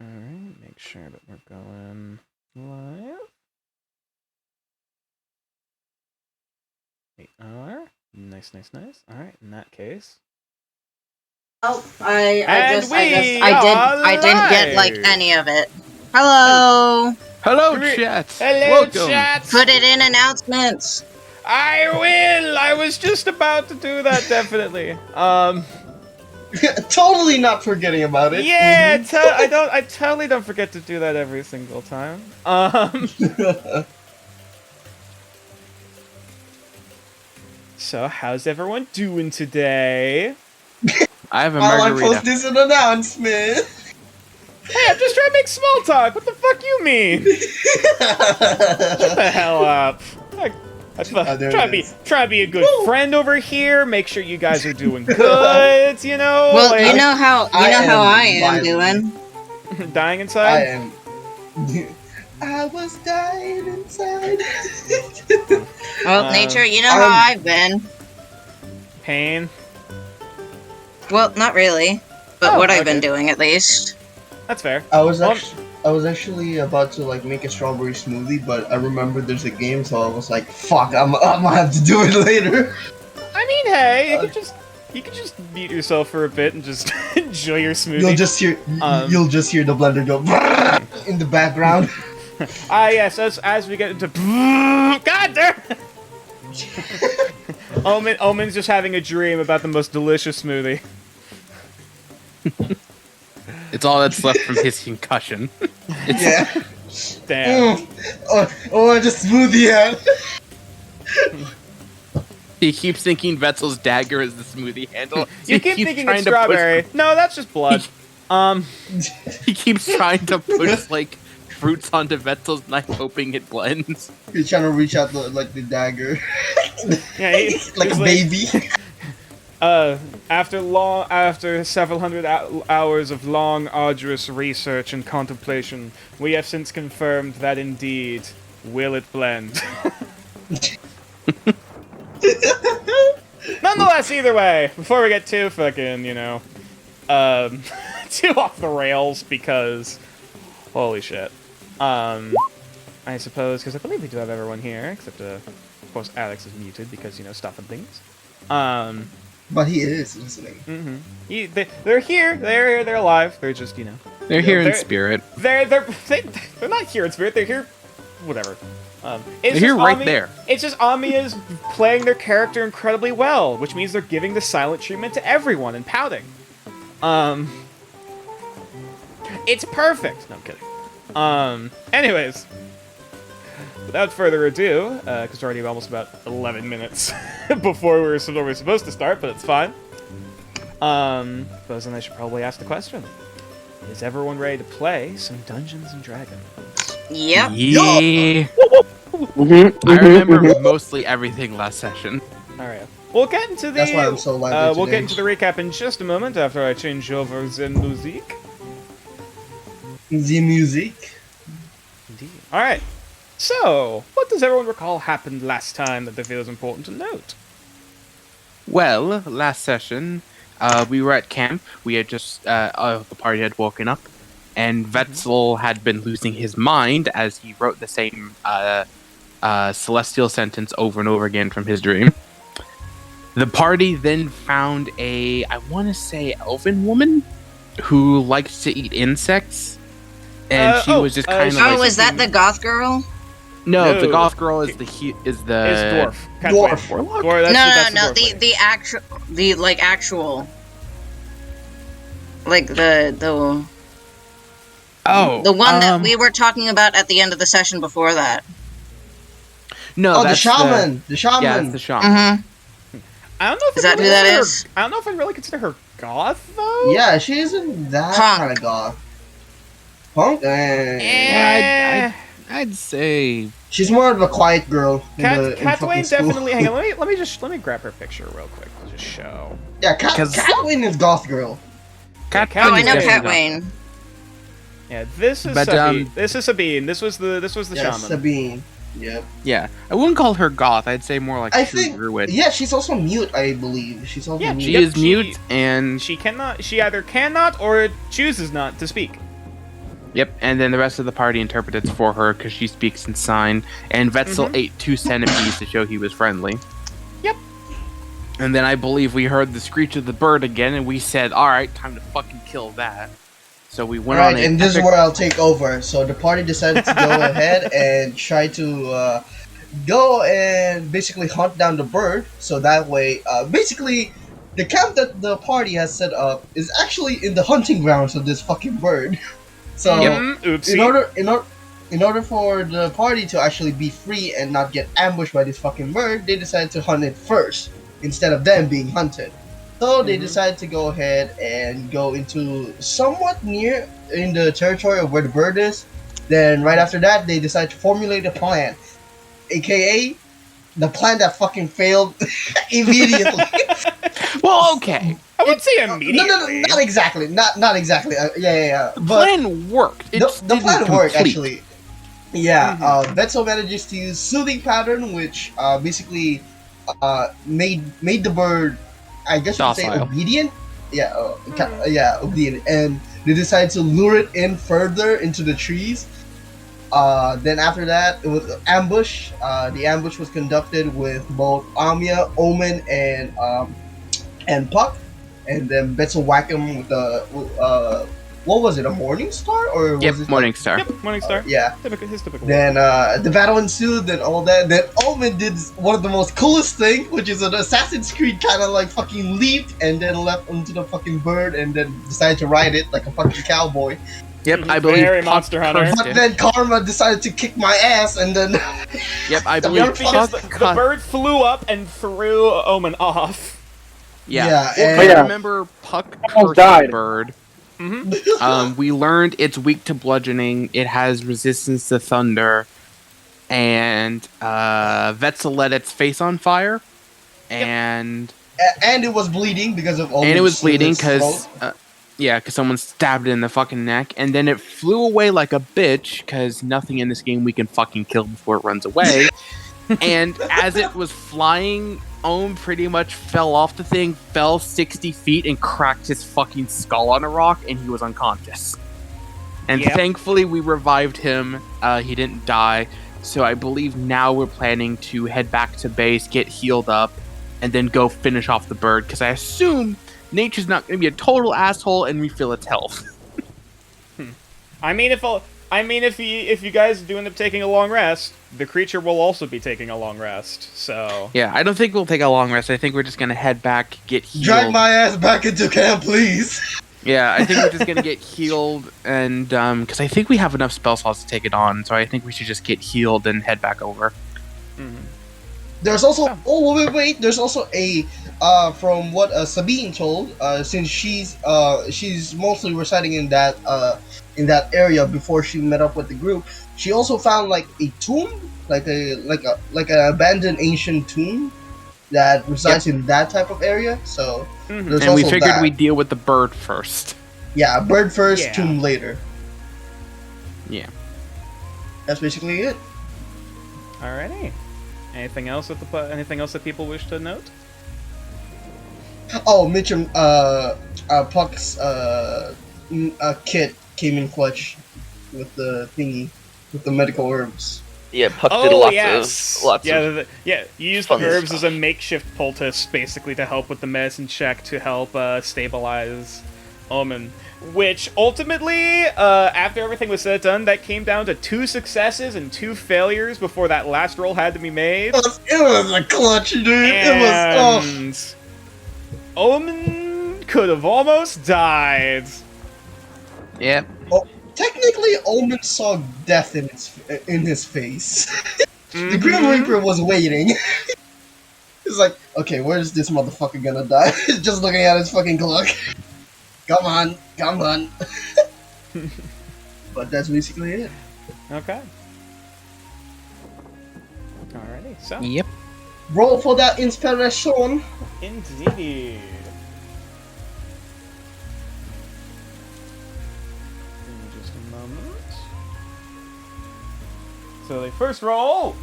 Alright, make sure that we're going live. We are. Nice. Alright, in that case. Oh, I And didn't get like any of it. Hello. Hello, chat. Hello, Welcome. chat. Put it in announcements. I will. I was just about to do that. Definitely. Totally not forgetting about it. Yeah. I totally don't forget to do that every single time. So how's everyone doing today? I have a While I margarita. post this an announcement. Hey, I'm just trying to make small talk. What the fuck you mean? Shut the hell up. Try to be a good friend over here. Make sure you guys are doing good. You know. Well, like, you know how I am violent. doing. dying I inside. am. I was dying inside. Well, nature, you know I'm- how I've been. Pain. Well, not really, but Oh, what I've okay. been doing at least. That's fair. I was actually about to like make a strawberry smoothie, but I remembered there's a game, so I was like, "Fuck, I'm gonna have to do it later." I mean, hey, you could just mute yourself for a bit and just enjoy your smoothie. You'll just hear the blender go in the background. Yes, as we get into God damn. Omen's just having a dream about the most delicious smoothie. It's all that's left from his concussion. Yeah. Damn. I just smoothie hat. He keeps thinking Vetzel's dagger is the smoothie handle. You He keep keeps thinking trying it's to push- strawberry. No, that's just blood. He keeps trying to push like fruits onto Vetzel's knife, hoping it blends. He's trying to reach out the dagger. Yeah, like a he's baby. After several hundred hours of long, arduous research and contemplation, we have since confirmed that indeed, will it blend? Nonetheless, either way, before we get too fucking, too off the rails, because, holy shit. I suppose, because I believe we do have everyone here, except, of course, Alex is muted because, stuff and things. But he is listening. They're here. They're alive. They're just, They're here in spirit. They're not here in spirit. They're here, whatever. They're here right there. It's just Amiya's playing their character incredibly well, which means they're giving the silent treatment to everyone and pouting. It's perfect. No, I'm kidding. Anyways, without further ado, because we're already almost about 11 minutes before we were supposed to start, but it's fine. Suppose then I should probably ask the question: is everyone ready to play some Dungeons and Dragons? Yep. Yeah. I remember mostly everything last session. All right, we'll get into the. That's why I'm so lively we'll today. get into the recap in just a moment after I change over the music. The music. Indeed. All right. So, what does everyone recall happened last time that they feel is important to note? Well, last session, we were at camp. We had just the party had woken up, and Vetzel had been losing his mind as he wrote the same celestial sentence over and over again from his dream. The party then found I want to say, elven woman who liked to eat insects, and she was just kind of. Oh, is that the goth girl? No, the goth girl is It's is dwarf. Dwarf. warlock. That's No. The actual, the Oh, the one that we were talking about at the end of the session before that. No, Oh, the that's shaman. The shaman. Yeah, it's the shaman. Mm-hmm. I don't know if Is that who that is? I don't know if I really consider her goth though. Yeah, she isn't that Punk. kind of goth. Punk? Eh. I'd say She's more of a quiet girl. in fucking Catwayne school. definitely. Hang on, let me grab her picture real quick to just show. Yeah, 'Cause- Catwayne is goth girl. Cat. Cat- Oh, I know definitely Catwayne. Yeah, this is But, Sabine. This is Sabine. This was the Yeah, shaman. Sabine. Yep. Yeah, I wouldn't call her goth. I'd say more like I true think. druid. Yeah, she's also mute. I believe she's also Yeah, mute. She Yep, is mute, and She cannot. She either cannot or chooses not to speak. Yep, and then the rest of the party interprets for her because she speaks in sign. And Wetzel ate 2 centipedes to show he was friendly. Yep. And then I believe we heard the screech of the bird again, and we said, "All right, time to fucking kill that." So we went on Alright, a and this is epic- where I'll take over. So the party decided to go ahead and try to go and basically hunt down the bird. So that way, basically, the camp that the party has set up is actually in the hunting grounds of this fucking bird. So Oopsie. in order for the party to actually be free and not get ambushed by this fucking bird, they decided to hunt it first instead of them being hunted. So they decided to go ahead and go into somewhat near in the territory of where the bird is. Then right after that, they decided to formulate a plan, aka the plan that fucking failed immediately. Well, okay. I wouldn't say No, immediately. not exactly. Not exactly. Yeah. The But plan worked. It the plan didn't worked complete. actually. Yeah, Vetso manages to use soothing pattern, which basically made the bird, I guess you could say, Docile. obedient. Yeah, obedient, and they decided to lure it in further into the trees. Then after that, it was an ambush. The ambush was conducted with both Amia, Omen, and Puck, and then Vetso whacked him with the what was it, a morning star or was Yep, it Morningstar. Yep, Morningstar. yeah. His typical. Then the battle ensued, then all that. Then Omen did one of the most coolest thing, which is an Assassin's Creed kind of like fucking leaped and then leapt onto the fucking bird and then decided to ride it like a fucking cowboy. Yep, I believe Very Puck Monster Hunter. cursed But him. then Karma decided to kick my ass and then Yep, I the believe bird Because Puck the cut- bird flew up and threw Omen off. Yeah, Yeah, well, and- I remember Puck Almost cursed the died. bird. We learned it's weak to bludgeoning. It has resistance to thunder, and Wetzel let its face on fire, and and it was bleeding because of Omen's and it was bleeding its because throat. because someone stabbed it in the fucking neck, and then it flew away like a bitch because nothing in this game we can fucking kill before it runs away. And as it was flying, Ohm pretty much fell off the thing, fell 60 feet, and cracked his fucking skull on a rock, and he was unconscious. And Yep. thankfully, we revived him. He didn't die. So I believe now we're planning to head back to base, get healed up, and then go finish off the bird. Because I assume nature's not going to be a total asshole and refill its health. I mean, if you guys do end up taking a long rest, the creature will also be taking a long rest. So Yeah, I don't think we'll take a long rest. I think we're just going to head back, get healed. Drag my ass back into camp, please. Yeah, I think we're just gonna get healed, and because I think we have enough spell slots to take it on, so I think we should just get healed and head back over. There's also wait. There's also a from what Sabine told, since she's mostly residing in that area before she met up with the group. She also found like a tomb, like an abandoned ancient tomb that resides in that type of area. So there's And we also figured that. we'd deal with the bird first. Yeah, bird first, Yeah. tomb later. Yeah. That's basically it. alrighty. Anything else that people wish to note? Oh, Mitchum, Puck's kit came in clutch with the thingy, with the medical herbs. Yeah, Puck did lots of You used fun the herbs stuff. as a makeshift poultice, basically, to help with the medicine check to help stabilize Omen. Which ultimately, after everything was said and done, that came down to 2 successes and 2 failures before that last roll had to be made. It was a clutch, dude. It was. And Omen could have almost died. Yep. Technically, Omen saw death in his face. The Grim Reaper was waiting. He's like, okay, where's this motherfucker gonna die? He's just looking at his fucking clock. Come on. But that's basically it. Okay. Alrighty, so. Yep. Roll for that inspiration. Indeed. In just a moment. So the first roll.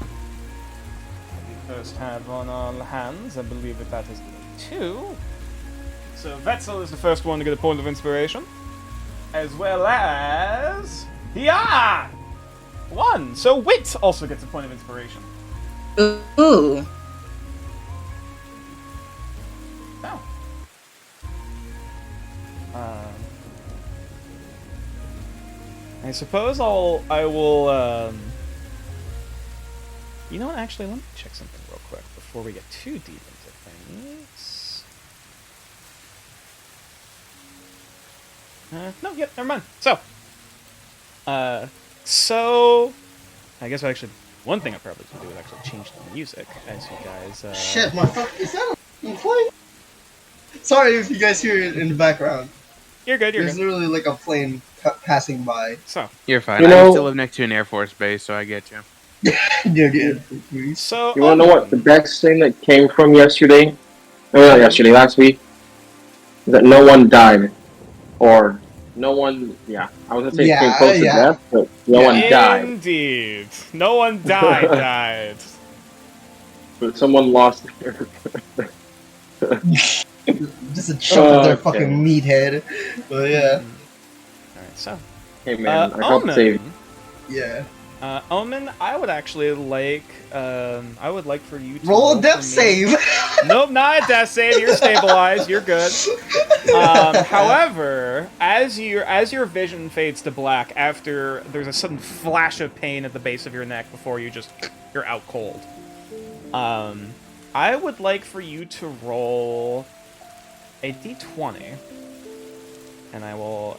We first have on our hands. I believe that is 2. So Wetzel is the first one to get a point of inspiration, as well as Yeah! 1. So wit also gets a point of inspiration. Ooh. Oh. I suppose I will, you know what, actually, let me check something real quick before we get too deep into things. No, yep, never mind. So, I guess one thing I probably should do is actually change the music, as you guys, Shit, my fuck, is that a plane? Sorry if you guys hear it in the background. You're good, There's literally like a plane passing by. So, You're fine. You I know- used to live next to an Air Force base, so I get you. Near the airport. so, You wanna know what the best thing that came from yesterday? No, not yesterday, last week. Is that no one died. Or no one, yeah. I was gonna say it came Yeah, close to yeah. death, but no one died. Indeed. No one died. But someone lost their... Just a chunk of their Okay. fucking meathead. But yeah, Alright, so. Hey man, I helped save. yeah. Omen, I would actually like, for you to Roll a death for me- save. Nope, not a death save. You're stabilized. You're good. However, as your vision fades to black, after there's a sudden flash of pain at the base of your neck before you're out cold. I would like for you to roll a d20, and I will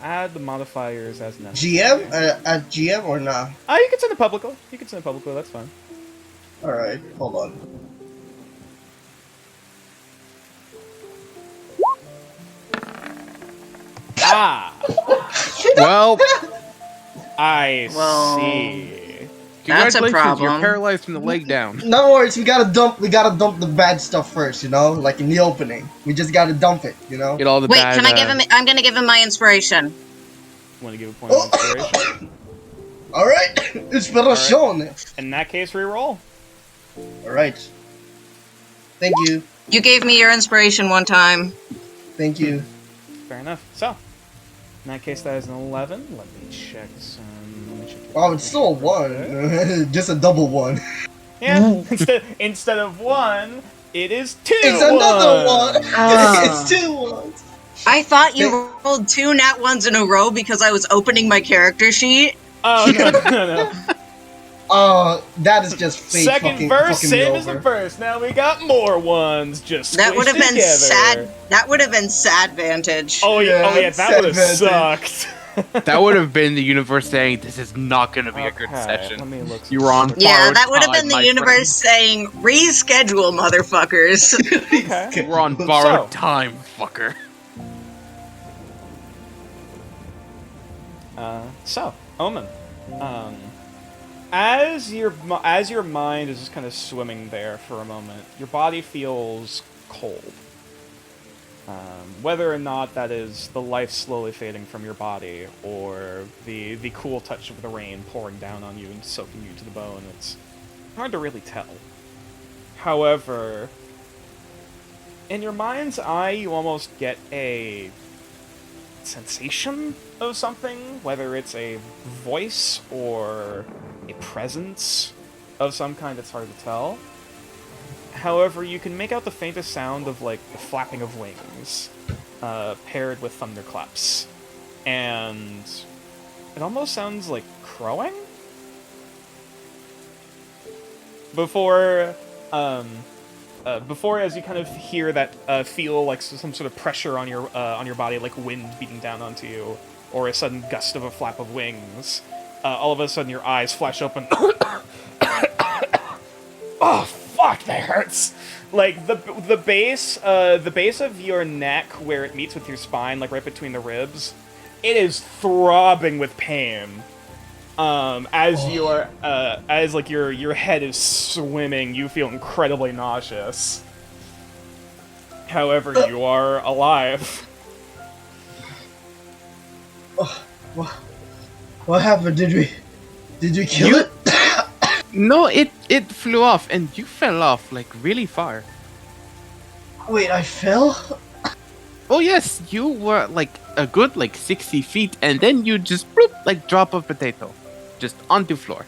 add the modifiers as necessary. GM? At GM or nah? You can send it publicly. That's fine. Alright, hold on. Ah, Well, I Well, see. That's a congratulations, problem. you're paralyzed from the leg down. No worries, we gotta dump the bad stuff first, you know? Like in the opening. We just gotta dump it, you know? Get all the Wait, bad, can I give him? I'm gonna give him my inspiration. Want to give a point of inspiration? Alright, inspiration! In that case, reroll. Alright. Thank you. You gave me your inspiration one time. Thank you. Fair enough. So, in that case, that is an 11. Let me check some. Oh, it's still a 1. Just a double 1. Yeah. instead of 1, it is 2. It's another 1! Ah. It's 2 1s! I thought you rolled 2 nat 1s in a row because I was opening my character sheet. Oh no. That is just fate. Second verse, fucking same me as the over. first. Now we got more ones. Just That would have squished been together. sad. That would have been sad vantage. Oh yeah, Yeah, that would have sad sucked. That would have been the universe saying, this is not going to be a good Okay, session. Let me look. You were on Yeah, borrowed that would have time, been the my universe saying, reschedule, motherfuckers. Okay. friend. You were on borrowed So- time, fucker. So, Omen, as your mind is just kind of swimming there for a moment, your body feels cold. Whether or not that is the life slowly fading from your body, or the cool touch of the rain pouring down on you and soaking you to the bone, it's hard to really tell. However, in your mind's eye, you almost get a sensation of something, whether it's a voice or a presence of some kind. It's hard to tell. However, you can make out the faintest sound of like the flapping of wings, paired with thunderclaps, and it almost sounds like crowing. Before as you kind of hear that, feel like some sort of pressure on your body, like wind beating down onto you, or a sudden gust of a flap of wings, all of a sudden your eyes flash open. Oh fuck, that hurts! Like the base of your neck where it meets with your spine, like right between the ribs, it is throbbing with pain. As your head is swimming, you feel incredibly nauseous. However, you are alive. What happened? Did we kill You- it? No, it flew off, and you fell off, like, really far. Wait, I fell? Oh yes, you were like a good 60 feet, and then you just bloop, like drop a potato, just onto floor.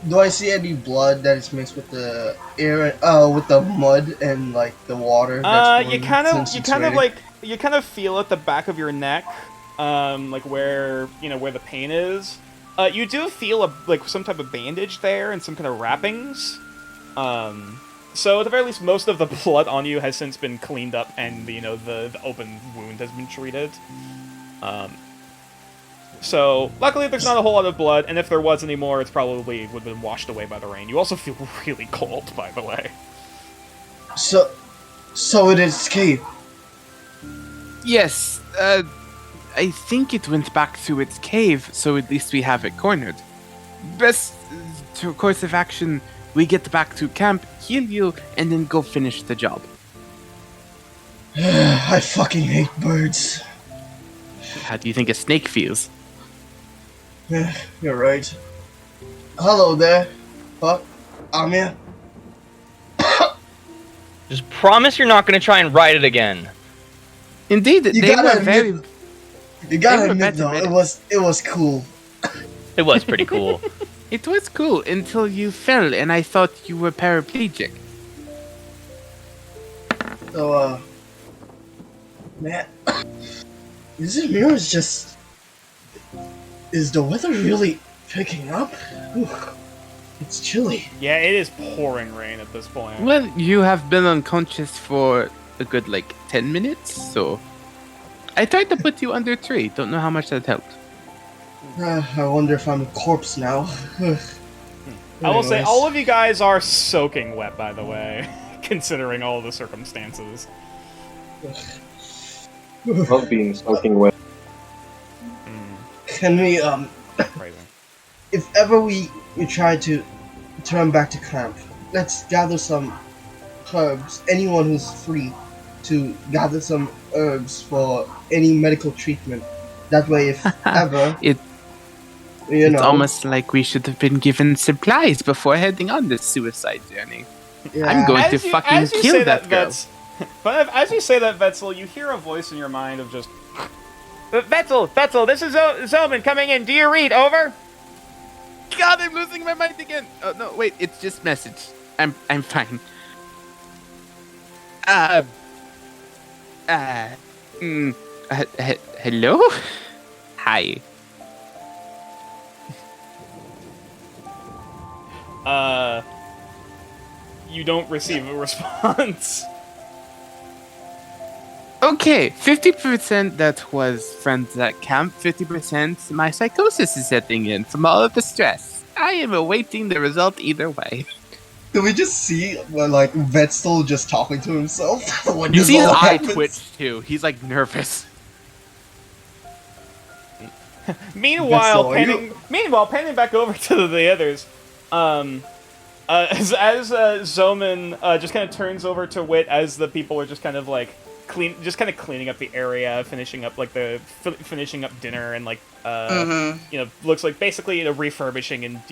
Do I see any blood that is mixed with the air, with the mud and like the water that's You flowing kind since of, it's raining? you kind of feel at the back of your neck, like where where the pain is. You do feel some type of bandage there and some kind of wrappings. So at the very least, most of the blood on you has since been cleaned up, and the open wound has been treated. So luckily, there's not a whole lot of blood, and if there was any more, it's probably would have been washed away by the rain. You also feel really cold, by the way. So it escaped. Yes, I think it went back to its cave, so at least we have it cornered. Best course of action: we get back to camp, heal you, and then go finish the job. I fucking hate birds. How do you think a snake feels? You're right. Hello there. Fuck. I'm here. Just promise you're not going to try and ride it again. Indeed, You they gotta were very. admit, you gotta they were admit better though, at it was cool. It was pretty cool. It was cool until you fell, and I thought you were paraplegic. So man, is it me or is the weather really picking up? Ooh, it's chilly. Yeah, it is pouring rain at this point. Well, you have been unconscious for a good 10 minutes, so I tried to put you under a tree. Don't know how much that helped. I wonder if I'm a corpse now. I will say, Anyways. all of you guys are soaking wet, by the way, considering all the circumstances. Love being soaking wet. Can we Crazy. if ever we try to turn back to camp, let's gather some herbs. Anyone who's free to gather some herbs for any medical treatment. That way, if ever, It's almost like we should have been given supplies before heading on this suicide journey. yeah. I'm going to As you fucking say kill that girl. But as you say that, Vetzel, you hear a voice in your mind of just... Vetzel, this is Zoman coming in. Do you read? Over? God, I'm losing my mind again. Oh no, wait, it's just message. I'm fine. Hello? Hi. You don't receive a response. Okay, 50% that was friends at camp, 50% my psychosis is setting in from all of the stress. I am awaiting the result either way. Do we just see Vetzel just talking to himself? when You this see his all eye happens? twitch too. He's nervous. Meanwhile, Vetzel, panning back over to the others, as Zoman just kind of turns over to Wit as the people are just kind of cleaning up the area, finishing up finishing up dinner, and looks like basically refurbishing and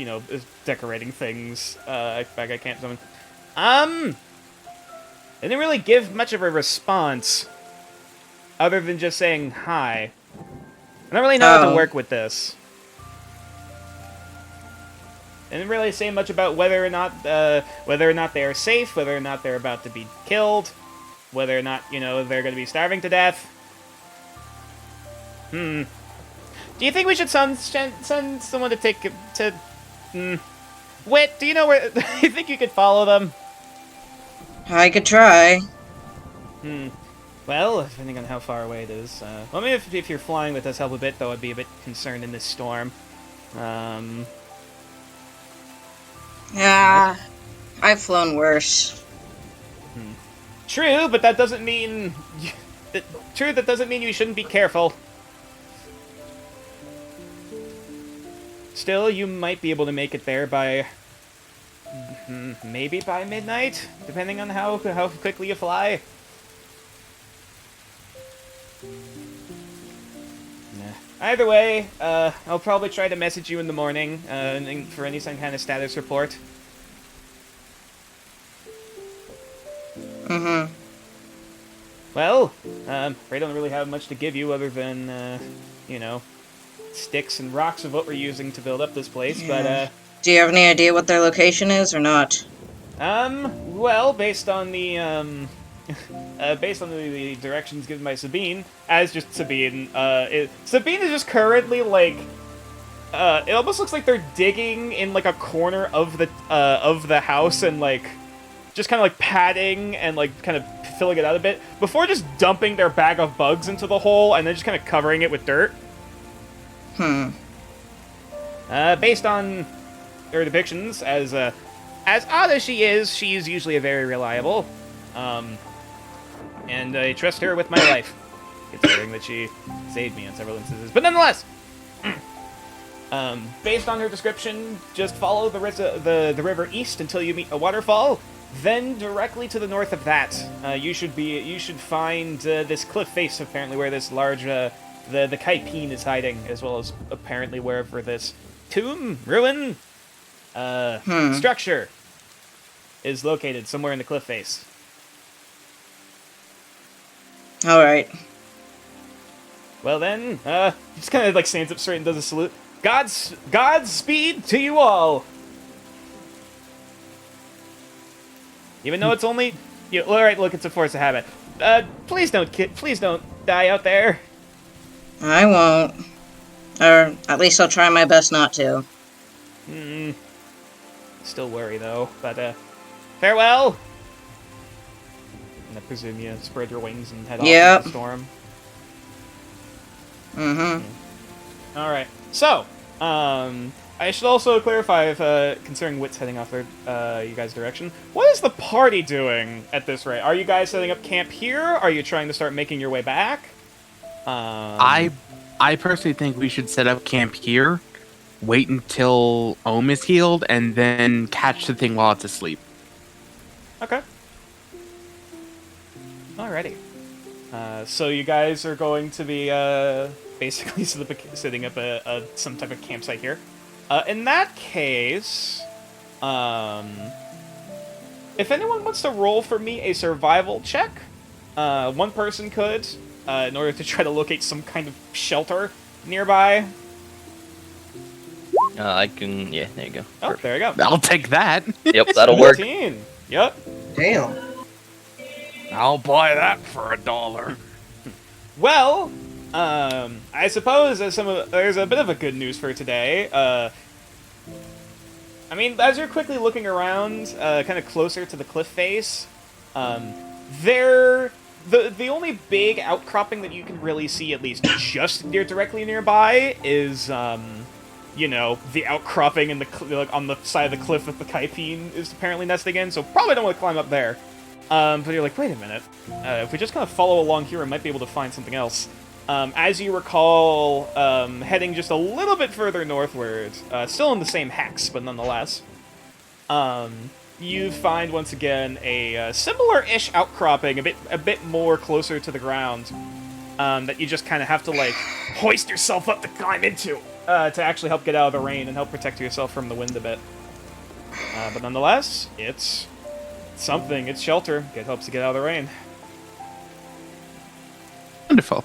decorating things back at Camp Zoman. They didn't really give much of a response, other than just saying hi. I don't really know how to work with this. They didn't really say much about whether or not they are safe, whether or not they're about to be killed, whether or not they're going to be starving to death. Do you think we should send someone to take to? Wit, do you know where? You think you could follow them? I could try. Well, depending on how far away it is. Well, maybe if you're flying, that does help a bit, though I'd be a bit concerned in this storm. Yeah, I've flown worse. True, but that doesn't mean... that doesn't mean you shouldn't be careful. Still, you might be able to make it there by... maybe by midnight, depending on how quickly you fly. Either way, I'll probably try to message you in the morning for any some kind of status report. Well, we don't really have much to give you other than, you know, sticks and rocks of what we're using to build up this place, Yeah. Do you have any idea what their location is or not? Well, based on the, based on the directions given by Sabine, as just Sabine, Sabine is just currently, like, it almost looks like they're digging in, like, a corner of the house and, like, just kind of, like, padding and, like, kind of filling it out a bit before just dumping their bag of bugs into the hole and then just kind of covering it with dirt. Based on her depictions, as odd as she is usually a very reliable. And I trust her with my life, considering that she saved me in several instances. But nonetheless, based on her description, just follow the river east until you meet a waterfall. Then directly to the north of that, you should find this cliff face, apparently where this large the Kaipeen is hiding, as well as apparently wherever this tomb, ruin, structure is located, somewhere in the cliff face. Alright. Well then, just kind of like stands up straight and does a salute. Godspeed to you all. Even though it's only, all right, look, it's a force of habit. Please don't die out there. I won't. Or at least I'll try my best not to. Still worry though, but farewell. And I presume you spread your wings and head off into the storm. All right. So, I should also clarify, if considering Wit's heading off their you guys' direction, what is the party doing at this rate? Are you guys setting up camp here? Are you trying to start making your way back? I personally think we should set up camp here, wait until Ohm is healed, and then catch the thing while it's asleep. Okay. Alrighty. So you guys are going to be basically setting up some type of campsite here. In that case, if anyone wants to roll for me a survival check, one person could, in order to try to locate some kind of shelter nearby. I can, yeah, there you go. Oh, there you go. I'll take that. Yep, that'll work. 17. Yep. Damn. I'll buy that for $1. Well, I suppose there's a bit of a good news for today. I mean, as you're quickly looking around, kind of closer to the cliff face, the only big outcropping that you can really see, at least just directly nearby, is you know, the outcropping in on the side of the cliff that the Kaipeen is apparently nesting in. So probably don't want to climb up there. But you're like, wait a minute. If we just kind of follow along here, we might be able to find something else. As you recall, heading just a little bit further northward, still in the same hex, but nonetheless, you find once again a similar-ish outcropping, a bit more closer to the ground, that you just kind of have to like hoist yourself up to climb into, to actually help get out of the rain and help protect yourself from the wind a bit. But nonetheless, it's something. It's shelter. It helps to get out of the rain. Wonderful.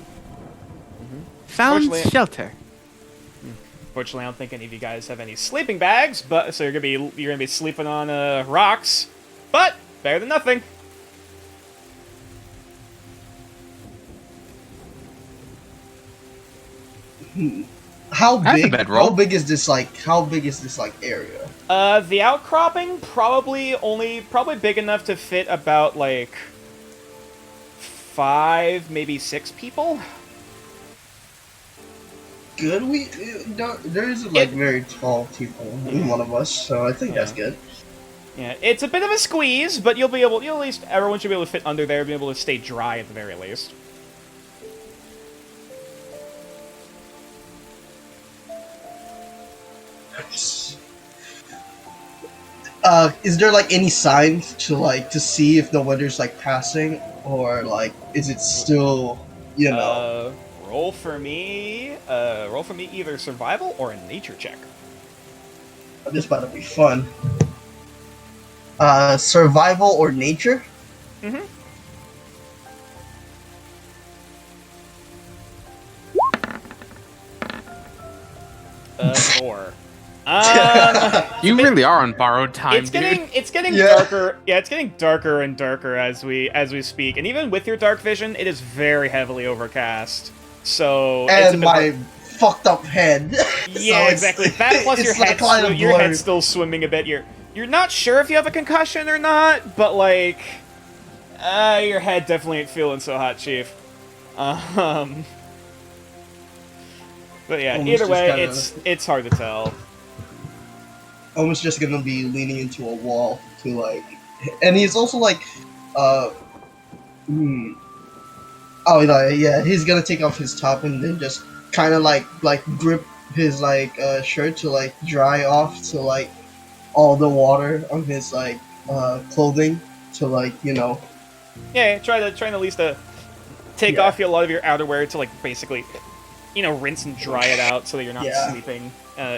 Found Fortunately- shelter. Fortunately, I don't think any of you guys have any sleeping bags, but so you're gonna be sleeping on rocks. But better than nothing. How That's a big? bedroll. How big is this like area? The outcropping probably big enough to fit about like 5, maybe 6 people. Good. There's like very tall people in one of us, so I think that's good. Yeah, it's a bit of a squeeze, but everyone should be able to fit under there, be able to stay dry at the very least. Is there like any signs to see if the weather's like passing, or like is it still, you know? Roll for me either survival or a nature check. This about to be fun. Survival or nature? 4. You really are on borrowed time, It's getting Yeah. darker. Yeah, it's getting darker and darker as we speak. And even with your dark vision, it is very heavily overcast. So it's a And bit my hard- fucked up head. Yeah, exactly. That plus your it's like head, kind of your blurred. head's still swimming a bit. You're not sure if you have a concussion or not, but like, your head definitely ain't feeling so hot, Chief. But yeah, Almost either just way, kinda- it's hard to tell. Almost just gonna be leaning into a wall to like, and he's also like, oh yeah, he's gonna take off his top and then just kind of like grip his like shirt to like dry off to like all the water on his like clothing to like Yeah, try to at least take Yeah. off a lot of your outerwear to like basically, rinse and dry it out so that you're not Yeah. sleeping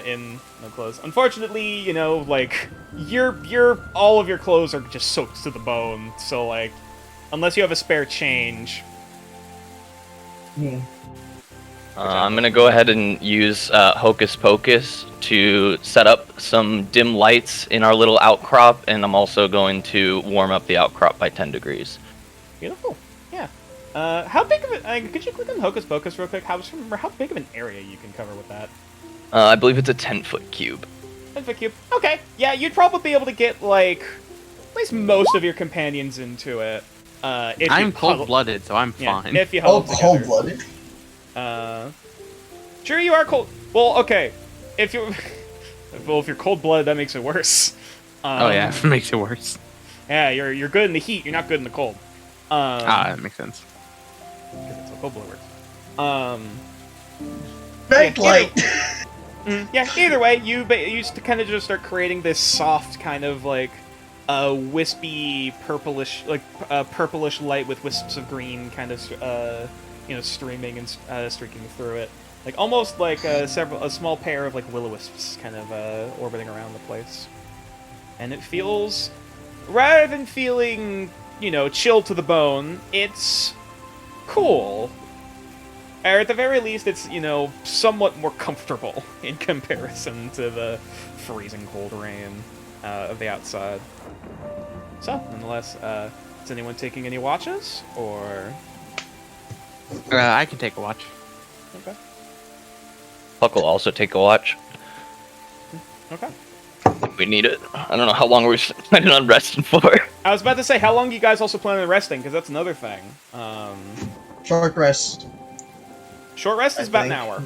in no clothes. Unfortunately, like your all of your clothes are just soaked to the bone. So like, unless you have a spare change, I'm gonna go ahead and use Hocus Pocus to set up some dim lights in our little outcrop, and I'm also going to warm up the outcrop by 10 degrees. beautiful. Yeah. How big of it? Could you click on Hocus Pocus real quick? I was trying to remember how big of an area you can cover with that. I believe it's a 10-foot cube. 10-foot cube. Okay. Yeah, you'd probably be able to get like at least most of your companions into it. If I'm you huddle- cold-blooded, so I'm Yeah, fine. if you oh, huddle together. cold-blooded. Sure you are cold. Well, okay. If you're if you're cold-blooded, that makes it worse. Oh yeah, it makes it worse. Yeah, you're good in the heat. You're not good in the cold. That makes sense. Because that's how cold-blood works. Night Yeah, light. Yeah. Either way, you used to kind of just start creating this soft kind of like wispy purplish purplish light with wisps of green kind of streaming and streaking through it, like almost like a small pair of like will-o-wisps kind of orbiting around the place. And it feels, rather than feeling chill to the bone, it's cool. Or at the very least, it's, somewhat more comfortable in comparison to the freezing cold rain of the outside. So, nonetheless, is anyone taking any watches? Or... I can take a watch. Okay. Puck will also take a watch. Okay. If we need it. I don't know how long we're planning on resting for. I was about to say, how long do you guys also plan on resting? Because that's another thing. Short rest. Short rest is I about an think. hour.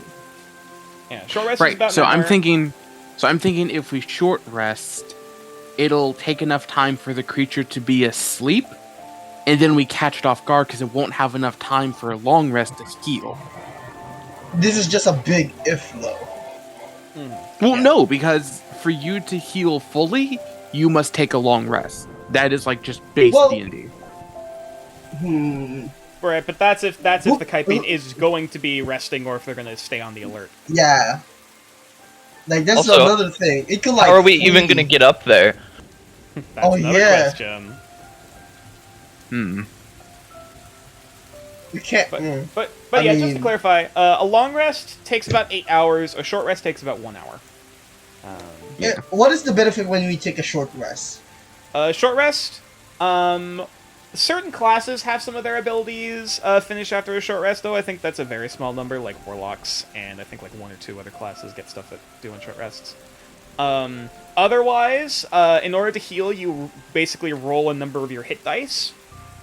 Yeah, short rest is Right. about So an hour. I'm thinking if we short rest, it'll take enough time for the creature to be asleep, and then we catch it off guard because it won't have enough time for a long rest to heal. This is just a big if though. Well, no, because for you to heal fully, you must take a long rest. That is like just base Well- D&D. Right, but that's if the Well, Kaipin is going to be resting or if they're going to stay on the alert. Yeah. Like that's Also, another thing. It could like. How are we even flee. gonna get up there? That's Oh, another yeah. question. We can't. But I yeah, just to mean- clarify, a long rest takes about 8 hours. A short rest takes about 1 hour. Yeah. What is the benefit when we take a short rest? Short rest. Certain classes have some of their abilities finish after a short rest, though. I think that's a very small number, like warlocks, and I think like 1 or 2 other classes get stuff that do on short rests. Otherwise, in order to heal, you basically roll a number of your hit dice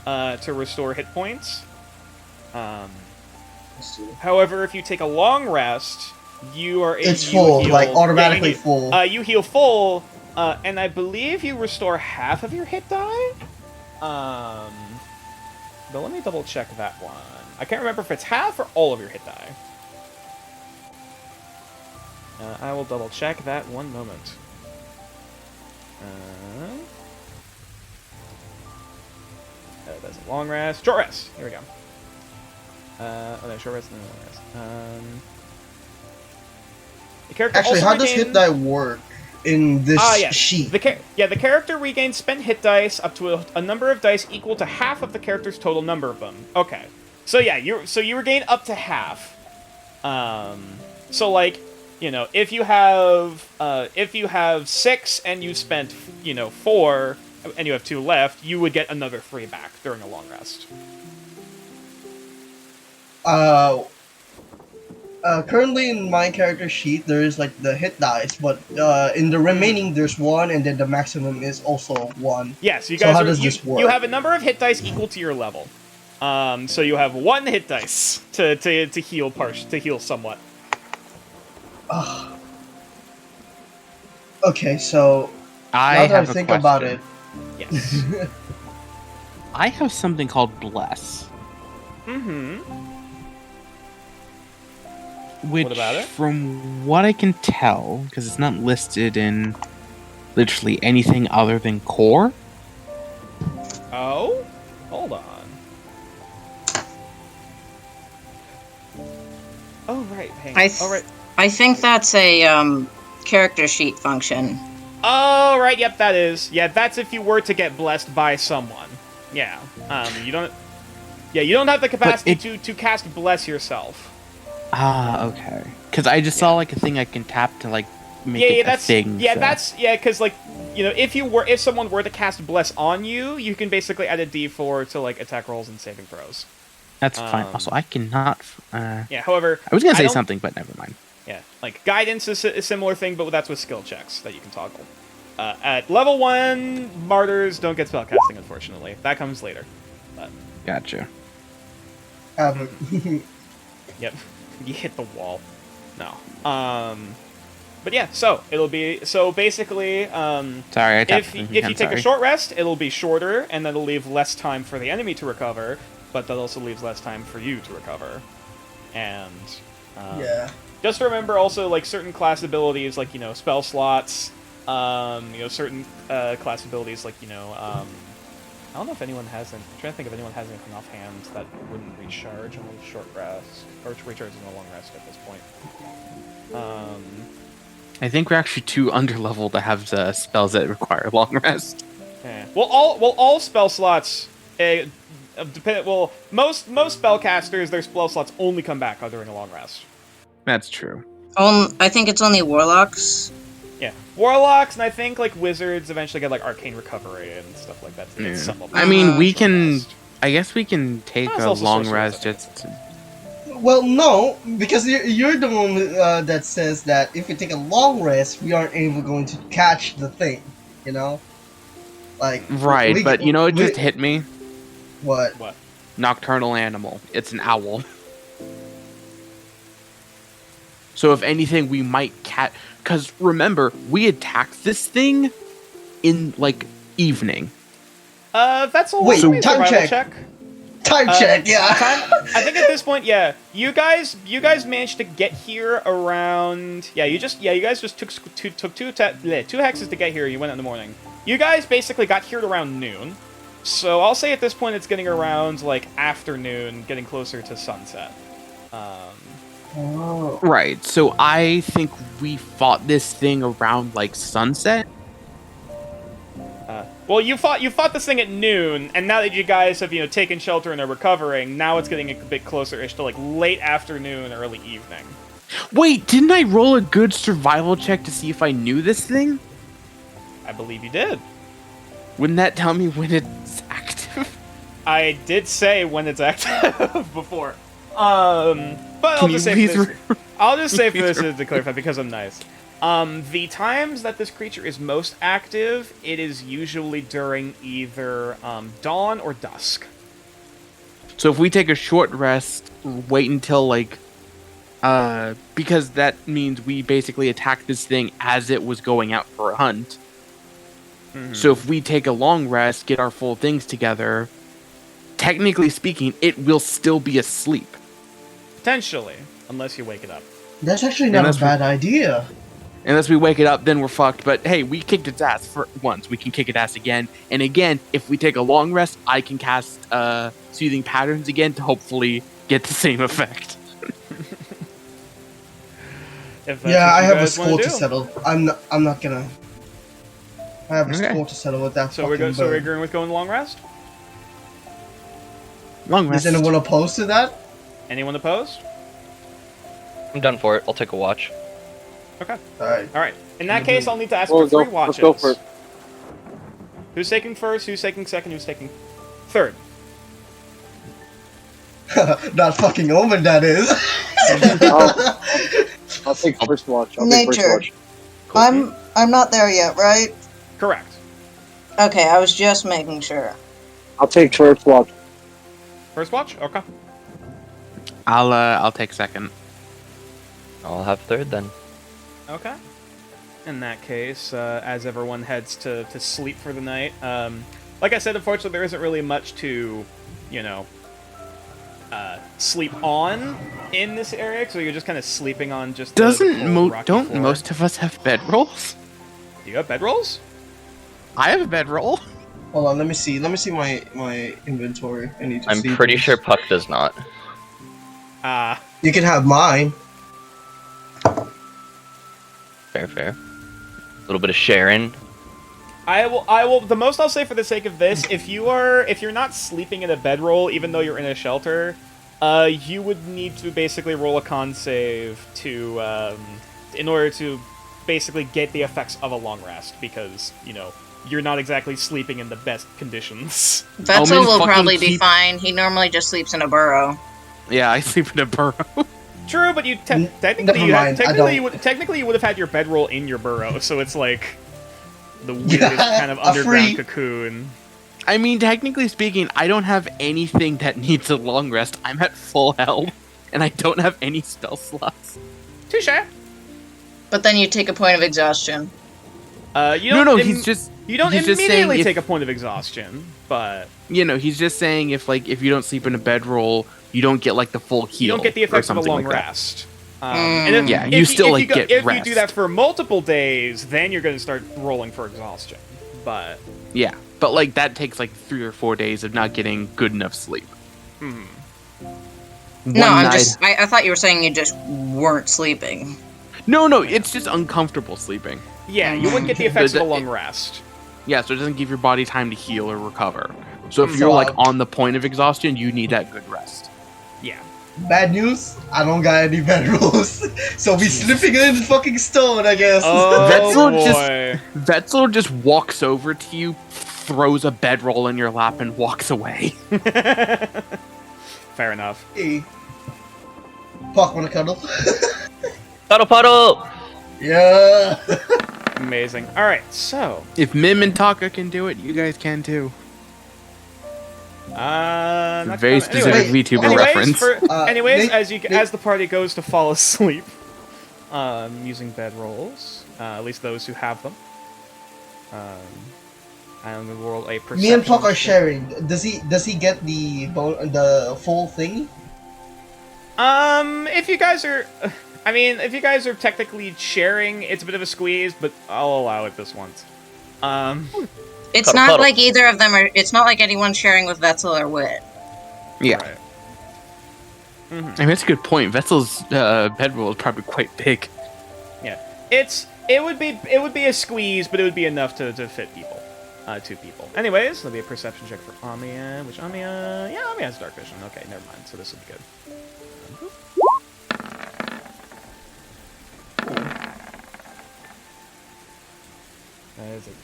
to restore hit points. However, if you take a long rest, you are It's you full, heal- like yeah, automatically you, full. You heal full, and I believe you restore half of your hit die. But let me double check that one. I can't remember if it's half or all of your hit die. I will double check that one moment. That's a long rest. Short rest. Here we go. Oh no, short rest and then long rest. The character Actually, also how does regain- hit die work in this yes. sheet? The character regains spent hit dice up to a number of dice equal to half of the character's total number of them. Okay. So yeah, you regain up to half. So like, if you have 6 and you spent 4 and you have 2 left, you would get another 3 back during a long rest. Currently in my character sheet, there is like the hit dice, but in the remaining there's 1, and then the maximum is also 1. Yes, you So guys how does this work? You have a number of hit dice equal to your level. So you have 1 hit dice to heal to heal somewhat. Okay, so I now that I have a think question. about it, Yes. I have something called Bless. Mm-hmm. Which, What about it? from what I can tell, because it's not listed in literally anything other than core. Oh? Hold on. Oh, right. Hang on. Oh, right. I think that's a character sheet function. Oh, right. Yep, that is. Yeah, that's if you were to get blessed by someone. Yeah. You don't... Yeah, you don't have the capacity to cast Bless yourself. Ah, okay. Because I just saw like a thing I can tap to like make it a thing. Because like if someone were to cast Bless on you, you can basically add a D4 to like attack rolls and saving throws. That's fine. Also, I cannot. Yeah. However, I was gonna say don't- something, but never mind. Yeah, like guidance is a similar thing, but that's with skill checks that you can toggle. At level 1, martyrs don't get spellcasting, unfortunately. That comes later. Gotcha. Yep. You hit the wall. No. But yeah, so it'll be basically Sorry, I tapped if the thing. you I'm take a sorry. short rest, it'll be shorter, and that'll leave less time for the enemy to recover, but that also leaves less time for you to recover. And yeah. just remember also like certain class abilities, like spell slots, certain class abilities, like I don't know if anyone has. I'm trying to think if anyone has anything offhand that wouldn't recharge on a short rest, or recharge on a long rest at this point. I think we're actually too underleveled to have the spells that require long rest. Yeah. Well, all spell slots depend. Well, most spellcasters, their spell slots only come back during a long rest. That's true. I think it's only warlocks. Yeah, warlocks, and I think like wizards eventually get like arcane recovery and stuff like that. To get some of I mean, we short can. rest. I guess we can take That's a also long sorcerers, rest I just. To... Well, no, because you're the one that says that if we take a long rest, we aren't able going to catch the thing. Like Right, but it just hit me. What? What? Nocturnal animal. It's an owl. So if anything, we might catch. Because remember, we attacked this thing in like evening. That's a Wait, time survival check. Time check, yeah. I think at this point, yeah, you guys managed to get here around. You guys just took two hexes to get here. You went in the morning. You guys basically got here at around noon. So I'll say at this point it's getting around like afternoon, getting closer to sunset. Oh. Right. So I think we fought this thing around like sunset. Well, you fought this thing at noon, and now that you guys have taken shelter and are recovering, now it's getting a bit closer-ish to like late afternoon, early evening. Wait, didn't I roll a good survival check to see if I knew this thing? I believe you did. Wouldn't that tell me when it's active? I did say when it's active before. But I'll just say for this. I'll just say for this to clarify because I'm nice. The times that this creature is most active, it is usually during either dawn or dusk. So if we take a short rest, wait until like, because that means we basically attacked this thing as it was going out for a hunt. Mm-hmm. So if we take a long rest, get our full things together, technically speaking, it will still be asleep. Potentially, unless you wake it up. That's actually not a bad idea. Unless we wake it up, then we're fucked. But hey, we kicked its ass for once. We can kick its ass again. And again, if we take a long rest, I can cast Soothing Patterns again to hopefully get the same effect. I have a score to settle. I'm not gonna. I have a score to settle with that. So we're agreeing with going long rest. Long rest. Is anyone opposed to that? Anyone opposed? I'm done for it. I'll take a watch. Okay. Alright. All right. In that case, I'll need to ask Well, for 3 let's watches. go first. Who's taking first? Who's taking second? Who's taking third? Not fucking Omen, that is. I'll take first watch. I'll take first Nature. watch. I'm not there yet, right? Correct. Okay, I was just making sure. I'll take first watch. First watch? Okay. I'll take second. I'll have third then. Okay. In that case, as everyone heads to sleep for the night, like I said, unfortunately, there isn't really much to, you know, sleep on in this area, so you're just kind of sleeping on just the cold, rocky Don't floor. most of us have bedrolls? Do you have bedrolls? I have a bedroll. Hold on, let me see. Let me see my inventory. I need to I'm see pretty this. sure Puck does not. You can have mine. Fair, fair. A little bit of sharing. I will. The most I'll say for the sake of this, if you're not sleeping in a bedroll, even though you're in a shelter, you would need to basically roll a con save to, in order to basically get the effects of a long rest, because, you know, you're not exactly sleeping in the best conditions. Vetzel Omen will fucking probably be keep- fine. He normally just sleeps in a burrow. Yeah, I sleep in a burrow. True, but you Never technically mind, I don't. you would have had your bedroll in your burrow, so it's like the weirdest kind of a underground free- cocoon. I mean, technically speaking, I don't have anything that needs a long rest. I'm at full health, and I don't have any spell slots. Touche. But then you take a point of exhaustion. You don't He's just you don't he's just saying immediately if- take a point of exhaustion, but he's just saying if you don't sleep in a bedroll, you don't get like the full heal. you don't get the or effects of a something long like that. rest. And if, Yeah, if you still, if get if rest. you do that for multiple days, then you're going to start rolling for exhaustion. But Yeah, but like that takes like 3 or 4 days of not getting good enough sleep. hmm. No, One I'm night- just. I thought you were saying you just weren't sleeping. No, it's just uncomfortable sleeping. Yeah, you wouldn't get the effects of a The- long rest. Yeah, so it doesn't give your body time to heal or recover. So if So, you're like on the point of exhaustion, you need that good rest. Yeah. Bad news, I don't got any bedrolls. So we sleeping in fucking stone, I guess. Oh Vetzel boy. Vetzel just walks over to you, throws a bedroll in your lap, and walks away. Fair enough. Hey. Fuck, wanna cuddle? Puddle puddle! Yeah. Amazing. All right, so If Mim and Taka can do it, you guys can too. not Very gonna- specific anyway, VTuber anyways, reference. anyways, Nate- as the party goes to fall asleep, using bedrolls, at least those who have them. I'm gonna roll a perception. Me and Puck are check. sharing. Does he get the full thing? If you guys are, I mean, if you guys are technically sharing, it's a bit of a squeeze, but I'll allow it this once. It's Puddle, not puddle. like either of them are. It's not like anyone's sharing with Vetzel or Wit. Yeah, Right. I mean that's a good point. Vetzel's bedroll is probably quite big. Yeah, it would be a squeeze, but it would be enough to fit people, 2 people. Anyways, there'll be a perception check for Amiya, which Amiya has dark vision. Okay, never mind. So this will be good. That is a 10.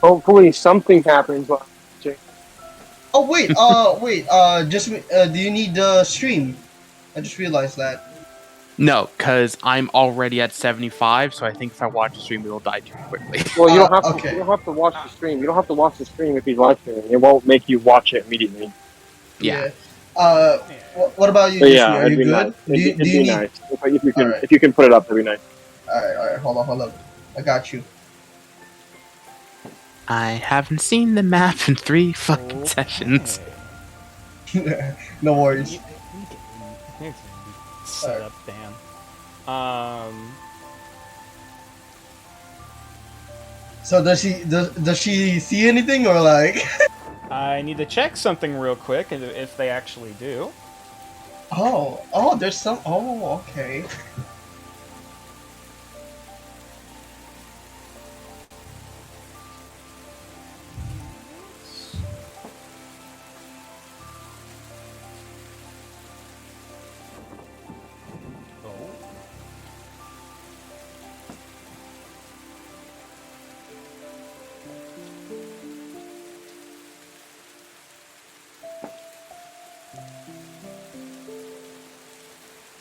Hopefully something happens while Oh wait, do you need the stream? I just realized that. No, because I'm already at 75, so I think if I watch the stream, it'll die too quickly. Well, you don't have to. Okay. You don't have to watch the stream. You don't have to watch the stream if he's watching it. It won't make you watch it immediately. Yeah. What about you? But Yoshi? yeah, Are it'd you be good? nice. Do you It'd be need? nice if you can. Alright. If you can put it up, that'd be nice. Alright, hold on. I got you. I haven't seen the map in 3 fucking Okay. sessions. No worries. You can set up, Dan. So does she see anything or like? I need to check something real quick, and if they actually do. Oh, there's some. Oh, okay.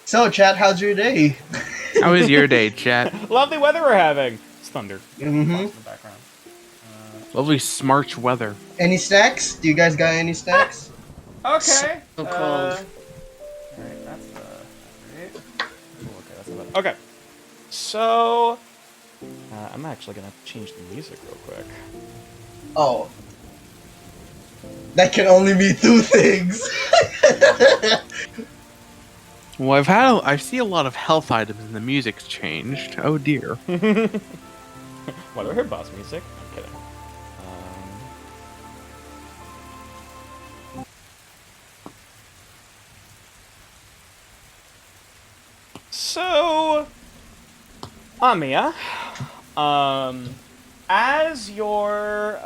So, chat, how's your day? How was your day, chat? Lovely weather we're having. It's thunder. Mm-hmm. In the background. Lovely smarch weather. Any snacks? Do you guys got any snacks? Okay. So cold. Alright, that's right. Ooh, okay, that's about. Okay. So, I'm actually gonna change the music real quick. Oh. That can only mean two things. Well, I see a lot of health items and the music's changed. Oh dear. Why do I hear boss music? I'm kidding. So, Amiya, as your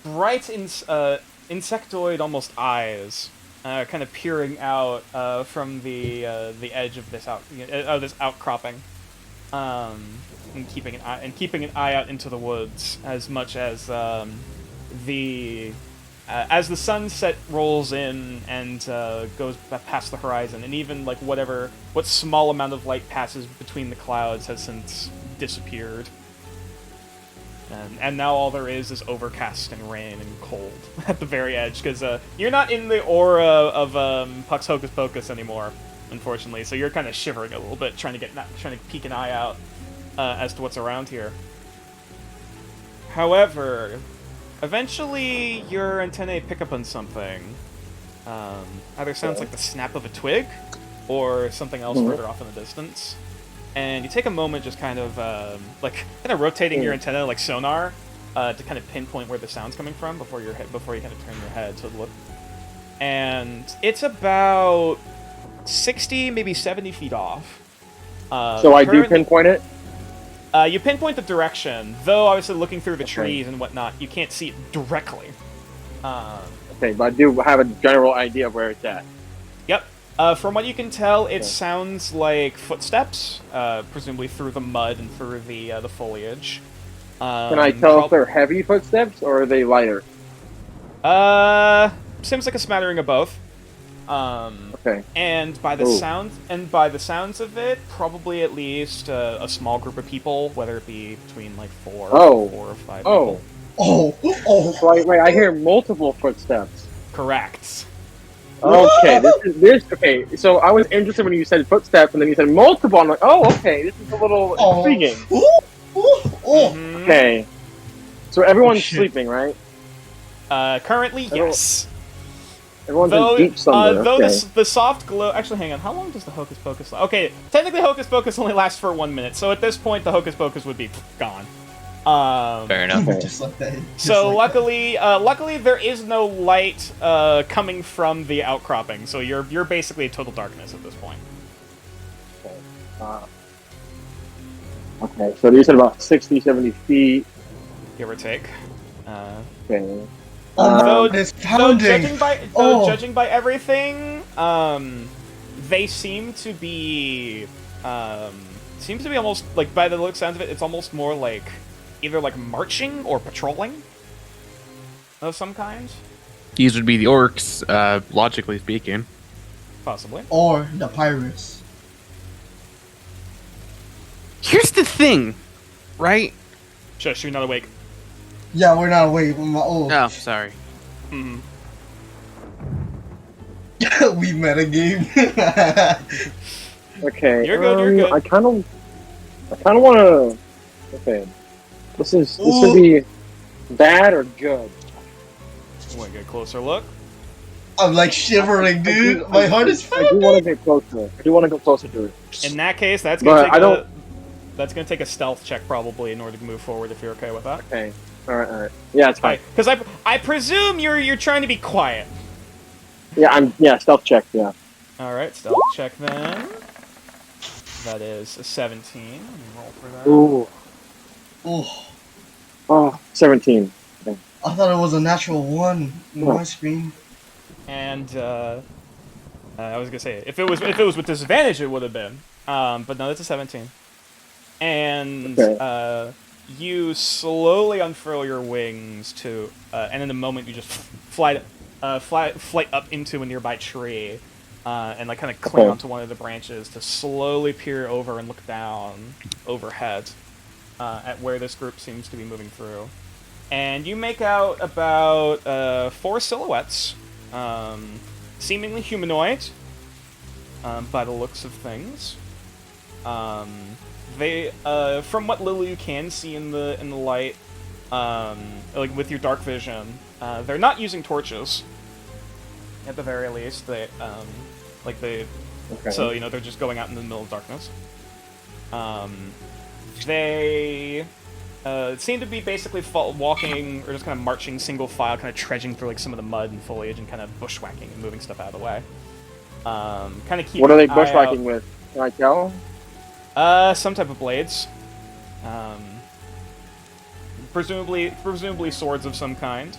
bright insectoid almost eyes kind of peering out from the edge of this outcropping, and keeping an eye out into the woods as much as as the sunset rolls in and goes past the horizon, and even like what small amount of light passes between the clouds has since disappeared. And now all there is overcast and rain and cold at the very edge, because you're not in the aura of Puck's Hocus Pocus anymore, unfortunately. So you're kind of shivering a little bit, trying to peek an eye out as to what's around here. However, eventually your antennae pick up on something. Either sounds like the snap of a twig, or something else further off in the distance. And you take a moment just kind of rotating your antenna like sonar to kind of pinpoint where the sound's coming from before you kind of turn your head to look. And it's about 60, maybe 70 feet off. So I do pinpoint it? You pinpoint the direction, though obviously looking through the trees and whatnot, you can't see it directly. Okay, but I do have a general idea of where it's at. Yep. From what you can tell, it sounds like footsteps, presumably through the mud and through the foliage. Can I tell if they're heavy footsteps or are they lighter? Seems like a smattering of both. Okay. And by the sounds of it, probably at least a small group of people, whether it be between like four or five people. So wait, I hear multiple footsteps. Correct. Okay, okay, so I was interested when you said footsteps and then you said multiple. I'm like, oh, okay, this is a little intriguing. Mhm. Okay. So everyone's sleeping, right? Currently, yes. Everyone's in deep slumber. Though Okay. the soft glow... Actually, hang on. How long does the Hocus Pocus last? Okay, technically Hocus Pocus only lasts for 1 minute, so at this point the Hocus Pocus would be gone. Fair enough. Just like that. So luckily there is no light coming from the outcropping, so you're basically in total darkness at this point. Okay, so you said about 60, 70 feet. Give or take. Okay. Though pounding. judging by everything, they seem to be almost like, by the sounds of it, it's almost more like either like marching or patrolling of some kind. These would be the orcs, logically speaking. Possibly. Or the pirates. Here's the thing, right? Shush, you're not awake. Yeah, we're not awake. Oh, sorry. Mm-hmm. We met a game. Okay. You're good. I kind of want to. Okay. This would be bad or good. Want to get a closer look? I'm like shivering, dude. My heart is I do want to get closer. I do want to go closer to it. In that case, that's But gonna take a stealth check probably in order to move forward, if you're okay with that. Okay. All right. Yeah, it's fine. Because I presume you're trying to be quiet. Yeah, stealth check. Yeah. All right, stealth check then. That is a 17. Let me roll for that. Ooh. Ooh. Oh, 17. Okay. I thought it was a natural one in my screen. And I was gonna say if it was with disadvantage, it would have been. But no, it's a 17. And Okay. you slowly unfurl your wings and in a moment you just fly up into a nearby tree, and like kind of cling onto one of the branches to slowly peer over and look down overhead at where this group seems to be moving through. And you make out about 4 silhouettes, seemingly humanoid, by the looks of things. They, from what little you can see in the light, like with your dark vision, they're not using torches. At the very least, so they're just going out in the middle of darkness. They seem to be basically walking or just kind of marching single file, kind of trudging through like some of the mud and foliage and kind of bushwhacking and moving stuff out of the way. Kind of keep. What are they bushwhacking with? Can I tell? Some type of blades. Presumably swords of some kind.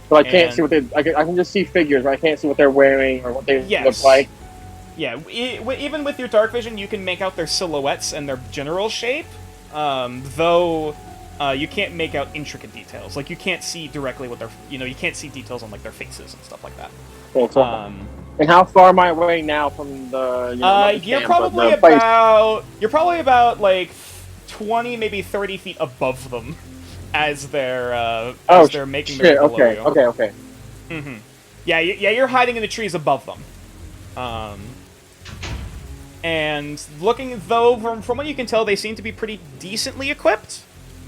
But I can't see what they. I can just see figures, but I can't see what they're wearing or what they look like. Yeah, even with your dark vision, you can make out their silhouettes and their general shape. Though you can't make out intricate details. Like you can't see directly what you can't see details on like their faces and stuff like that. Okay, so, and how far am I away now from the? You're probably about like 20, maybe 30 feet above them, as they're making their way below you. Okay. Mm-hmm. Yeah, you're hiding in the trees above them. And looking, though, from what you can tell, they seem to be pretty decently equipped.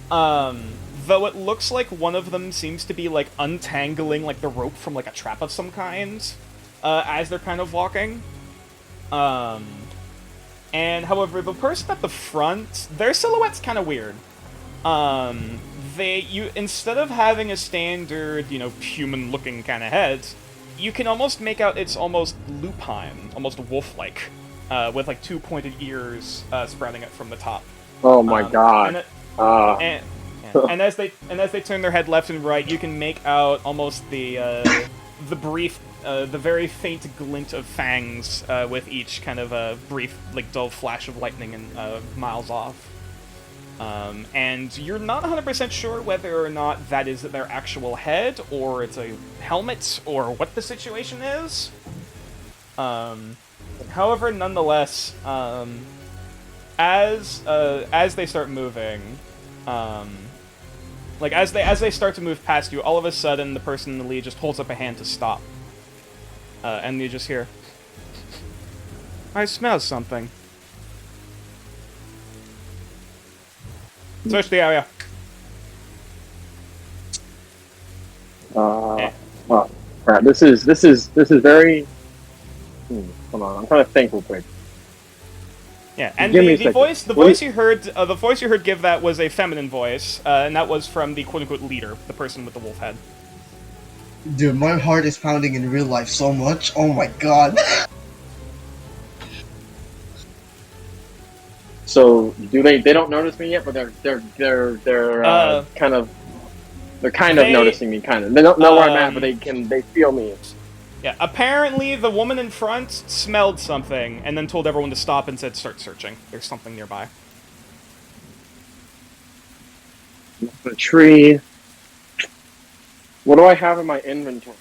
Though it looks like one of them seems to be, like, untangling, like, the rope from, like, a trap of some kind, as they're kind of walking. And, however, the person at the front, their silhouette's kind of weird. Instead of having a standard, human-looking kind of head, you can almost make out it's almost lupine, almost wolf-like, with, like, 2 pointed ears sprouting up from the top. Oh my god. And as they turn their head left and right, you can make out almost the very faint glint of fangs with each kind of a brief, like, dull flash of lightning and miles off. And you're not 100% sure whether or not that is their actual head, or it's a helmet, or what the situation is. However, nonetheless, as they start moving, like as they start to move past you, all of a sudden the person in the lead just holds up a hand to stop, and you just hear, "I smell something." Search the area. Well, crap. This is very. Hold on, I'm trying to think real quick. Yeah, and Give me a the second. voice you heard give that was a feminine voice, and that was from the quote-unquote leader, the person with the wolf head. Dude, my heart is pounding in real life so much. Oh my god. So do they don't notice me yet, but they're kind of noticing me, kind of. They don't know where I'm at, but they feel me. Yeah, apparently the woman in front smelled something and then told everyone to stop and said, "Start searching. There's something nearby." The tree. What do I have in my inventory?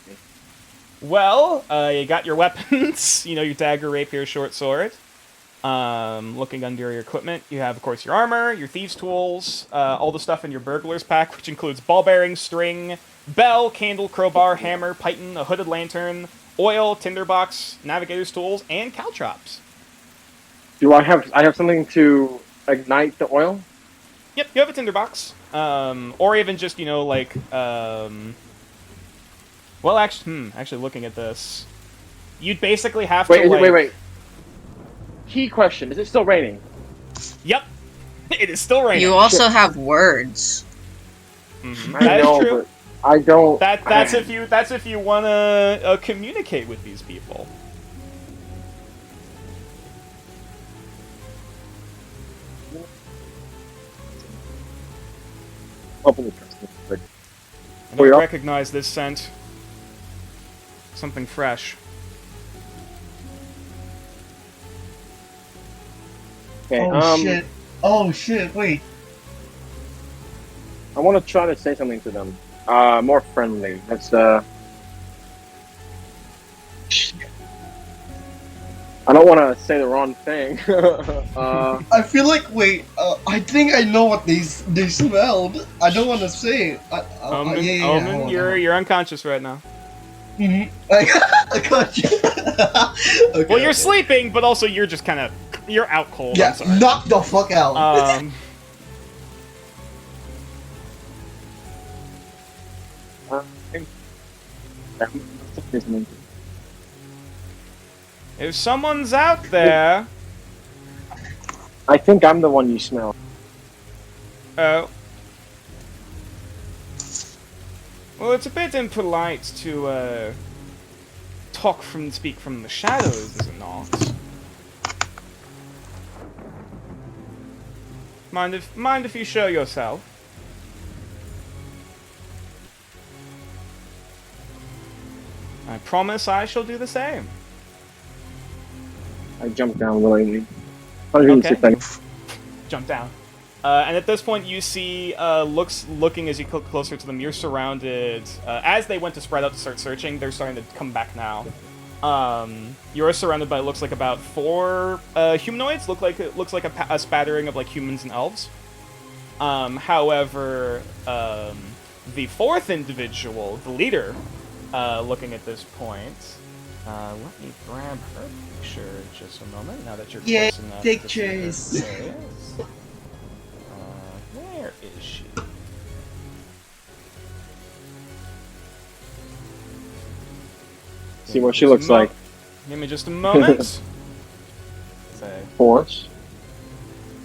Well, you got your weapons, your dagger, rapier, short sword. Looking under your equipment, you have, of course, your armor, your thieves' tools, all the stuff in your burglar's pack, which includes ball bearing, string, bell, candle, crowbar, hammer, python, a hooded lantern, oil, tinderbox, navigator's tools, and caltrops. Do I have something to ignite the oil? Yep, you have a tinderbox. Or even just, well, actually looking at this, you'd basically have to, Wait. Key question, is it still raining? Yep, it is still raining. You also have words. Mm-hmm. I know, is true. but I don't... That's if you want to communicate with these people. I don't recognize this scent. Something fresh. Okay, Oh shit. Oh shit! Wait. I want to try to say something to them. More friendly. That's I don't want to say the wrong thing. I feel like wait. I think I know what they smelled. I don't want to say it. Omen, Yeah. Omen, Hold on, you're unconscious right now. I got you. Okay, Well, you're okay. sleeping, but also you're just kind of you're out cold. Yeah, I'm sorry. knock the fuck out. If someone's out there, I think I'm the one you smell. oh. Well, it's a bit impolite to speak from the shadows, is it not? Mind if you show yourself? I promise I shall do the same. I jumped down willingly. 106 Okay. Jump down. And at this point, you see, looking as you look closer to them, you're surrounded. As they went to spread out to start searching, they're starting to come back now. You're surrounded by, looks like about 4 humanoids. Looks like a spattering of like humans and elves. However, the 4th individual, the leader, looking at this point. Let me grab her picture just a moment. Now that you're close enough. Pictures. Where is she? See what she looks like. Give me just a moment. Force.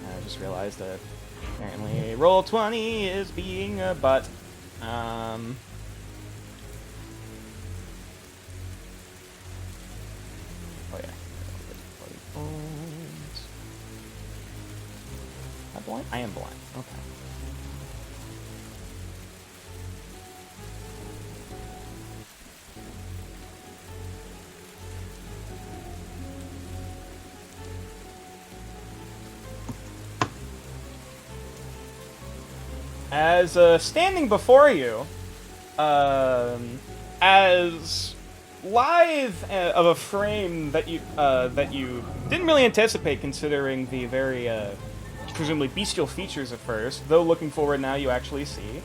I just realized that apparently roll 20 is being a butt. Oh yeah. Am I blind? I am blind. Okay. As standing before you, as lithe of a frame that you didn't really anticipate, considering the very presumably bestial features at first. Though looking forward now, you actually see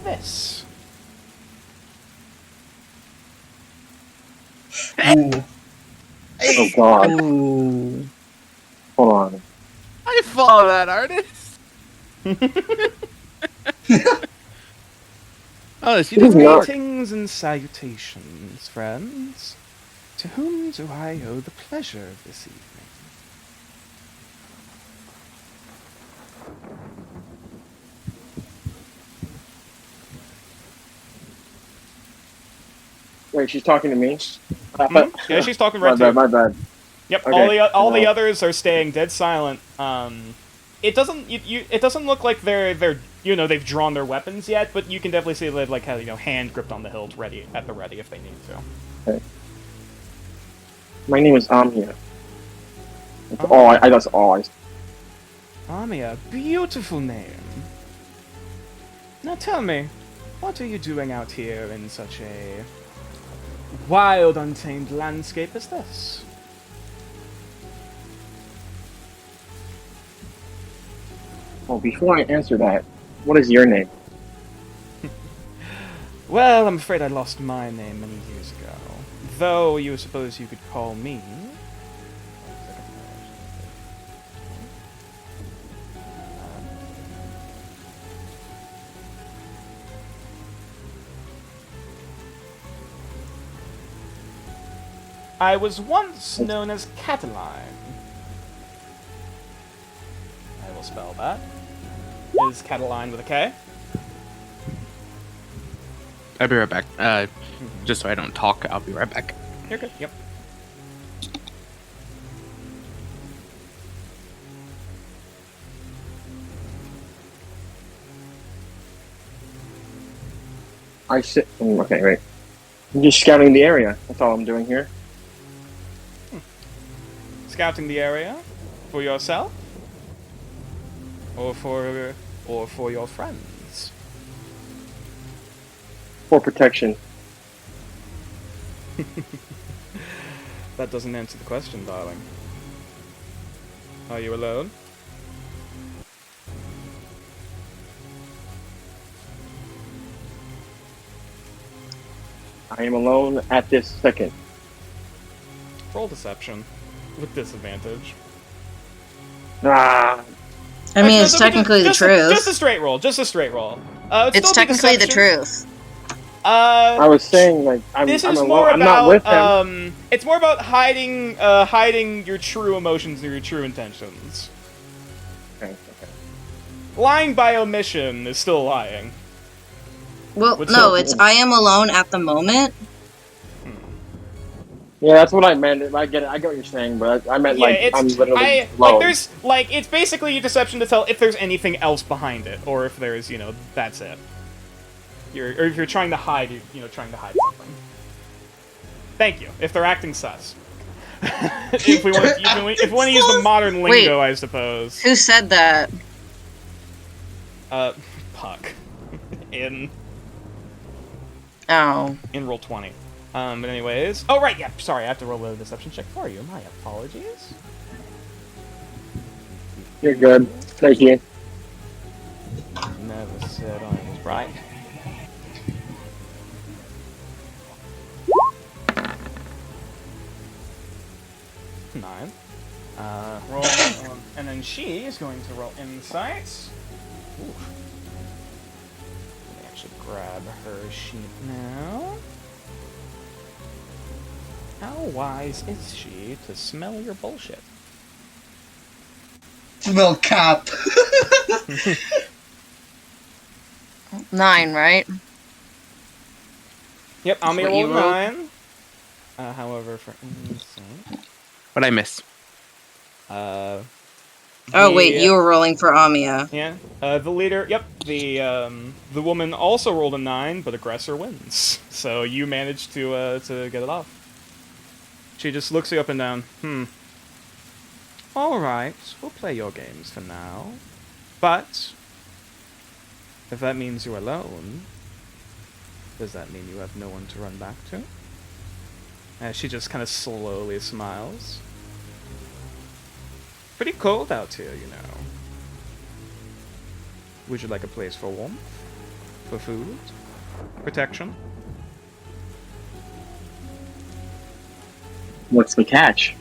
this. Ooh. Oh god. Ooh. Hold on. I follow that artist. Oh, she It is not. Greetings and salutations, friends. To whom do I owe the pleasure of this evening? Wait, she's talking to me? Yeah, she's talking right my to bad, you. my bad. Yep, Okay. all the others are staying dead silent. It doesn't it doesn't look like they're they've drawn their weapons yet, but you can definitely see they've like had hand gripped on the hilt, ready if they need to. Okay. My name is Amia. That's all. That's all. Amia, beautiful name. Now tell me, what are you doing out here in such a wild, untamed landscape as this? Well, before I answer that, what is your name? Well, I'm afraid I lost my name many years ago. Though you suppose you could call me. I was once known as Cataline. I will spell that. Is Cataline with a K? I'll be right back. Just so I don't talk, I'll be right back. You're good. Yep. I sit. Okay, wait. I'm just scouting the area. That's all I'm doing here. Scouting the area for yourself? or for your friends? For protection. That doesn't answer the question, darling. Are you alone? I am alone at this second. Roll deception with disadvantage. Ah, I mean, it's Actually, technically the just truth. a straight roll. Just a straight roll. It's still be technically the deception. truth. I was saying, like, I'm This is alone. more I'm not with him. about it's more about hiding your true emotions and your true intentions. Okay. Lying by omission is still lying. Well, What's no, up? it's I am alone at the moment. Yeah, that's what I meant. I get it. I get what you're saying, but I meant Yeah, like it's I'm literally alone. like there's like it's basically your deception to tell if there's anything else behind it, or if there's that's it. Or if you're trying to hide, trying to hide something. Thank you. If they're acting sus. if we want to use the modern lingo, I suppose. Who said that? Puck. in Oh. roll 20. But anyways, oh right, yeah. Sorry, I have to roll a deception check for you. My apologies. You're good. Thank you. Never said I was right. Nine. Roll, and then she is going to roll insights. Ooh. Let me actually grab her sheet now. How wise is she to smell your bullshit? Smell cap. 9, right? Yep, I'm What gonna you roll rolled? 9. However, for insight, What'd I miss? Oh, wait, you were rolling for Amia. Yeah, the leader. Yep, the woman also rolled a 9, but aggressor wins. So you managed to get it off. She just looks you up and down. All right, we'll play your games for now, but if that means you're alone, does that mean you have no one to run back to? As she just kind of slowly smiles. Pretty cold out here, you know. Would you like a place for warmth? For food? Protection? What's the catch?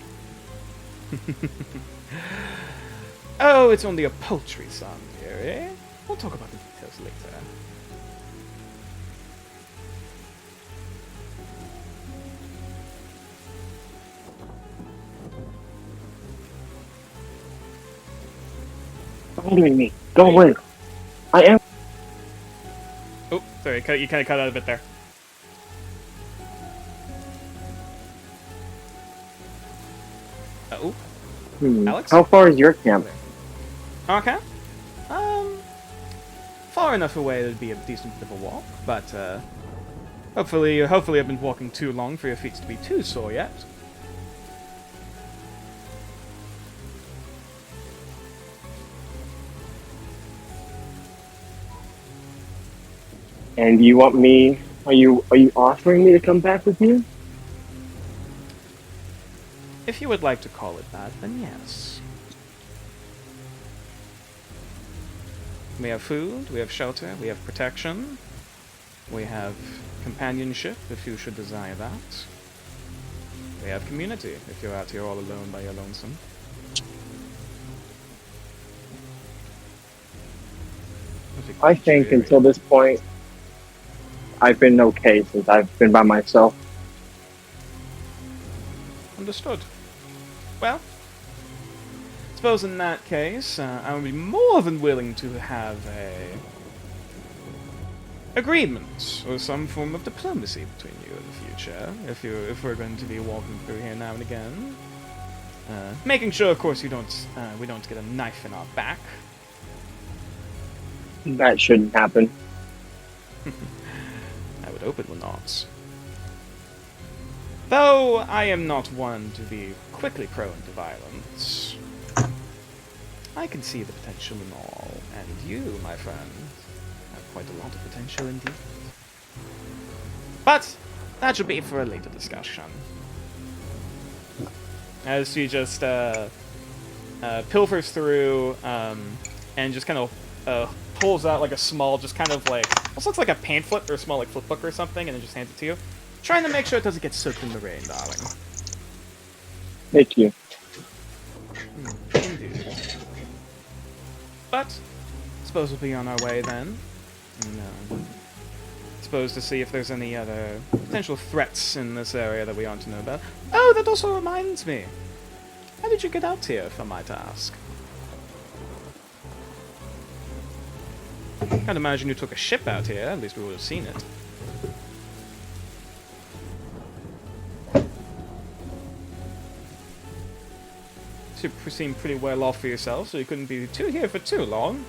Oh, it's only a paltry sum here, eh? We'll talk about the details later. Bothering me. Go away. I am. Oh, sorry, you kind of cut out a bit there. Oh, Alex? How far is your camp? Okay. Far enough away it'd be a decent bit of a walk, but hopefully I haven't walking too long for your feet to be too sore yet. And you want me? Are you offering me to come back with you? If you would like to call it that, then yes. We have food, we have shelter, we have protection, we have companionship if you should desire that. We have community if you're out here all alone by your lonesome. I think until this point, I've been okay since I've been by myself. Understood. Well, suppose in that case, I would be more than willing to have a agreement or some form of diplomacy between you in the future, if we're going to be walking through here now and again. Making sure, of course, we don't get a knife in our back. That shouldn't happen. I would hope it will not. Though I am not one to be quickly prone to violence. I can see the potential in all, and you, my friend, have quite a lot of potential indeed. But that should be for a later discussion. As she just pilfers through and just kind of pulls out like a small, just kind of like, almost looks like a pamphlet or a small like flip book or something, and then just hands it to you. Trying to make sure it doesn't get soaked in the rain, darling. Thank you. Indeed. But, suppose we'll be on our way then. And, suppose to see if there's any other potential threats in this area that we ought to know about. Oh, that also reminds me. How did you get out here, if I might ask? Can't imagine you took a ship out here, at least we would have seen it. You seem pretty well off for yourself, so you couldn't be here for too long.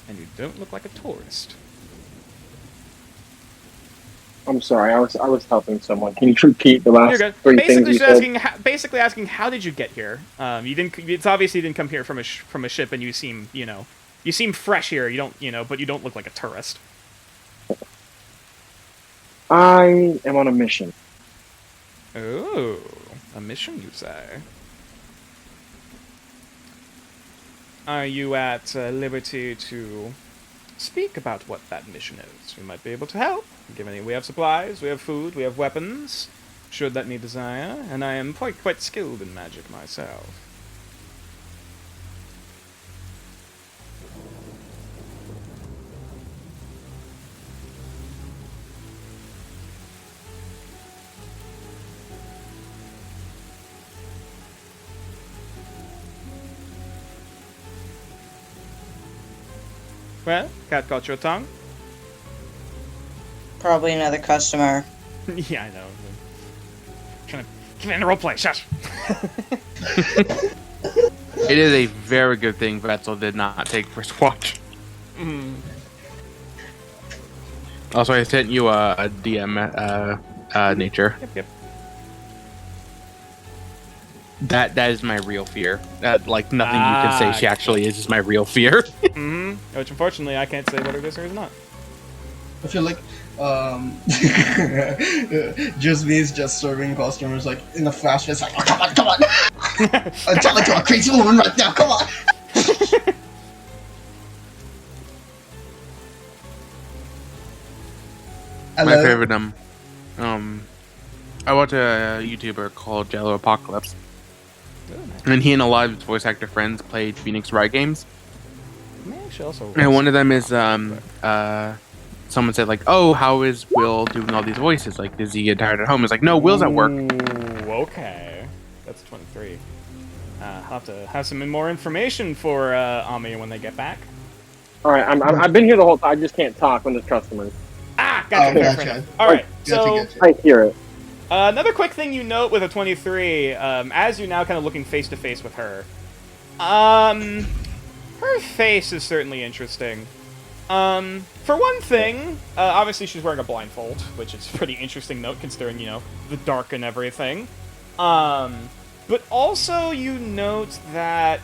And you don't look like a tourist. I'm sorry, I was helping someone. Can you repeat the last You're good. three Basically, things you just said? basically asking, how did you get here? You didn't. It's obvious you didn't come here from a ship, and you seem, you seem fresh here. You don't, but you don't look like a tourist. I am on a mission. Oh, a mission, you say? Are you at liberty to speak about what that mission is? We might be able to help. Given we have supplies, we have food, we have weapons, should that need desire, and I am quite skilled in magic myself. Well, cat got your tongue? Probably another customer. Yeah, I know. Trying to get in the roleplay, shush! It is a very good thing Vetzel did not take first watch. Also, I sent you a DM, Nature. Yep. That is my real fear. Like, nothing you can say she actually is my real fear. Which, unfortunately, I can't say whether it is or is not. I feel like just me is just serving customers like in a flash. It's like, oh, come on! I'm talking to a crazy woman right now. Come on! My favorite I watch a YouTuber called Jello Apocalypse, and he and a lot of his voice actor friends played Phoenix Wright games. And one of them is someone said like, "Oh, how is Will doing all these voices? Like, does he get tired at home?" It's like, "No, Will's at work." Ooh, okay, that's 23. I'll have to have some more information for Ami when they get back. All right, I've been here the whole time. I just can't talk when there's customers. Gotcha. Gotcha. All right, Gotcha. I hear it. Another quick thing you note with a 23, as you're now kind of looking face to face with her, her face is certainly interesting. For one thing, obviously she's wearing a blindfold, which is a pretty interesting note considering, the dark and everything. But also you note that,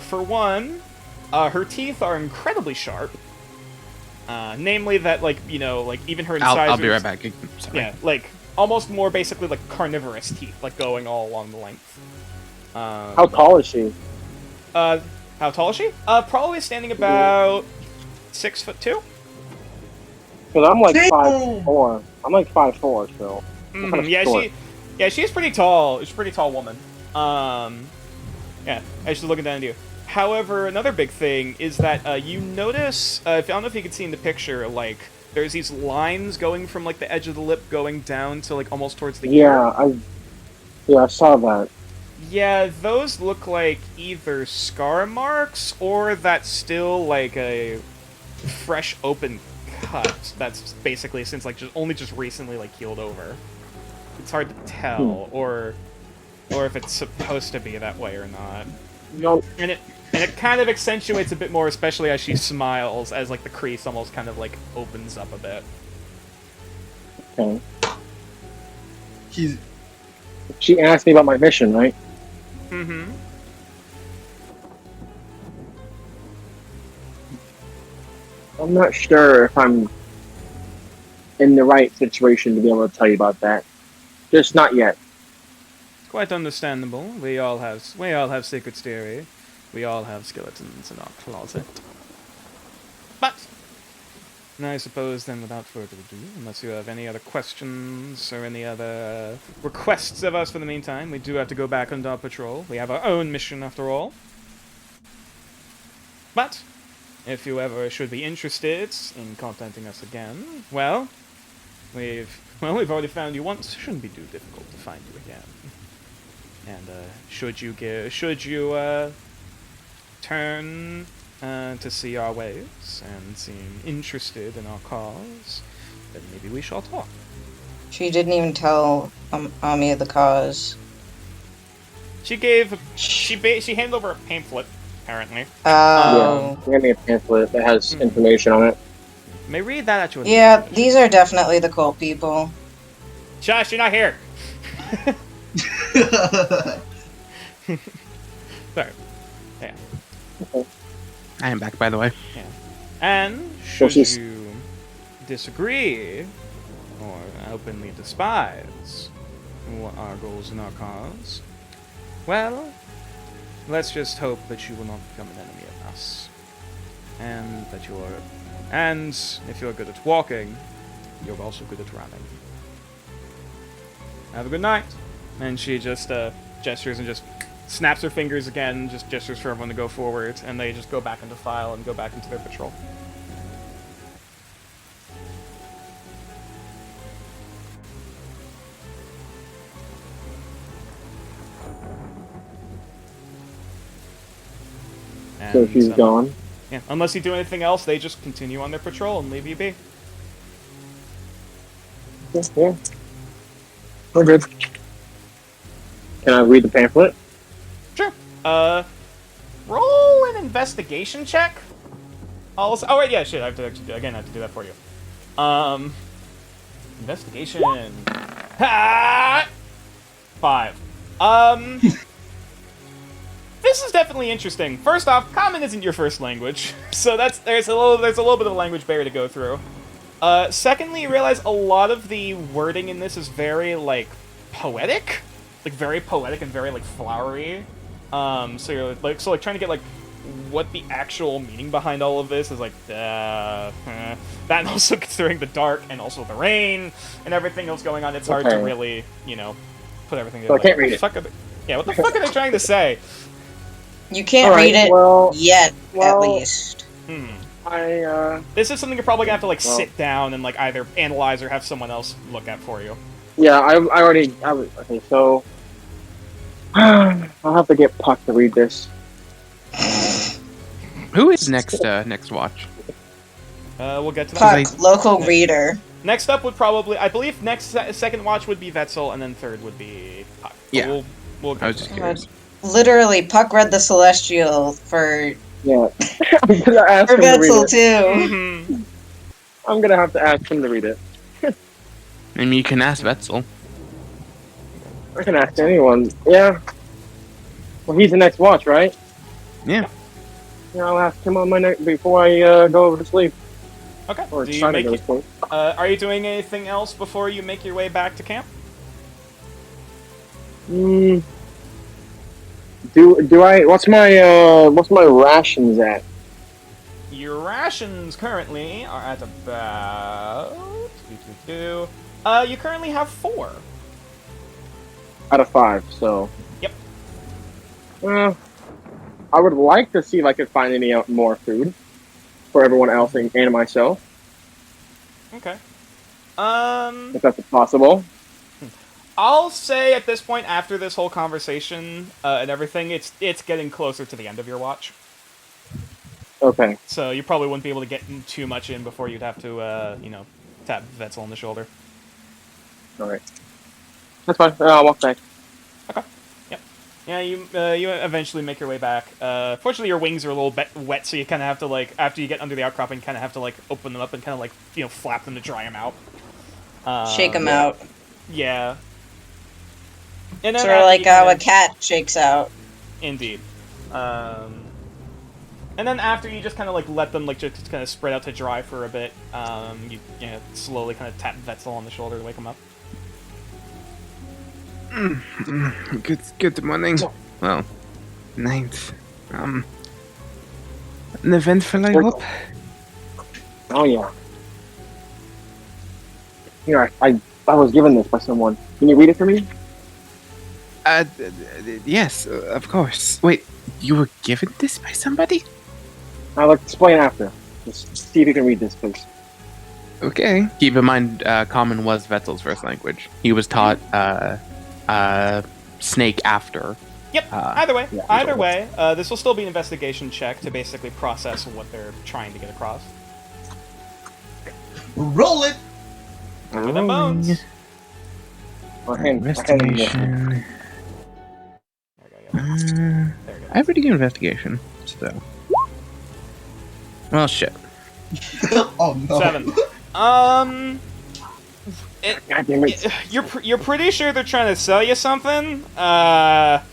for one, her teeth are incredibly sharp. Namely that, even her incisors... I'll be right back. Sorry. Yeah, almost more basically like carnivorous teeth, going all along the length. How tall is she? How tall is she? Probably standing about 6'2". Because I'm like Damn! 5'4". I'm like 5'4", so. I'm kinda short. She's pretty tall. She's a pretty tall woman. Yeah, she's looking down at you. However, another big thing is that you notice, I don't know if you can see in the picture, there's these lines going from the edge of the lip going down to almost towards the ear. I saw that. Yeah, those look like either scar marks or that's still a fresh open cut that's basically since only just recently healed over. It's hard to tell, or if it's supposed to be that way or not. No. And it kind of accentuates a bit more, especially as she smiles, as the crease almost kind of opens up a bit. Okay. She asked me about my mission, right? Mm-hmm. I'm not sure if I'm in the right situation to be able to tell you about that. Just not yet. It's quite understandable. We all have secrets, dearie. We all have skeletons in our closet. But I suppose then, without further ado, unless you have any other questions or any other requests of us for the meantime, we do have to go back on our patrol. We have our own mission, after all. But if you ever should be interested in contacting us again, well, we've already found you once. Shouldn't be too difficult to find you again. And should you turn to see our ways and seem interested in our cause, then maybe we shall talk. She didn't even tell Ami of the cause. She handed over a pamphlet, apparently. Oh. Yeah, give me a pamphlet that has information on it. May read that at your Yeah, these are definitely the cult people. Josh, you're not here. Sorry. Yeah. I am back, by the way. Yeah. And should you disagree or openly despise our goals and our cause, well, let's just hope that you will not become an enemy of us. And that if you're good at walking, you're also good at running. Have a good night. And she just gestures and just snaps her fingers again, just gestures for everyone to go forward, and they just go back into file and go back into their patrol. So she's gone. Yeah, unless you do anything else, they just continue on their patrol and leave you be. Yeah. We're good. Can I read the pamphlet? Sure. Roll an investigation check. Also, oh wait, yeah, shit. I have to do that for you. Investigation. Ha! 5. This is definitely interesting. First off, Common isn't your first language, so there's a little bit of a language barrier to go through. Secondly, you realize a lot of the wording in this is very poetic, very poetic and very flowery. So you're trying to get what the actual meaning behind all of this is that, and also considering the dark and also the rain and everything else going on, it's hard to really put everything together. So I can't read it. Yeah, what the fuck are they trying to say? You can't read it yet, at least. This is something you're probably gonna have to sit down and either analyze or have someone else look at for you. Yeah, okay, so I'll have to get Puck to read this. Who is next watch? We'll get to that. Puck, local reader. Next up would probably, I believe, second watch would be Vetzel, and then third would be Puck. Yeah. We'll I was just curious. Literally, Puck read the Celestial for Yeah. I'm gonna ask him to read Vetzel it. too. Mm-hmm. I'm gonna have to ask him to read it. I mean, you can ask Vetzel. I can ask anyone. Yeah. Well, he's the next watch, right? Yeah. Yeah, I'll ask him on my next before I go over to sleep. Okay. Or try to go to sleep. Are you doing anything else before you make your way back to camp? Do I? What's my rations at? Your rations currently are at about... you currently have 4. Out of 5, so... Yep. I would like to see if I could find any more food for everyone else and myself. Okay. If that's possible. I'll say at this point, after this whole conversation and everything, it's getting closer to the end of your watch. Okay. So you probably wouldn't be able to get too much in before you'd have to, tap Vetzel on the shoulder. Alright. That's fine. I'll walk back. Okay. Yep. Yeah, you eventually make your way back. Fortunately, your wings are a little bit wet, so you kind of have to, after you get under the outcropping, kind of have to, open them up and kind of, flap them to dry them out. Shake them out. Yeah. And then Sort of after like you how a kind of- cat shakes out. Indeed. And then after you just kind of like let them like just kind of spread out to dry for a bit, you know, slowly kind of tap Vetzel on the shoulder to wake him up. Good morning. Well, night. An eventful, I hope. Oh yeah. Here, I was given this by someone. Can you read it for me? Yes, of course. Wait, you were given this by somebody? I'll explain after. Just see if you can read this, please. Okay. Keep in mind, Common was Vetzel's first language. He was taught Snake after. Yep. Either way, yeah, this will still be an investigation check to basically process what they're trying to get across. Roll it. For them bones. Investigation. There we go. There we go. I have a good investigation, so. Well, shit. Oh no. 7. God damn it. You're pretty sure they're trying to sell you something? But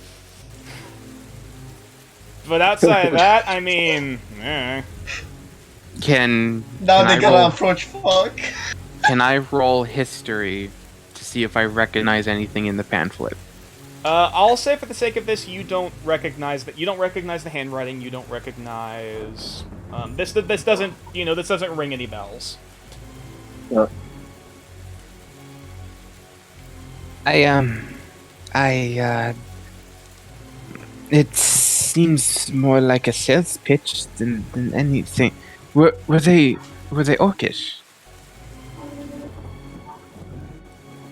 outside of that, I mean, Can Now they I gotta roll- approach fuck. Can I roll history to see if I recognize anything in the pamphlet? I'll say for the sake of this, you don't recognize that. You don't recognize the handwriting. You don't recognize this doesn't this doesn't ring any bells. Yeah. It seems more like a sales pitch than anything. Were they orcish?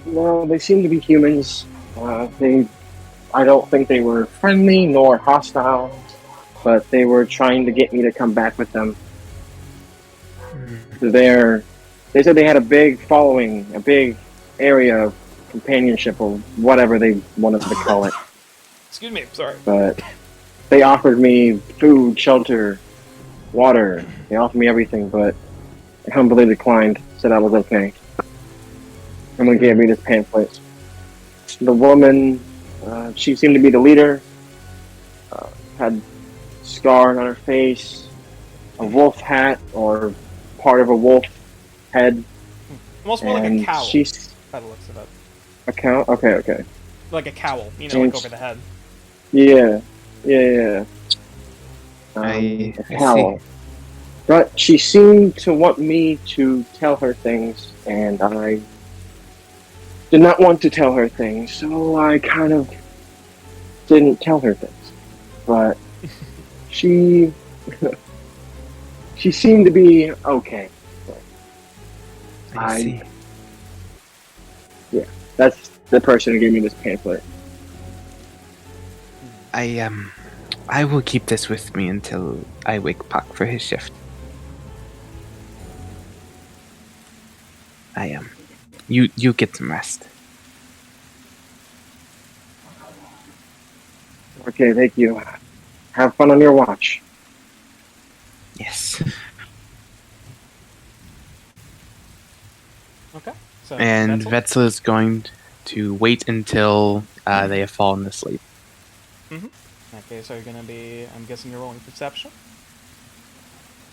No, they seem to be humans. I don't think they were friendly nor hostile, but they were trying to get me to come back with them. They said they had a big following, a big area of companionship, or whatever they wanted to call it. Excuse me, sorry. But they offered me food, shelter, water. They offered me everything, but I humbly declined. Said I was okay. And they gave me this pamphlet. The woman, she seemed to be the leader. Had scars on her face, a wolf hat or part of a wolf head. Almost more like a cowl. She's By the looks of it, a cow. Okay. like a cowl, like And over the head. Yeah. I A cowl. But she seemed to want me to tell her things, and I did not want to tell her things, so I kind of didn't tell her things. But she seemed to be okay. I see. That's the person who gave me this pamphlet. I will keep this with me until I wake Puck for his shift. You get some rest. Okay, thank you. Have fun on your watch. Yes. Okay. So And Vetzel? Vetzel is going to wait until they have fallen asleep. In that case, are you gonna be? I'm guessing you're rolling perception.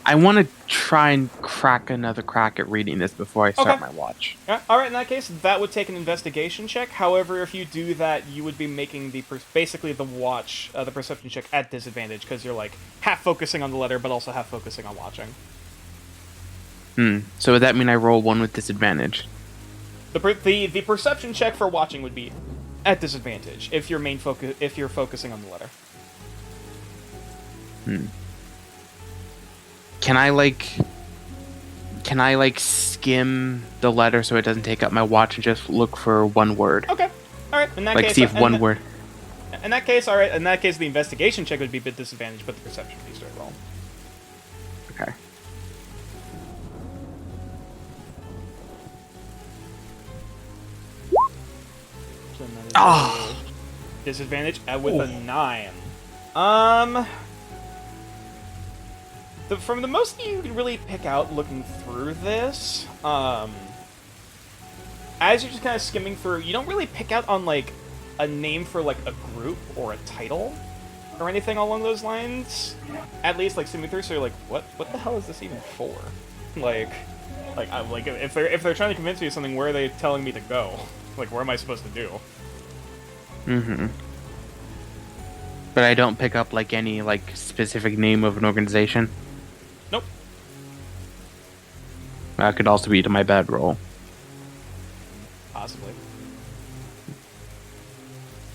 I want to try and crack another crack at reading this before I start Okay. my watch. All right. In that case, that would take an investigation check. However, if you do that, you would be making basically the watch, the perception check at disadvantage because you're like half focusing on the letter, but also half focusing on watching. So would that mean I roll one with disadvantage? The perception check for watching would be at disadvantage if your main focus if you're focusing on the letter. Can I skim the letter so it doesn't take up my watch and just look for one word? Okay. All right. In that case, See if one word. In that case, all right. In that case, the investigation check would be at disadvantage, but the perception would be straight roll. Okay. So that is Ah. a disadvantage with a 9. From the most you can really pick out looking through this, as you're just kind of skimming through, you don't really pick out on like a name for like a group or a title or anything along those lines. At least like Sumi so you're like, what the hell is this even for? Like if they're trying to convince me of something, where are they telling me to go? Like, where am I supposed to do? Mm-hmm. But I don't pick up like any like specific name of an organization. Nope. That could also be to my bedroll. Possibly.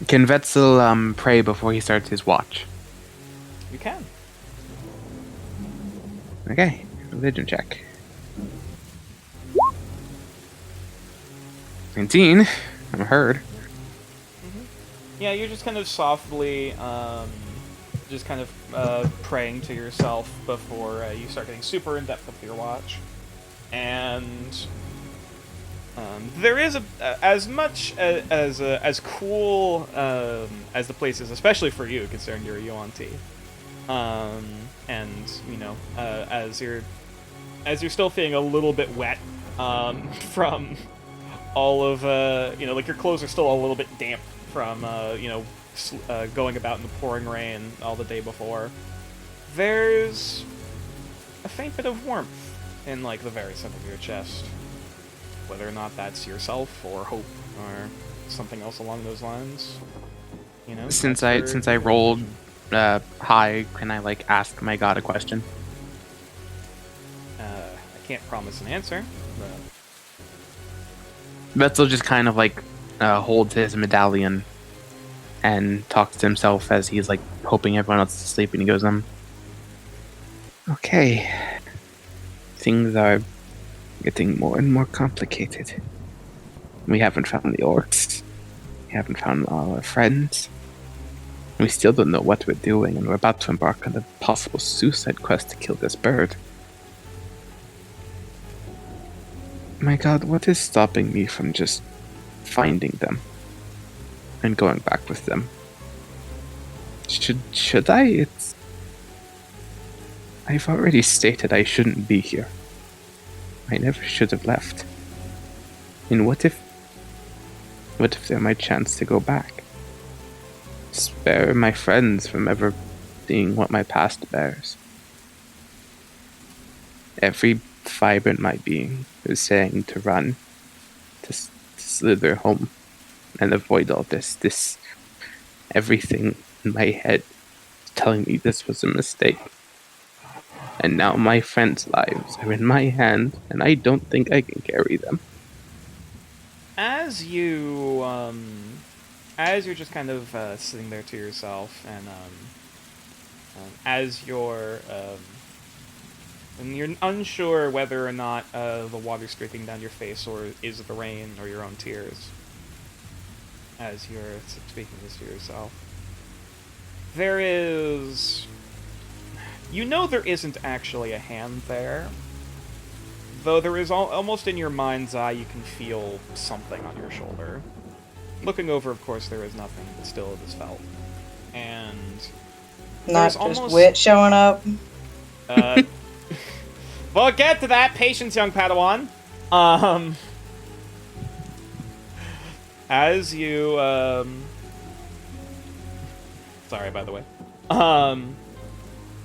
Can Wetzel pray before he starts his watch? You can. Okay, religion check. 19. I'm heard. Yeah, you're just kind of softly, just kind of praying to yourself before you start getting super in depth with your watch, and there is as much as cool as the place is, especially for you, considering you're a Yuan-Ti. And you know, as you're still feeling a little bit wet from all of you know, like your clothes are still a little bit damp from you know, going about in the pouring rain all the day before. There's a faint bit of warmth in like the very center of your chest. Whether or not that's yourself or hope or something else along those lines, you know. Since I rolled high, can I like ask my god a question? I can't promise an answer, but Wetzel just kind of like holds his medallion and talks to himself as he's like hoping everyone else is asleep, and he goes, okay, things are getting more and more complicated. We haven't found the orcs. We haven't found all our friends. We still don't know what we're doing, and we're about to embark on a possible suicide quest to kill this bird. My god, what is stopping me from just finding them and going back with them? Should I? I've already stated I shouldn't be here. I never should have left. And what if they're my chance to go back? Spare my friends from ever seeing what my past bears. Every fiber in my being is saying to run, to slither home, and avoid all this. Everything in my head is telling me this was a mistake. And now my friends' lives are in my hand, and I don't think I can carry them. as you're just kind of sitting there to yourself, and as and you're unsure whether or not the water's streaking down your face, or is it the rain or your own tears, as you're speaking this to yourself, there is... You know there isn't actually a hand there, though there is almost in your mind's eye you can feel something on your shoulder. Looking over, of course, there is nothing, but still it is felt. And not just wit showing up. We'll get to that. Patience, young Padawan. As you sorry, by the way.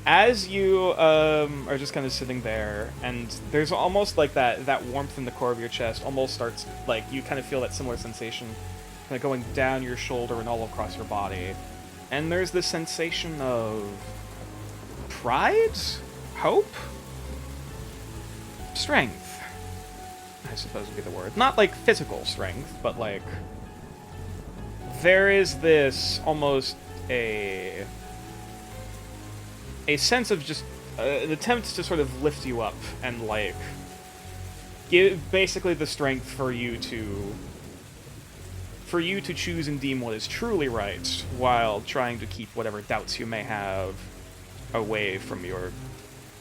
As you are just kind of sitting there, and there's almost like that warmth in the core of your chest almost starts, like, you kind of feel that similar sensation kind of going down your shoulder and all across your body. And there's this sensation of pride? Hope? Strength, I suppose would be the word. Not like physical strength, but like there is this almost a sense of just an attempt to sort of lift you up and like give basically the strength for you to choose and deem what is truly right, while trying to keep whatever doubts you may have away from your,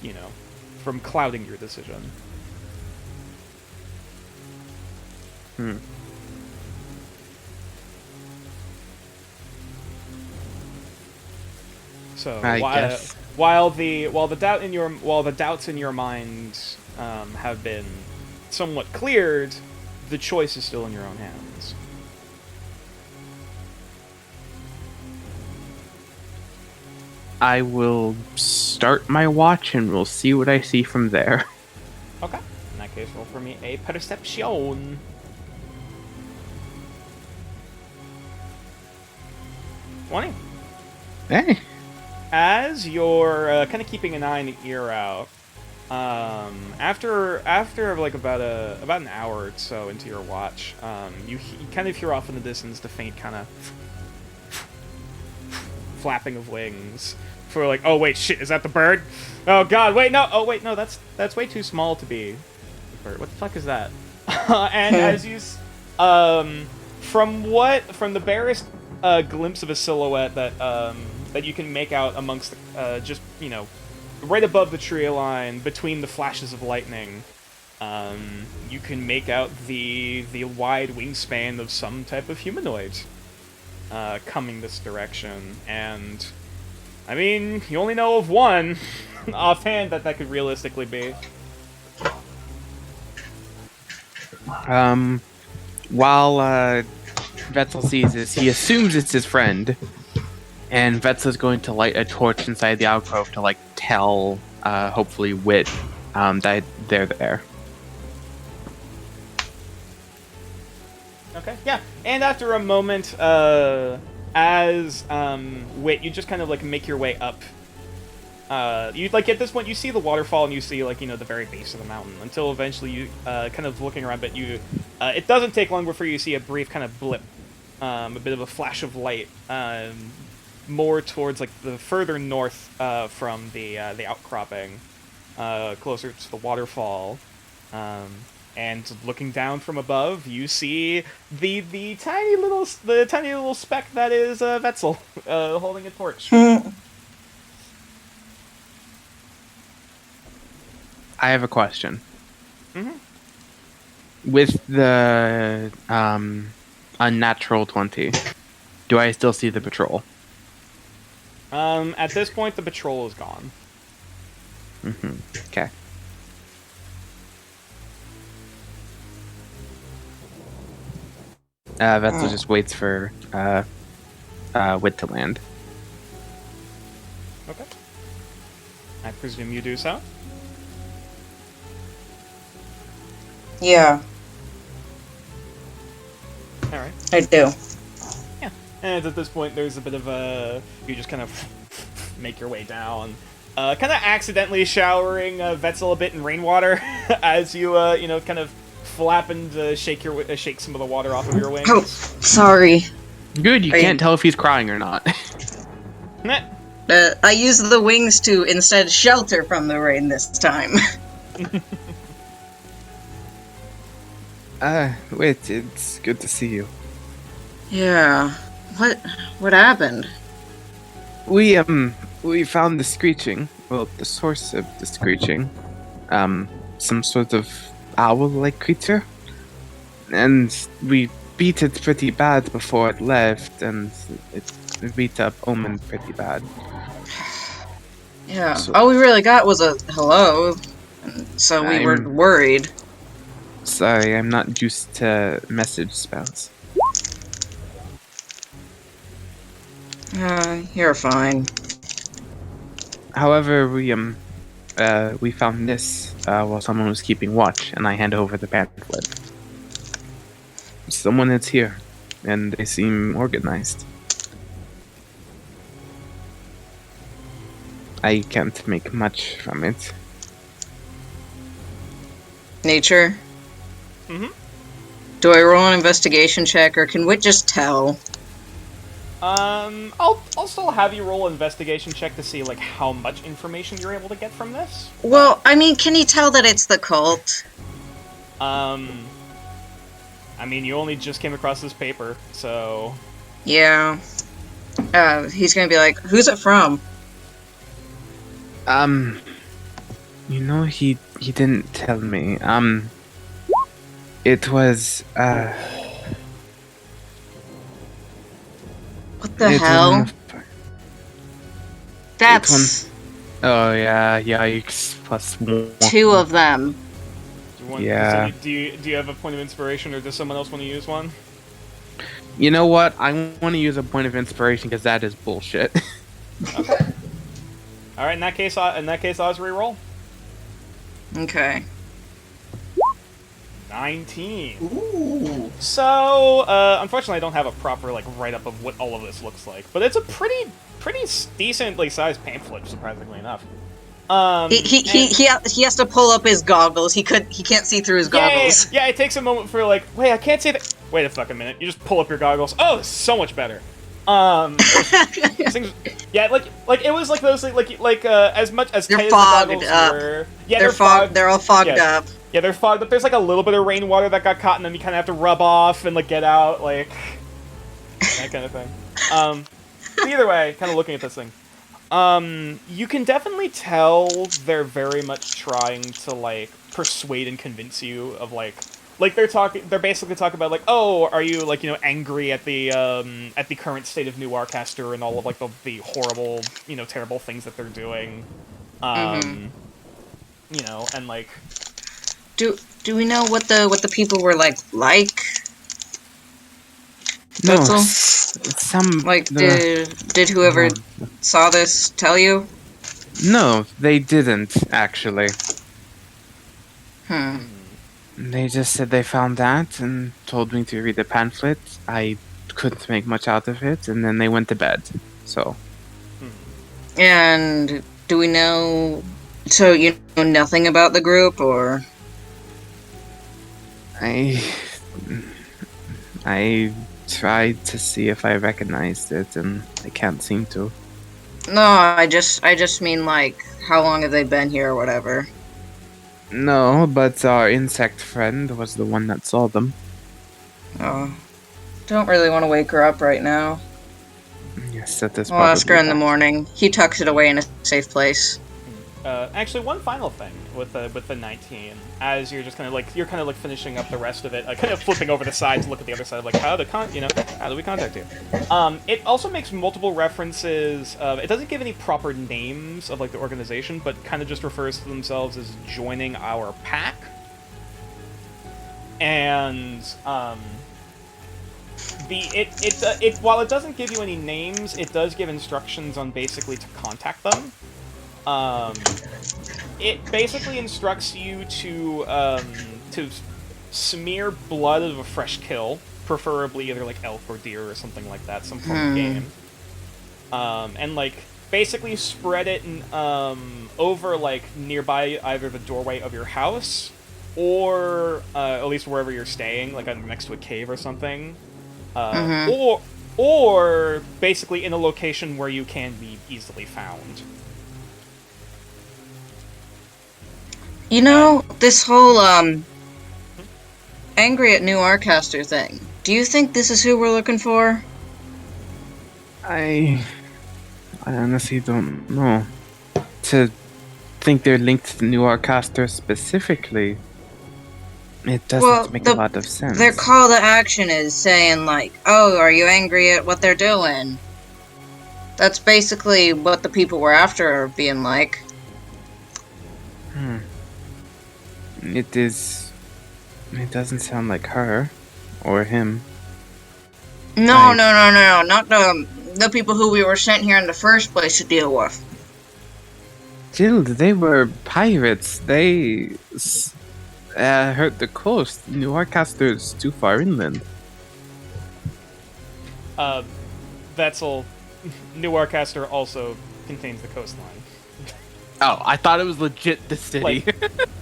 you know, from clouding your decision. So while the doubts in your mind have been somewhat cleared, the choice is still in your own hands. I will start my watch and we'll see what I see from there. Okay. In that case, roll for me a perception. 20. Hey. As you're kind of keeping an eye and ear out, after like about an hour or so into your watch, you kind of hear off in the distance the faint kind of flapping of wings. For like, oh wait, shit, is that the bird? Oh god, wait, no, oh wait, no, that's way too small to be a bird. What the fuck is that? And as you, from the barest glimpse of a silhouette that you can make out amongst just, you know, right above the tree line, between the flashes of lightning, you can make out the wide wingspan of some type of humanoid coming this direction. And I mean, you only know of one offhand that could realistically be. While Vetzel sees this, he assumes it's his friend, and Vetzel's going to light a torch inside the alcove to, like, tell, hopefully, Wit that they're there. Okay, yeah. And after a moment, as Wit, you just kind of like make your way up. You like at this point you see the waterfall and you see like, you know, the very base of the mountain until eventually you kind of looking around, but you it doesn't take long before you see a brief kind of blip, a bit of a flash of light, more towards like the further north from the outcropping, closer to the waterfall. And looking down from above, you see the tiny little speck that is Vetzel holding a torch. I have a question. Mm-hmm. With the unnatural 20, do I still see the patrol? At this point, the patrol is gone. Okay. Vetzel just waits for Wit to land. Okay. I presume you do so? Yeah, Alright. I do. Yeah. And at this point, there's a bit of a... You just kind of make your way down. Kind of accidentally showering Vetzel a bit in rainwater as you, you know, kind of flap and shake some of the water off of your wings. Oh, sorry. Good, you can't tell if he's crying or not. I used the wings to instead shelter from the rain this time. Wait, it's good to see you. Yeah. What happened? We found the screeching. Well, the source of the screeching. Some sort of owl-like creature. And we beat it pretty bad before it left, and it beat up Omen pretty bad. Yeah. So- All we really got was a hello, so we were worried. Sorry, I'm not used to message spells. You're fine. However, we found this while someone was keeping watch, and I hand over the pamphlet. Someone is here, and they seem organized. I can't make much from it. Nature? Mm-hmm. Do I roll an investigation check, or can Wit just tell? I'll still have you roll an investigation check to see, like, how much information you're able to get from this. Well, I mean, can he tell that it's the cult? I mean, you only just came across this paper, so... Yeah. He's gonna be like, who's it from? You know, he didn't tell me. It was, What the hell? That's Oh yeah, yikes, plus one. 2 of them. Yeah. Do you have a point of inspiration, or does someone else want to use one? You know what? I want to use a point of inspiration because that is bullshit. Okay. All right, in that case, Oz re-roll. Okay. 19. Ooh. So, unfortunately, I don't have a proper write-up of what all of this looks like, but it's a pretty decently sized pamphlet, surprisingly enough. He has to pull up his goggles. He can't see through his goggles. Yeah, it takes a moment for wait, I can't see that. Wait a fucking minute. You just pull up your goggles. Oh, it's so much better. Things, yeah, it was like those as much as They're tight fogged as the goggles up. were. Yeah, they're fogged. They're all fogged yeah. up. Yeah, they're fogged up. There's a little bit of rainwater that got caught in them. You kind of have to rub off and get out, that kind of thing. Either way, kind of looking at this thing, you can definitely tell they're very much trying to persuade and convince you of they're basically talking about oh, are you angry at the current state of New Arcaster and all of the horrible terrible things that they're doing, and Do we know what the people were like? No, Wetzel? some did whoever saw this tell you? No, they didn't actually. They just said they found that and told me to read the pamphlet. I couldn't make much out of it, and then they went to bed. So. And do we know? So you know nothing about the group, or? I tried to see if I recognized it, and I can't seem to. No, I just mean how long have they been here or whatever. No, but our insect friend was the one that saw them. Oh, don't really want to wake her up right now. Yes, that is. I'll ask her in the morning. He tucks it away in a safe place. Actually, one final thing with the 19, as you're just kind of finishing up the rest of it, kind of flipping over the side to look at the other side of how do we contact you? It also makes multiple references. It doesn't give any proper names of the organization, but kind of just refers to themselves as joining our pack. And while it doesn't give you any names, it does give instructions on basically to contact them. It basically instructs you to smear blood of a fresh kill, preferably either elk or deer or something like that, some form of game. And basically spread it over nearby either the doorway of your house or at least wherever you're staying, next to a cave or something, or basically in a location where you can be easily found. You know, this whole, angry at New Arcaster thing. Do you think this is who we're looking for? I honestly don't know. To think they're linked to New Arcaster specifically, it doesn't make a lot of sense. Their call to action is saying, oh, are you angry at what they're doing? That's basically what the people we're after are being like. It doesn't sound like her or him. No, not the people who we were sent here in the first place to deal with. Jill, they were pirates. They hurt the coast. New Arcaster's too far inland. Wetzel, New Arcaster also contains the coastline. Oh, I thought it was legit the city.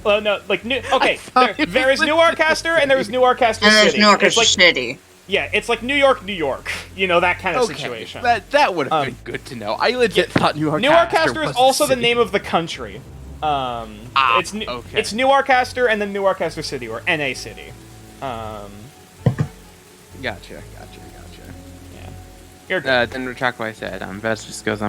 Well, no, there is New Arcaster and there is New Arcaster City. And there's New Arcaster City. Yeah, it's New York, New York. That kind of situation. That would have been good to know. I legit thought New Arcaster. New Arcaster is also the name of the country. It's New Arcaster and then New Arcaster City, or NA City. Gotcha. Yeah. Then retract what I said. Vest just goes,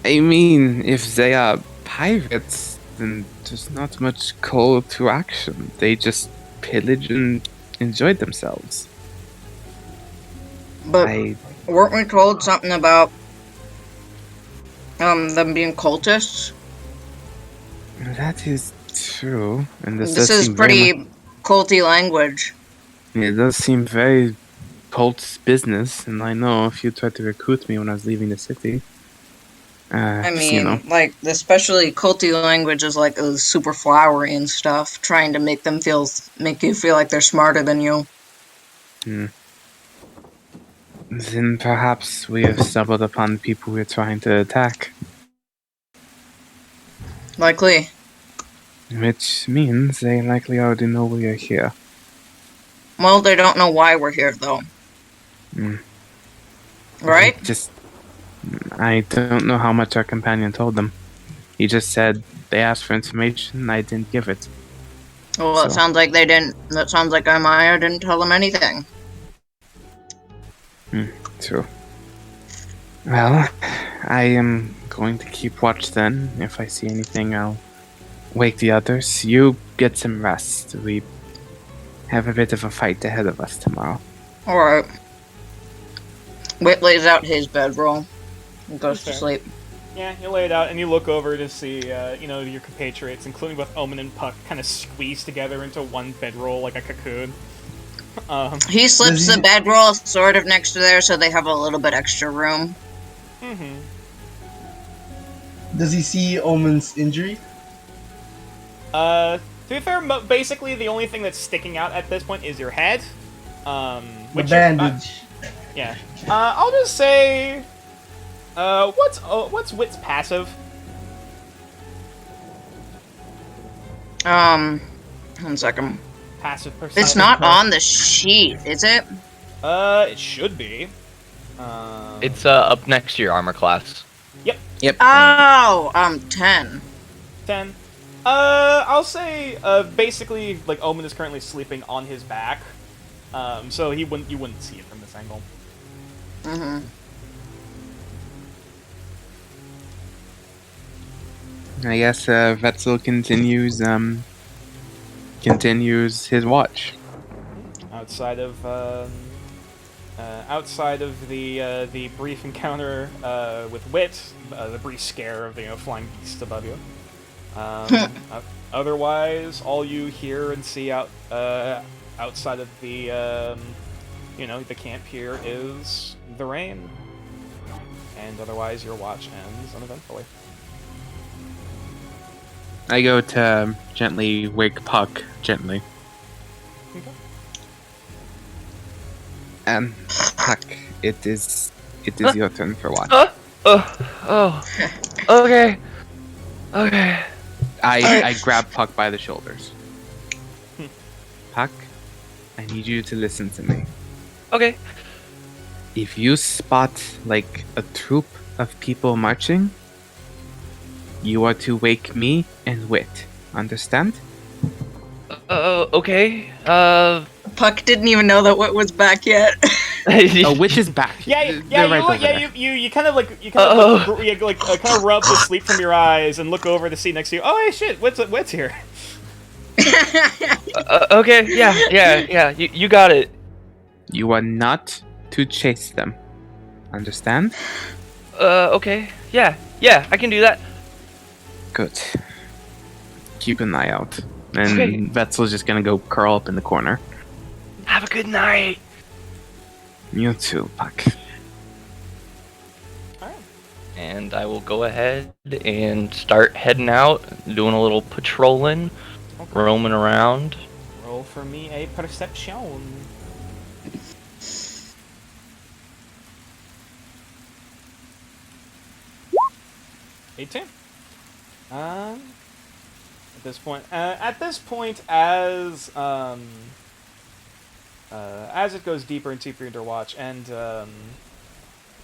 I mean, if they are pirates, then there's not much call to action. They just pillage and enjoy themselves. But weren't we told something about them being cultists? That is true. And this is pretty culty language. It does seem very cult business, and I know if you tried to recruit me when I was leaving the city. I just, mean, like, especially culty language is like super flowery and stuff, trying to make you feel like they're smarter than you. Then perhaps we have stumbled upon people we're trying to attack. Likely. Which means they likely already know we are here. Well, they don't know why we're here, though. Right? I don't know how much our companion told them. He just said they asked for information and I didn't give it. Well, it sounds like they didn't. That sounds like Amaya didn't tell them anything. True. Well, I am going to keep watch then. If I see anything, I'll wake the others. You get some rest. We have a bit of a fight ahead of us tomorrow. Alright. Whit lays out his bedroll and goes to sleep. Yeah, you lay it out and you look over to see, your compatriots, including both Omen and Puck, kind of squeezed together into one bedroll like a cocoon. He slips the bedroll sort of next to there so they have a little bit extra room. Does he see Omen's injury? To be fair, basically the only thing that's sticking out at this point is your head. The bandage. Yeah. I'll just say... what's Wit's passive? 1 second. Passive perception. It's not on the sheet, is it? It should be. It's up next to your armor class. Yep. Oh, 10. 10. I'll say, basically, like, Omen is currently sleeping on his back. So you wouldn't see it from this angle. I guess Vetzel continues his watch. Outside of the brief encounter with Wit, the brief scare of the flying beast above you. Otherwise, all you hear and see outside of the the camp here is the rain, and otherwise your watch ends uneventfully. I go to gently wake Puck gently. Okay. And Puck, it is your turn for watch. Okay. I grab Puck by the shoulders. Puck, I need you to listen to me. Okay. If you spot like a troop of people marching, you are to wake me and Wit. Understand? Okay. Puck didn't even know that Whit was back yet. Oh, Wit is back. You kind of rub the sleep from your eyes and look over to see next to you. Oh, hey, shit, Wit's here. Okay. Yeah. You got it. You are not to chase them. Understand? Okay. Yeah. I can do that. Good. Keep an eye out. And Okay. Vetzel's just gonna go curl up in the corner. Have a good night. You too, Puck. Alright. And I will go ahead and start heading out, doing a little patrolling, roaming around. Roll for me a perception. $18. At this point, as it goes deeper and deeper into watch, and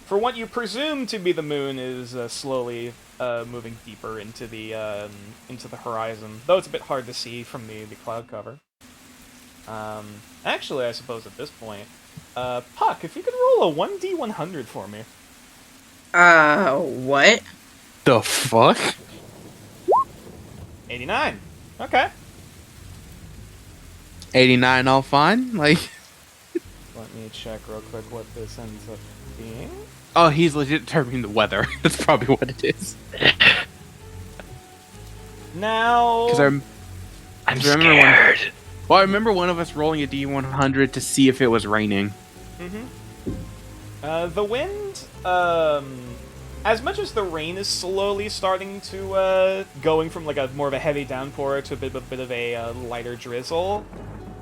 for what you presume to be the moon is slowly moving deeper into the horizon, though it's a bit hard to see from the cloud cover. Actually, I suppose at this point, Puck, if you could roll a 1d100 for me. What? The fuck? 89. Okay. 89 all fine? Like... Let me check real quick what this ends up being. Oh, he's legit determining the weather. That's probably what it is. Now... Because I'm scared. I remember one of us rolling a D100 to see if it was raining. The wind, as much as the rain is slowly starting to going from like a more of a heavy downpour to a bit of a lighter drizzle,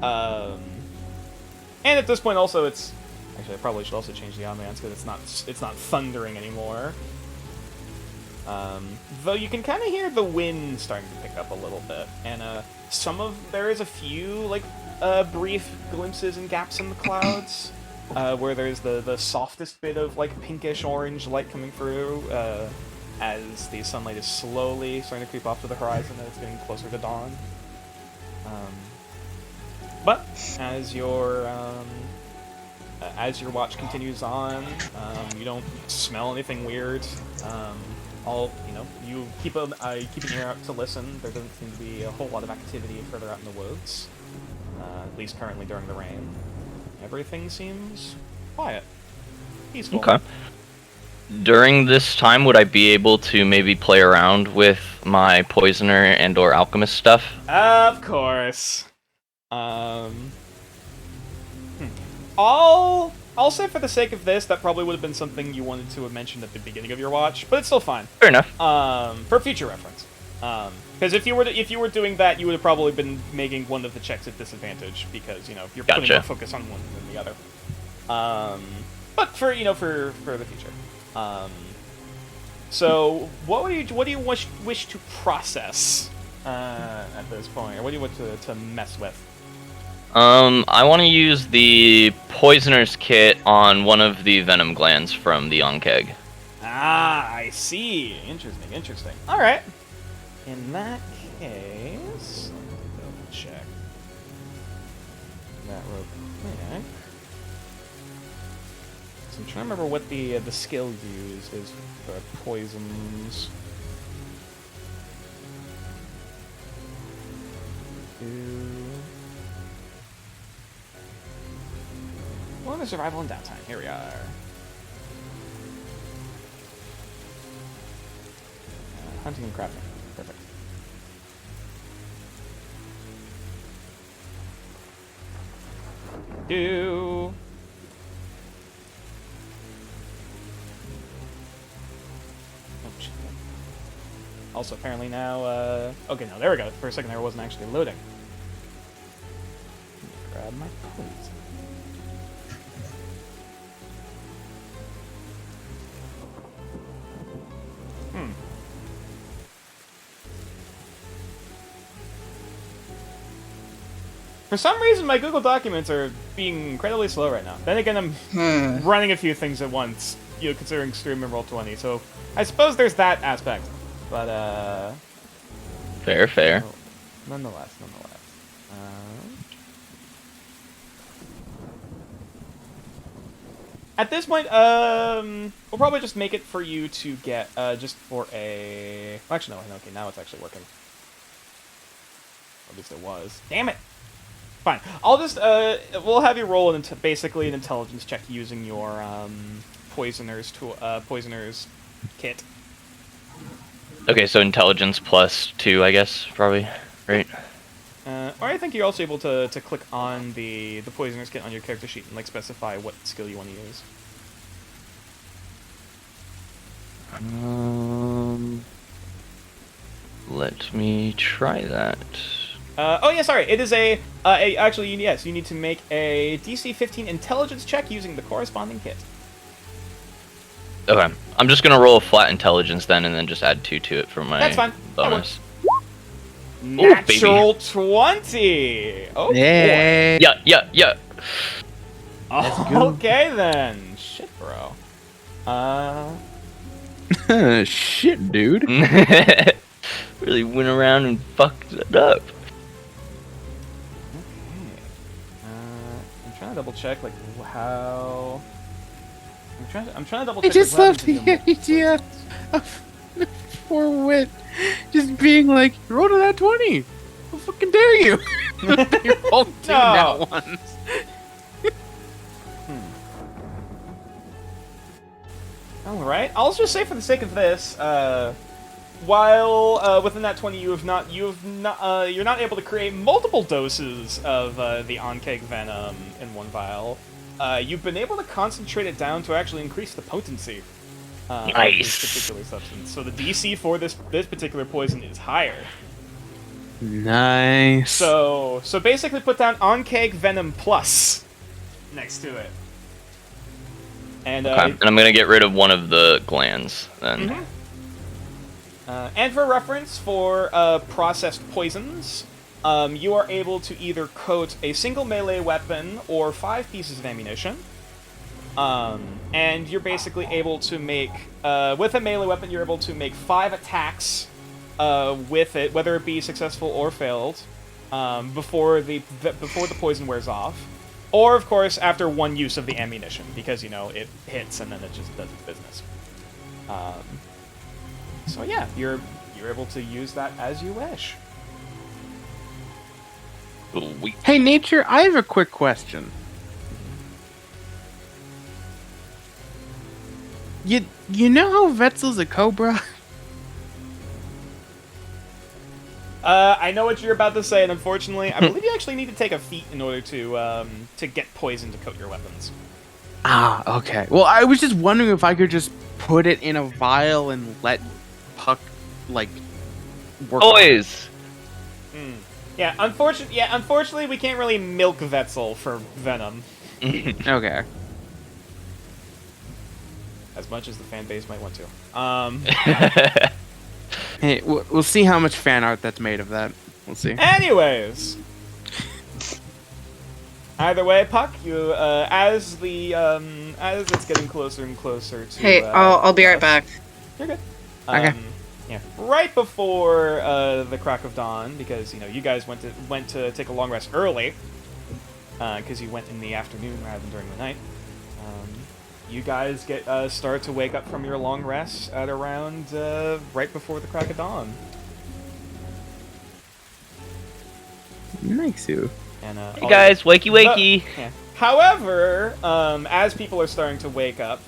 and at this point also it's actually I probably should also change the ambiance because it's not thundering anymore. Though you can kind of hear the wind starting to pick up a little bit, and there is a few like brief glimpses and gaps in the clouds. Where there's the softest bit of like pinkish orange light coming through as the sunlight is slowly starting to creep off to the horizon and it's getting closer to dawn. But as your watch continues on, you don't smell anything weird. You keep an ear out to listen. There doesn't seem to be a whole lot of activity further out in the woods, at least currently during the rain. Everything seems quiet, peaceful. Okay. During this time, would I be able to maybe play around with my poisoner and/or alchemist stuff? Of course. I'll say for the sake of this, that probably would have been something you wanted to have mentioned at the beginning of your watch, but it's still fine. Fair enough. For future reference. Because if you were doing that, you would have probably been making one of the checks at disadvantage because you're putting more focus on one than the other. But for the future. So what do you wish to process at this point, or what do you want to mess with? I want to use the poisoner's kit on one of the venom glands from the Onkeg. Ah, I see. Interesting. All right. In that case, let me double check that real quick. So I'm trying to remember what the skill used is for poisons. What was survival and downtime? Here we are. Hunting and crafting. Perfect. Do. Oh, shit. Also, apparently now, okay, no, there we go. For a second there, it wasn't actually loading. Let me grab my poison. For some reason, my Google Documents are being incredibly slow right now. Then again, I'm running a few things at once, considering Stream and Roll20, so I suppose there's that aspect. But, Fair. Oh, nonetheless. At this point, we'll probably just make it for you to get, just for a... Well, actually, no, okay, now it's actually working. At least it was. Damn it! Fine. I'll just, we'll have you roll basically an intelligence check using your, poisoner's kit. Okay, so intelligence plus 2, I guess, probably, right? Or I think you're also able to click on the poisoner's kit on your character sheet and like specify what skill you want to use. Let me try that. Oh yeah, sorry. It is actually, yes, you need to make a DC 15 intelligence check using the corresponding kit. Okay, I'm just gonna roll a flat intelligence then, and then just add 2 to it for my That's fine. bonus. Natural 20. Oh, Yay! Yeah. Okay then. Shit, bro. Shit, dude. Really went around and fucked it up. Okay. I'm trying to double check like how. I'm trying to double check. I just like, love the idea of poor Wit just being like, you rolled that 20. How fucking dare you? You rolled 2 now once. Alright, I'll just say for the sake of this, while within that 20 you're not able to create multiple doses of the Onkeg venom in one vial. You've been able to concentrate it down to actually increase the potency. Of Nice. this particular substance. So the DC for this particular poison is higher. Nice. So basically put down on keg venom plus next to it. And Okay. And I'm gonna get rid of one of the glands then. And for reference, for processed poisons, you are able to either coat a single melee weapon or 5 pieces of ammunition. And you're basically able to make, with a melee weapon, you're able to make 5 attacks with it, whether it be successful or failed, before the poison wears off. Or, of course, after 1 use of the ammunition, because, you know, it hits and then it just does its business. So yeah, you're able to use that as you wish. Sweet. Hey, Nature, I have a quick question. You know how Vetzel's a cobra? I know what you're about to say, and unfortunately, I believe you actually need to take a feat in order to get poison to coat your weapons. Ah, okay. Well, I was just wondering if I could just put it in a vial and let Puck, like, work on it. Boys! Yeah, unfortunately, we can't really milk Vetzel for venom. Okay. As much as the fan base might want to. Hey, we'll see how much fan art that's made of that. We'll see. Anyways. Either way, Puck, you, as it's getting closer and closer to... Hey, I'll be right back. You're good. Okay. Yeah, right before the crack of dawn, because you know you guys went to take a long rest early, because you went in the afternoon rather than during the night. You guys start to wake up from your long rest at around right before the crack of dawn. Nice you. And, Hey guys, wakey wakey! Yeah. However, as people are starting to wake up,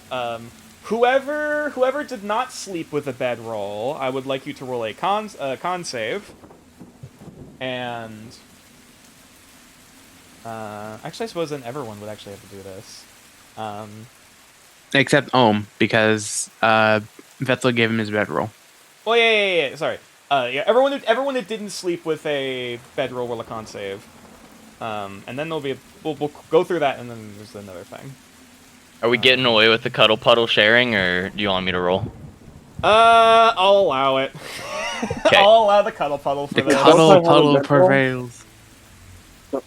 whoever did not sleep with a bedroll, I would like you to roll a con save. And actually, I suppose then everyone would actually have to do this. Except Ohm, because Vetzel gave him his bedroll. Oh yeah. Sorry. Yeah, everyone who didn't sleep with a bedroll roll a con save. And then there'll be we'll go through that, and then there's another thing. Are we getting away with the cuddle puddle sharing, or do you want me to roll? I'll allow it. Okay. I'll allow the cuddle puddle for The this. cuddle puddle prevails. Huh?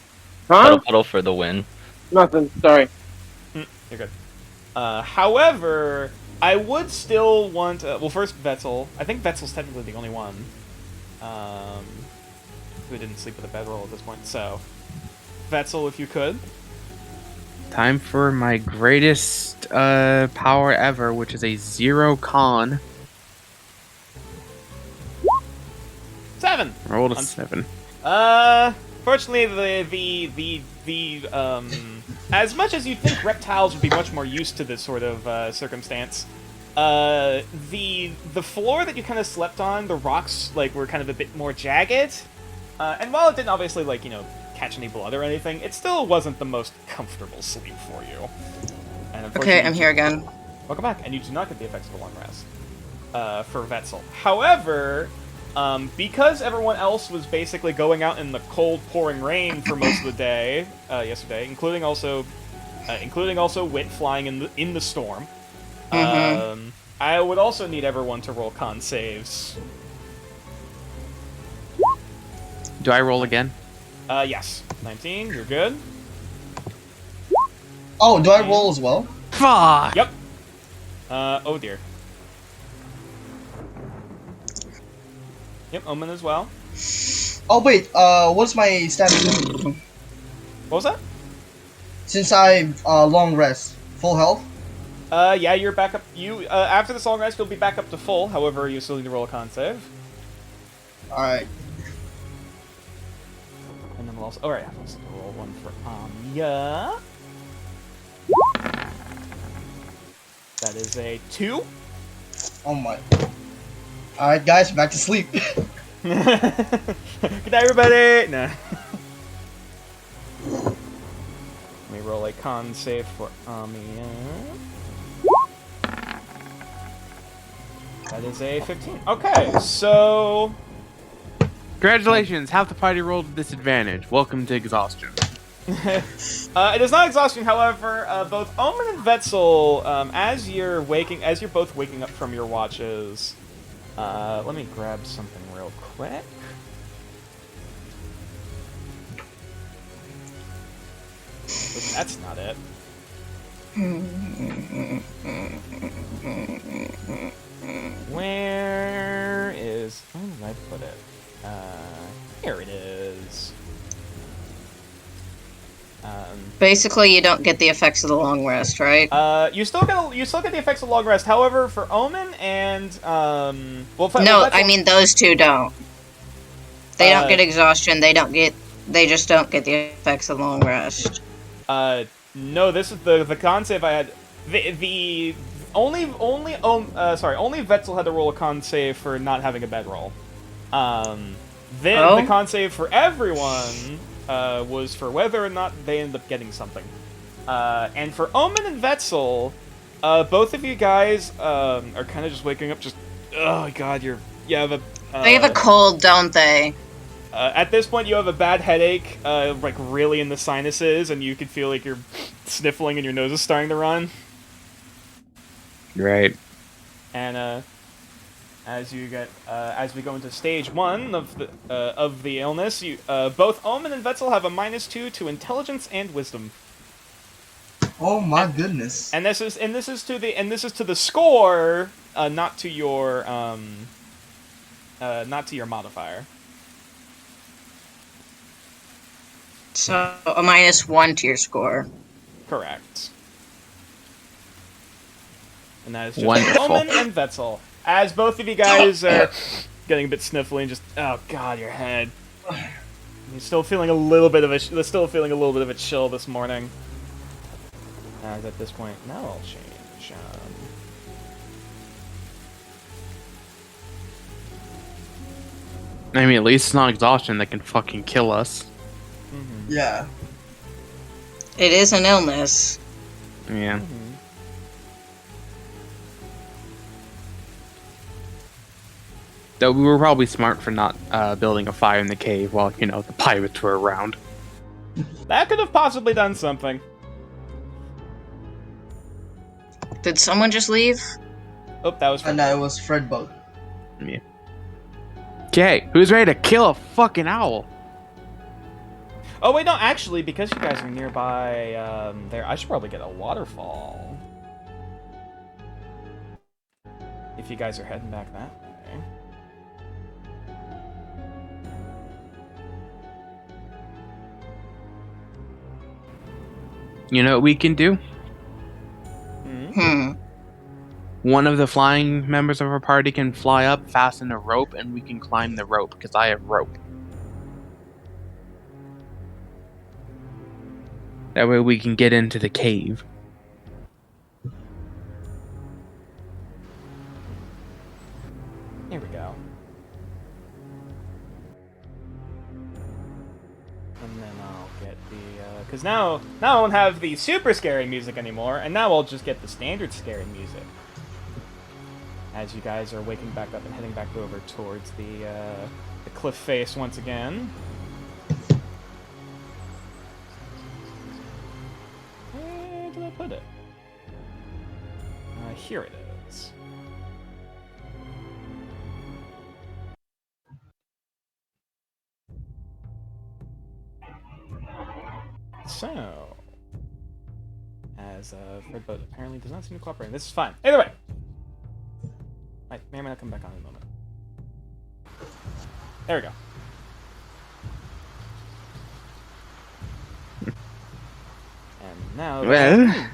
Cuddle puddle for the win. Nothing. Sorry. You're good. However, I would still want... well, first, Vetzel. I think Vetzel's technically the only one who didn't sleep with a bedroll at this point. So, Vetzel, if you could. Time for my greatest power ever, which is a 0 con. 7! Rolled a 7. Fortunately, the as much as you think reptiles would be much more used to this sort of circumstance, the floor that you kind of slept on, the rocks were kind of a bit more jagged, and while it didn't obviously catch any blood or anything, it still wasn't the most comfortable sleep for you. And Okay, I'm here again. Welcome back, and you do not get the effects of a long rest for Vetzel. However, because everyone else was basically going out in the cold, pouring rain for most of the day yesterday, including also Wit flying in the storm, I would also need everyone to roll con saves. Do I roll again? Yes, 19. You're good. Oh, do I roll as well? Fuck! Yep. Oh dear. Yep, Omen as well. Oh wait, what's my stamina? What was that? Since I long rest, full health. Yeah, you're back up. You after this long rest, you'll be back up to full. However, you still need to roll a con save. All right. And then we'll also. Alright, I'll also roll one for Anya. That is a 2. Oh my. All right, guys, back to sleep. Good night, everybody! Nah. Let me roll a con save for Amiya. That is a 15. Okay, so... Congratulations, half the party rolled with disadvantage. Welcome to exhaustion. It is not exhaustion, however. Both Omen and Vetzel, as you're both waking up from your watches, let me grab something real quick. But that's not it. Where is... Where did I put it? Here it is. Basically, you don't get the effects of the long rest, right? You still get the effects of long rest. However, for Omen and I mean those two don't. They don't get exhaustion. They just don't get the effects of long rest. No, this is the con save I had. Only Vetzel had to roll a con save for not having a bedroll. The con save for everyone was for whether or not they end up getting something. And for Omen and Vetzel, both of you guys are kind of just waking up. Just oh god, you have a. They have a cold, don't they? At this point, you have a bad headache, like really in the sinuses, and you can feel like you're sniffling and your nose is starting to run. Right. And as we go into stage 1 of the illness, both Omen and Vetzel have a -2 to intelligence and wisdom. Oh my goodness! And this is to the score, not to your modifier. So a -1 to your score. Correct. And that is just wonderful. Omen and Vetzel. As both of you guys are getting a bit sniffly and just oh god, your head. You're still feeling a little bit of a chill this morning. As at this point, now I'll change. I mean, at least it's not exhaustion that can fucking kill us. Mm-hmm. Yeah. It is an illness. Yeah. Mm-hmm. Though we were probably smart for not building a fire in the cave while, the pirates were around. That could have possibly done something. Did someone just leave? Oh, that was. And that was Fredbug. Yeah. Okay, who's ready to kill a fucking owl? Oh wait, no. Actually, because you guys are nearby, there, I should probably get a waterfall. If you guys are heading back that way. You know what we can do? One of the flying members of our party can fly up, fasten a rope, and we can climb the rope, because I have rope. That way we can get into the cave. Here we go. And then I'll get the, because now I won't have the super scary music anymore, and now I'll just get the standard scary music. As you guys are waking back up and heading back over towards the cliff face once again. Where did I put it? Here it is. So, as Fredboat apparently does not seem to cooperate, this is fine. Either way, I may or may not come back on in a moment. There we go. And now. Well.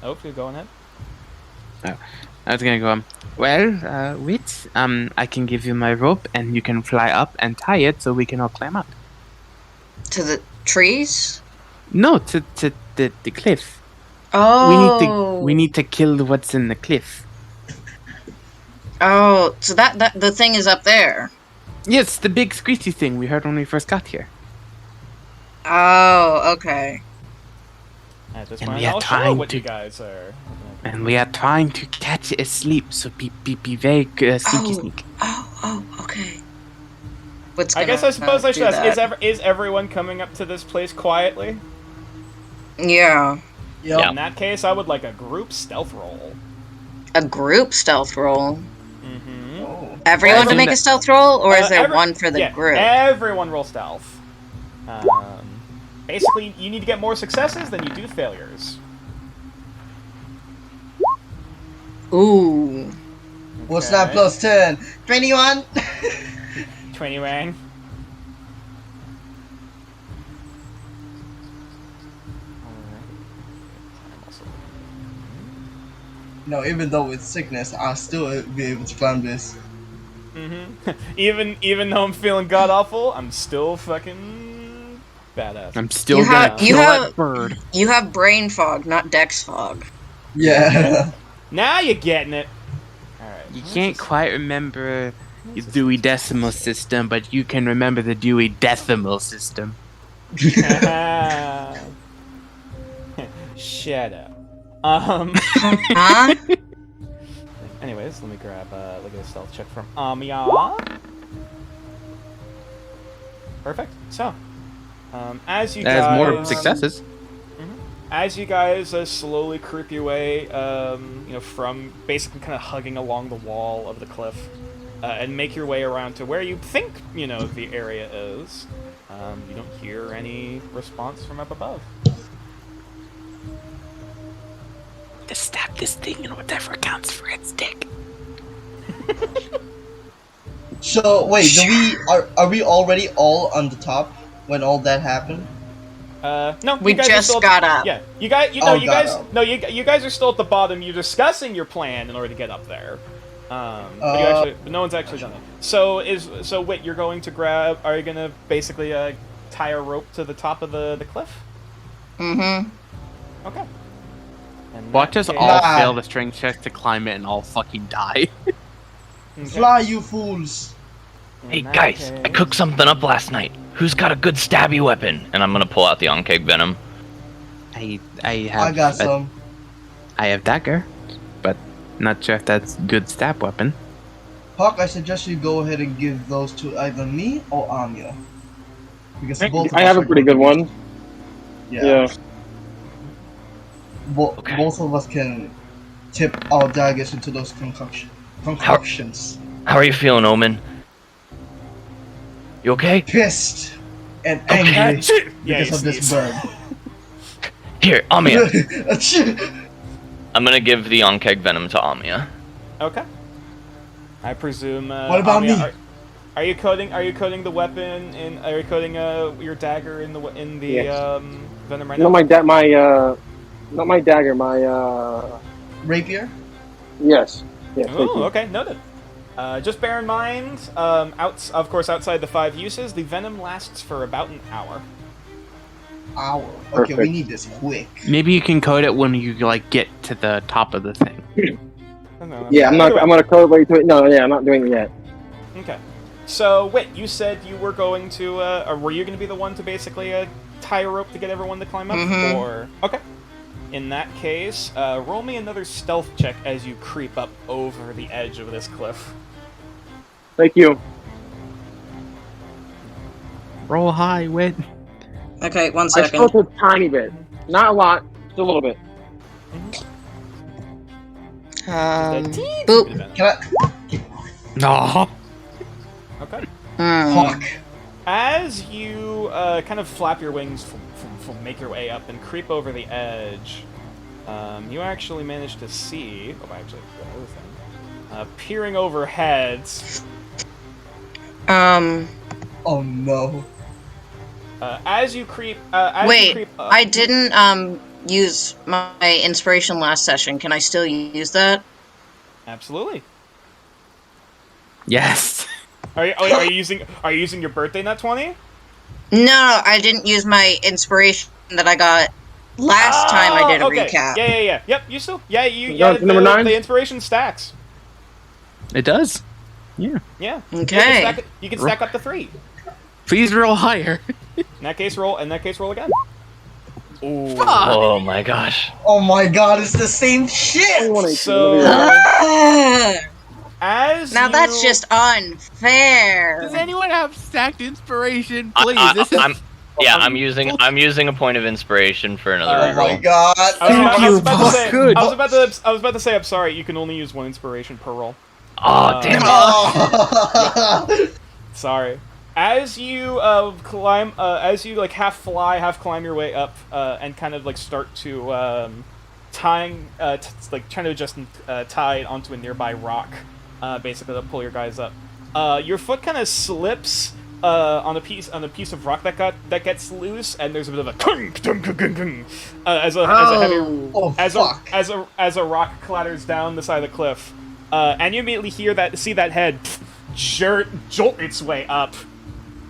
Oh, you're going ahead. Oh, I was gonna go. Well, Wit, I can give you my rope, and you can fly up and tie it, so we can all climb up. To the trees? No, to the cliff. Oh. We need to kill what's in the cliff. Oh, so that the thing is up there. Yes, the big squishy thing we heard when we first got here. Oh, okay. At this And point, we have I'll show time what to- you guys are And we are trying to catch it asleep, so be very sneaky sneak. Okay. What's I gonna guess I suppose I do should ask, that? is everyone coming up to this place quietly? Yeah. Yep. In that case, I would like a group stealth roll. A group stealth roll. Mm-hmm. Oh. Everyone to make a stealth roll, or is there one for the group? Everyone roll stealth. Basically, you need to get more successes than you do failures. Ooh. What's that plus 10? 21? 21. No, even though with sickness, I'll still be able to climb this. Mm-hmm. even though I'm feeling god awful, I'm still fucking badass. I'm still gonna kill that bird. You have brain fog, not dex fog. Yeah. Now you're getting it. Alright. You can't quite remember the Dewey Decimal System, but you can remember the Dewey Decimal System. Shut up. Huh? Anyways, let me grab look at a stealth check from Amiya. Perfect. So, as you guys, more successes. As you guys slowly creep your way, from basically kind of hugging along the wall of the cliff, and make your way around to where you think the area is, you don't hear any response from up above. Just stab this thing in whatever counts for its dick. So wait, are we already all on the top when all that happened? No, we you guys just are still got up. Yeah, you guys are still at the bottom. You're discussing your plan in order to get up there. But no one's actually done it. So Wit, you're going to grab. Are you gonna basically tie a rope to the top of the cliff? Mm-hmm. Okay. And Watch us all fail the strength check to climb it and all fucking die. Okay. Fly, you fools! Hey guys, I cooked something up last night. Who's got a good stabby weapon? And I'm gonna pull out the on-cake venom. I have. got some. I have dagger, but not sure if that's good stab weapon. Hawk, I suggest you go ahead and give those to either me or Anya. Because both of I us have a are pretty good one. Yeah. Both of us can tip our daggers into those concoctions. How are you feeling, Omen? You okay? Pissed and angry because of this bird. Here, Amiya. I'm gonna give the on-keg venom to Amiya. Okay. I presume. What about Amiya, me? Are you coating the weapon in? Are you coating your dagger in the venom right now? Not my dagger. My rapier. Yes. Yes. Oh, okay, noted. Just bear in mind, of course, outside the 5 uses, the venom lasts for about an hour. Hour. Okay, Perfect. we need this quick. Maybe you can code it when you get to the top of the thing. Yeah, I'm gonna code wait to it. No, yeah, I'm not doing it yet. Okay. So, Wit, you said you were going to, or were you going to be the one to basically tie a rope to get everyone to climb up? Mm-hmm. Or okay. In that case, roll me another stealth check as you creep up over the edge of this cliff. Thank you. Roll high, Wit. Okay, 1 I second. stealth a tiny bit, not a lot, just a little bit. Boop. Can I? No. Okay. Hawk. As you kind of flap your wings, make your way up and creep over the edge, you actually manage to see. Oh, actually, another thing. Peering overhead. Oh no. As you creep. Wait, you creep up, I didn't use my inspiration last session. Can I still use that? Absolutely. Yes. Are you using your birthday nut 20? No, I didn't use my inspiration that I got last time I did a okay. recap. Yeah. Yep, you still. Yeah, number 9? The inspiration stacks. It does. Yeah. Yeah. Okay. You can stack up to 3. Please roll higher. In that case, roll again. Ooh. Oh my gosh. Oh my god, it's the same shit! 21 So- Ah! As Now you... that's just unfair. Does anyone have stacked inspiration? I- Please, I- this is. I'm using a point of inspiration for another Oh Oh my reroll. god. I was about to say. Good. I was about to say. I'm sorry. You can only use one inspiration per roll. Oh damn it! Oh. Sorry. As you climb, as you like half fly, half climb your way up, and kind of like start to tying, like trying to adjust tide onto a nearby rock, basically to pull your guys up. Your foot kind of slips on a piece of rock that gets loose, and there's a bit of a kunk, kunk, kunk, kunk, kunk, as a heavy Oh, fuck. as a rock clatters down the side of the cliff, and you immediately see that head jolt its way up.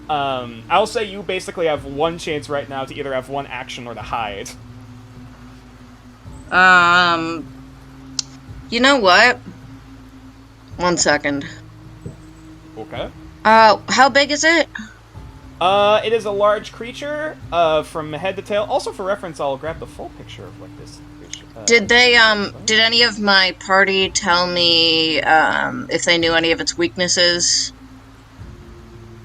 I'll say you basically have one chance right now to either have one action or to hide. You know what? 1 second. Okay. How big is it? It is a large creature, from head to tail. Also, for reference, I'll grab the full picture of what this creature. Did any of my party tell me, if they knew any of its weaknesses?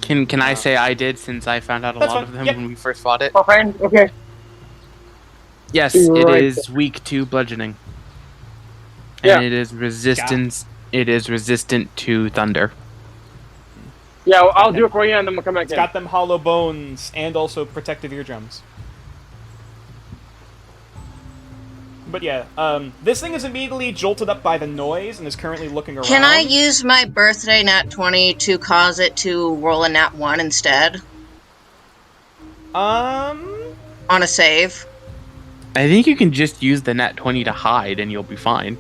Can I say I did since I found out a That's lot fine. of them Yep. when we first fought it? Oh, fine. Okay. Yes, You're it right. is weak to bludgeoning. Yeah. And it is resistance. It is resistant to thunder. Yeah, I'll do it for you, and then we'll come back It's in. got them hollow bones and also protective eardrums. But yeah, this thing is immediately jolted up by the noise and is currently looking around. Can I use my birthday nat 20 to cause it to roll a nat 1 instead? On a save? I think you can just use the nat 20 to hide, and you'll be fine.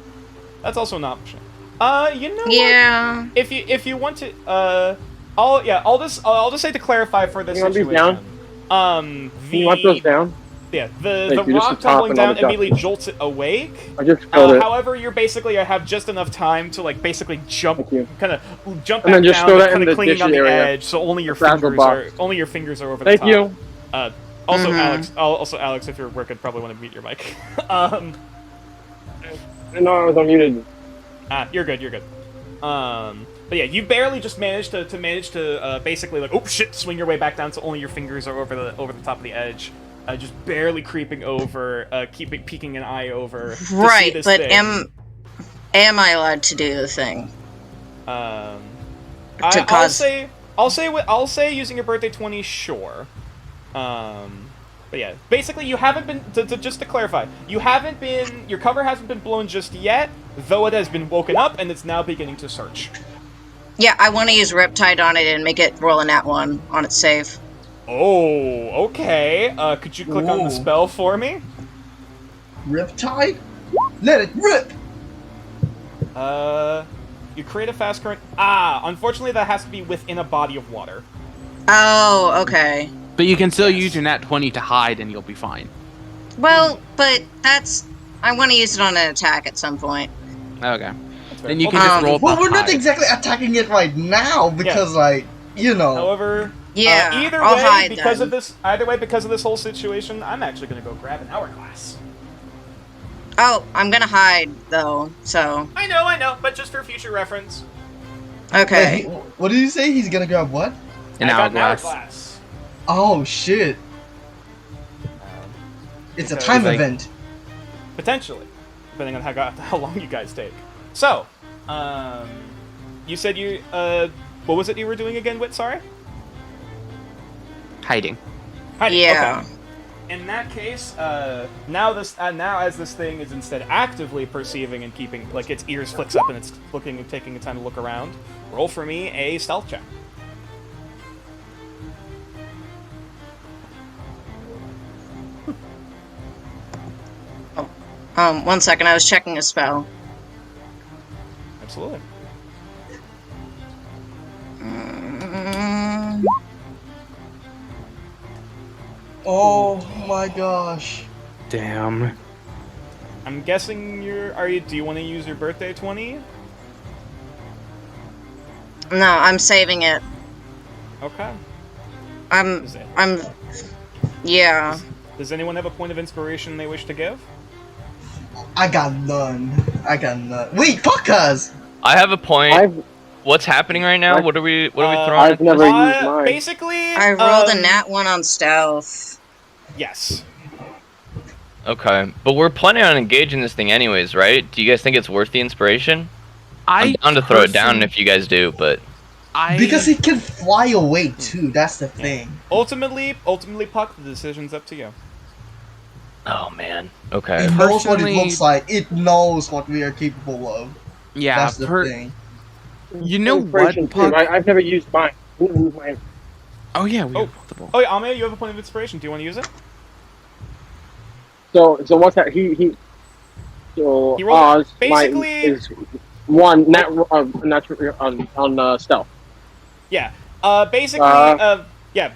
That's also an option. You know Yeah. what? If you want to, I'll just say to clarify for this You want these situation. You want those down? Yeah, the Like, you just rock top tumbling and all down the dust. immediately jolts it awake. I just filled it. However, you're basically have just enough time to like basically jump, Thank you. kind of jump And back then just down, throw that kind in of the clinging on dishes the area. edge, so only your Frazzle fingers box. are over the Thank top. you. Also, Mhm. Alex, if you're working, probably want to mute your mic. No, I was unmuted. You're good. But yeah, you barely just managed to basically like, oh shit, swing your way back down so only your fingers are over the top of the edge. Just barely creeping over, peeking an eye over. to see Right, this but thing. am I allowed to do the thing? I'll say using your birthday 20, sure. But yeah, basically you haven't been, just to clarify, your cover hasn't been blown just yet, though it has been woken up and it's now beginning to search. Yeah, I want to use Riptide on it and make it roll a nat 1 on its save. Oh, okay. Could you click on the Ooh. spell for me? Riptide? Let it rip! You create a fast current. Unfortunately that has to be within a body of water. Oh, okay. But you can still Yes. use your nat 20 to hide, and you'll be fine. Well, but I want to use it on an attack at some point. Okay. fair. Then you can Okay. just roll Well, the we're not hide. exactly attacking it right now because, like, you know. However, Yeah, either I'll way, hide because then. of this whole situation, I'm actually gonna go grab an hourglass. Oh, I'm gonna hide, though, so... I know, but just for future reference. Okay. Wait, what did you say? He's gonna grab what? An I got an hourglass. hourglass. Oh, shit. It's a time Like- event. Potentially, depending on how long you guys take. So, you said what was it you were doing again, Wit? Sorry? Hiding. Hiding, Yeah. okay. In that case, now as this thing is instead actively perceiving and keeping, like, its ears flicks up and it's looking and taking the time to look around, roll for me a stealth check. 1 second, I was checking a spell. Absolutely. Mm, Oh my gosh. Damn. I'm guessing do you want to use your birthday 20? no, I'm saving it. Okay. I'm... Is it? Yeah. Does anyone have a point of inspiration they wish to give? I got none. Wait, fuck us! I have a point. I've What's happening right now? What are we throwing? I've never used mine. Basically, I rolled a nat 1 on stealth. Yes. Okay, but we're planning on engaging this thing anyways, right? Do you guys think it's worth the inspiration? I'm down to throw it down if you guys do, but Because it can fly away too. That's the thing. Ultimately, Puck, the decision's up to you. oh man. Okay. It knows what it Personally- looks like. It knows what we are capable of. Yeah, That's the thing. you know what, Inspiration, too. Puck? I've never used mine. I've never used mine. Oh yeah, we Oh. have multiple. Oh, yeah, Ame, you have a point of inspiration. Do you want to use it? So what's that? So He rolled- Oz basically- is one on stealth. Yeah. Basically, yeah.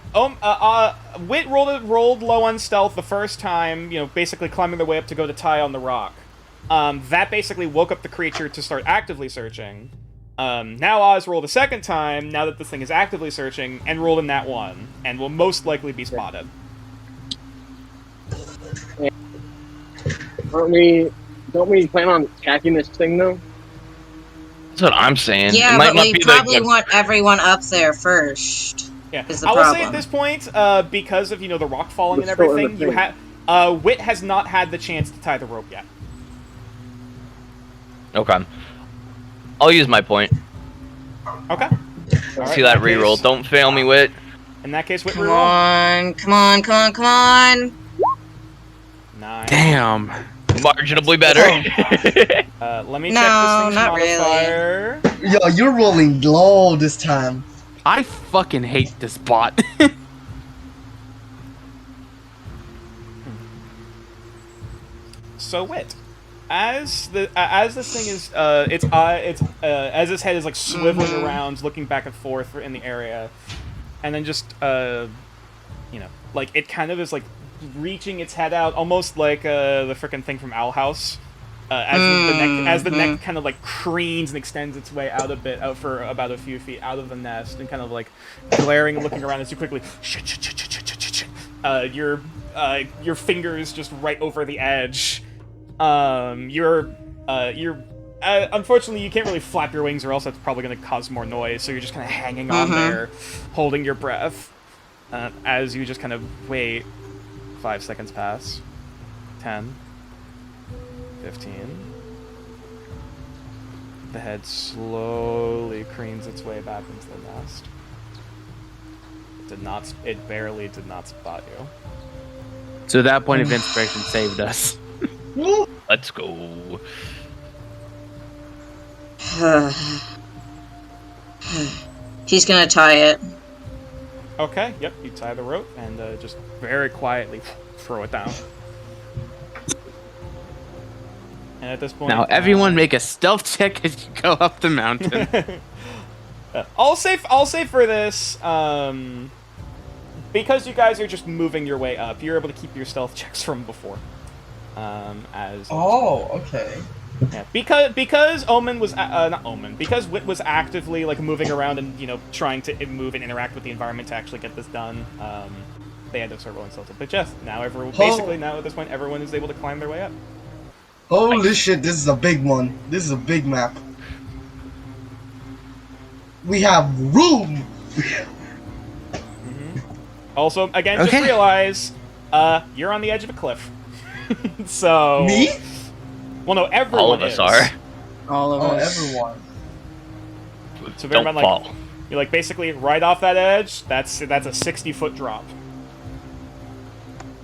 Wit rolled low on stealth the first time. You know, basically climbing their way up to go to tie on the rock. That basically woke up the creature to start actively searching. Now Oz rolled a second time. Now that this thing is actively searching, and rolled a nat 1, and will most likely be spotted. Don't we plan on attacking this thing though? That's what I'm saying. Yeah, it might but not we be probably want everyone up there first. Yeah, Is the I will say problem. at this point, because of the rock falling and We're still in everything, the you thing. have Wit has not had the chance to tie the rope yet. Okay. I'll use my point. Okay. Alright, See that in case- reroll. Don't fail me, Wit. In that case, Wit Come reroll. on. 9. Damn. Marginally better. Let me No, check this thing's not really. modifier. Yo, you're rolling low this time. I fucking hate this bot. So Wit, as this thing is as its head is like swiveling around, looking back and forth in the area, and then just like it kind of is like reaching its head out, almost like the frickin' thing from Owl House. As the neck kind of like cranes and extends its way out a bit, out for about a few feet out of the nest, and kind of like glaring and looking around as you quickly your fingers just right over the edge. Unfortunately, you can't really flap your wings, or else that's probably going to cause more noise. So you're just kind of hanging on there, holding your breath, as you just kind of wait. 5 seconds pass. 10. 15. The head slowly cranes its way back into the nest. It barely did not spot you. So that point of inspiration saved us. Let's go. He's gonna tie it. Okay, yep, you tie the rope and just very quietly throw it down. And at this point... Now everyone make a stealth check as you go up the mountain. I'll say for this, because you guys are just moving your way up, you're able to keep your stealth checks from before. Okay. Yeah, because Omen was not Omen, because Wit was actively like moving around and trying to move and interact with the environment to actually get this done. They had to start rolling stealth. But yes, now basically now at this point everyone is able to climb their way up. Holy shit, this is a big one. This is a big map. We have room! Also, again, Okay. just realize you're on the edge of a cliff. So Me? Well, no, everyone All of us is. are. All of Oh, us. everyone. So bear in Don't mind, like, fall. you're like basically right off that edge. That's a 60-foot drop.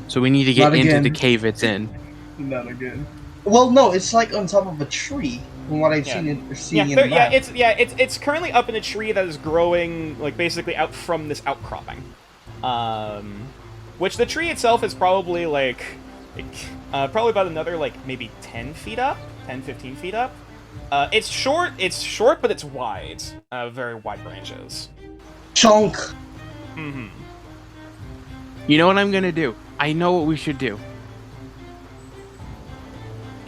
So we need to get Not into again. the cave it's in. Not again. Well, no, it's like on top of a tree, from what I've Yeah. seen in the map. It's currently up in a tree that is growing like basically out from this outcropping. Which the tree itself is probably like probably about another like maybe 10 feet up, 10-15 feet up. It's short, but it's wide. Very wide branches. Chunk! Mm-hmm. You know what I'm gonna do? I know what we should do.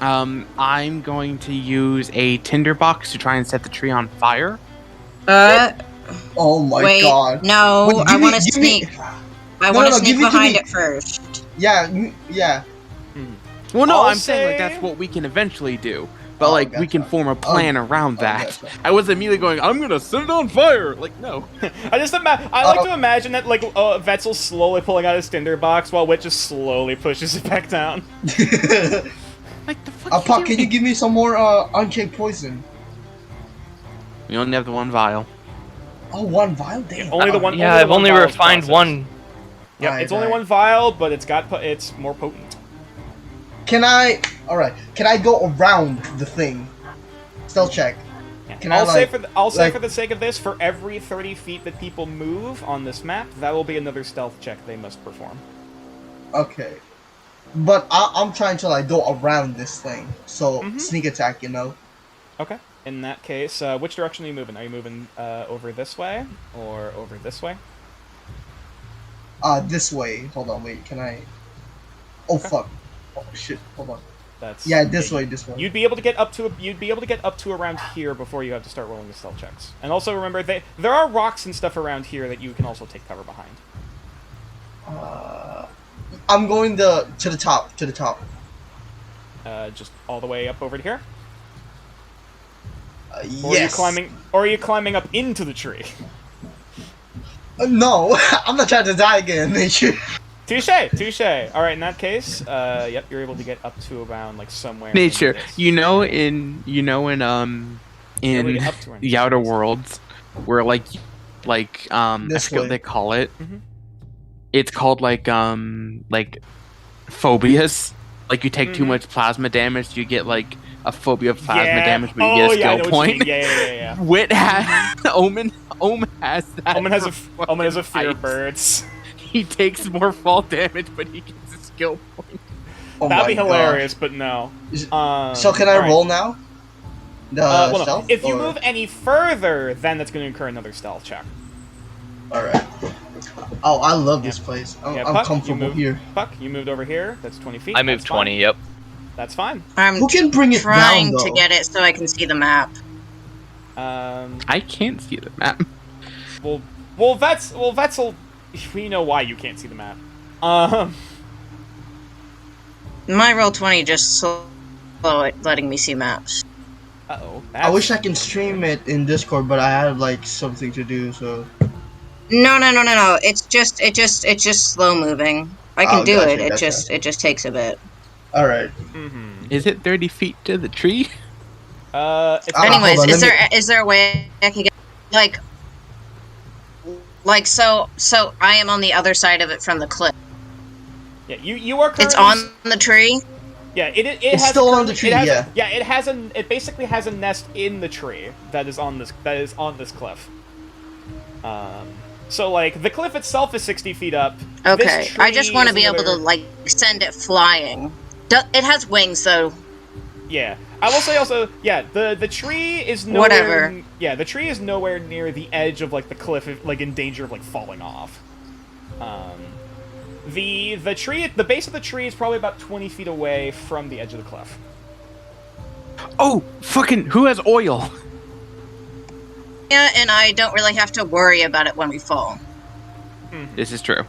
I'm going to use a tinderbox to try and set the tree on fire. Oh my Wait, god. no, Wait, I give want me- to give me- sneak. I No, want to no, sneak give it to behind me. it first. Yeah. Well, no, I'll I'm saying like say- that's what we can eventually do. But Oh, like we gotcha. can form a plan around that. Gotcha. I was immediately going, I'm gonna set it on fire. Like no. I like to imagine that like Vetzel's slowly pulling out his tinderbox while Wit just slowly pushes it back down. Like the fuck. Puck, can you give me some more unchecked poison? We only have the one vial. Oh, one vial? Damn. Only the one. Yeah, only the I've one only vial is refined processed. one. Yep, Alright, it's only alright. one vial, but it's more potent. Can I? Alright. Can I go around the thing? Stealth check. Can I'll say like- for the sake of this, for every 30 feet that people move on this map, that will be another stealth check they must perform. Okay. But I'm trying to like go around this thing. So sneak attack, you know. Okay. In that case, which direction are you moving? Are you moving over this way or over this way? This way. Hold on, wait. Can I? Oh fuck. Oh shit. Hold on. That's This way. This way. You'd be able to get up to around here before you have to start rolling the stealth checks. And also remember, there are rocks and stuff around here that you can also take cover behind. I'm going to the top. To the top. Just all the way up over to here. Yes. Or are you climbing up into the tree? No, I'm not trying to die again. Touche. All right, in that case, yep, you're able to get up to around like somewhere. Nature. in this. In able to get up to where- the Outer Worlds, where I forget This what way. they call it. Mhm. It's called like phobias. Like you take too Mhm. much plasma damage, you get like a phobia of plasma Yeah. damage, but you Oh, get a yeah, I skill know what you mean. point. Yeah. Wit has Omen has that. Omen has for Omen has a fucking fear of ice. birds. He takes more fall damage, but he gets a skill point. Oh That'd my be gosh. hilarious, but no. So can I alright. roll now? The Well, no. stealth? If you or- move any further, then that's going to incur another stealth check. Alright. Oh, I love this place. I'm Yeah, Puck, comfortable you moved, here. Puck, you moved over here. That's 20 feet. I moved That's fine. 20. Yep. That's fine. I'm Who can bring it trying down, to though? get it so I can see the map. I can't see the map. Vetzel, we know why you can't see the map. My roll 20 just slow it, letting me see maps. Uh-oh. I wish I can stream it in Discord, but I have like something to do, so. No. It's just slow moving. I can Oh, do gotcha, it. It gotcha. just takes a bit. Alright. Is it 30 feet to the tree? It's Ah, Anyways, hold on, is let there is there a way I can get so I am on the other side of it from the cliff. yeah, you are currently... It's on the tree. Yeah, it It's has still on the currently- tree, it has, yeah. it basically has a nest in the tree that is on this cliff. So like the cliff itself is 60 feet up. Okay, This I just tree want to is be able to another- like send it flying. It has wings though. Yeah, I will say also, yeah, the tree is nowhere. Whatever. Yeah, the tree is nowhere near the edge of like the cliff, like in danger of like falling off. The tree, the base of the tree is probably about 20 feet away from the edge of the cliff. Oh, fucking! Who has oil? Yeah, and I don't really have to worry about it when we fall. This is true.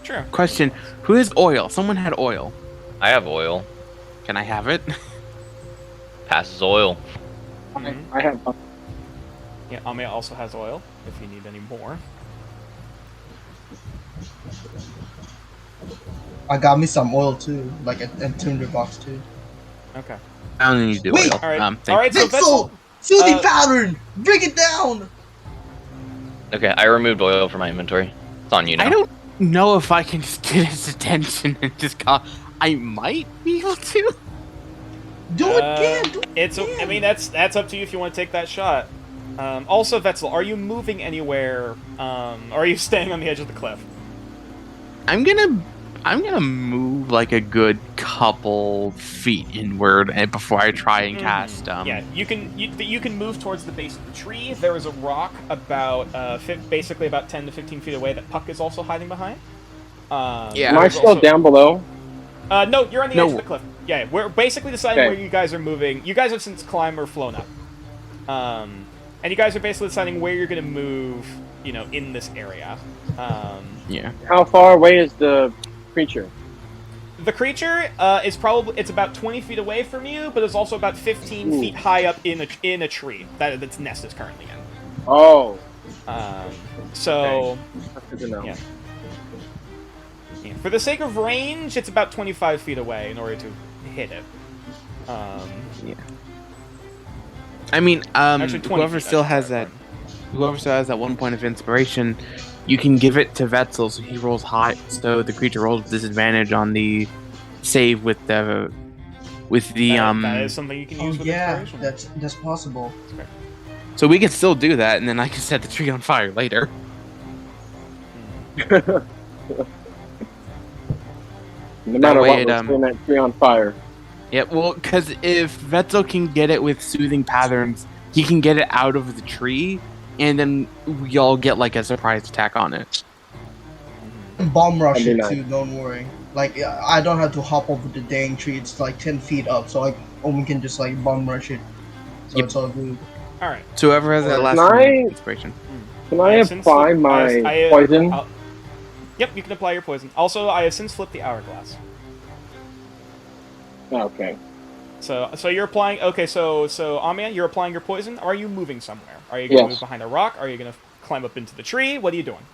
Sure. Question: Who has oil? Someone had oil. I have oil. Can I have it? Passes oil. I have. Yeah, Ame also has oil. If you need any more. I got me some oil too, like a tinder box too. Okay. I don't need to do Wait! oil. All right. Thank All right. So Vixel! Vetzel, Feel the Uh, pattern! Bring it down! Okay, I removed oil from my inventory. It's on you now. I don't know if I can just get his attention and just call. I might be able to. Do it again! Do it It's. again. I mean, that's up to you if you want to take that shot. Also, Vetzel, are you moving anywhere? Or are you staying on the edge of the cliff? I'm gonna move like a good couple feet inward before I try and cast. Yeah, you can move towards the base of the tree. There is a rock about basically about 10 to 15 feet away that Puck is also hiding behind. Yeah. Am I there's still also- down below? No, you're on the No. edge of the cliff. Yeah, we're basically deciding Okay. where you guys are moving. You guys have since climbed or flown up. And you guys are basically deciding where you're going to move, you know, in this area. Yeah. How far away is the creature? The creature is probably it's about 20 feet away from you, but it's also about 15 feet high up in a tree that its nest is currently in. Oh. So Okay. That's good to know. yeah. Yeah. For the sake of range, it's about 25 feet away in order to hit it. Yeah. I mean, Actually, 20 whoever feet, still I should has say, that, whoever still has that 1 point of inspiration, you can give it to Vetzel so he rolls high, so the creature rolls with disadvantage on the save with the that is something you can use with inspiration. that's possible. So we can still do that, and then I can set the tree on fire later. No matter way what, it, we're setting that tree on fire. Yeah, well, because if Vetzel can get it with soothing patterns, he can get it out of the tree, and then we all get like a surprise attack on it. Bomb rush That'd it be nice. too, don't worry. Like, I don't have to hop over the dang tree, it's like 10 feet up, so like, we can just like bomb rush it. So Yep. it's all good. All right. So whoever has that last Can I- inspiration. Can I Since apply the- my poison? Yep, you can apply your poison. Also, I have since flipped the hourglass. Okay. So you're applying. Okay, so Amia, you're applying your poison. Are you moving somewhere? Are you going to Yes. move behind a rock? Are you going to climb up into the tree? What are you doing?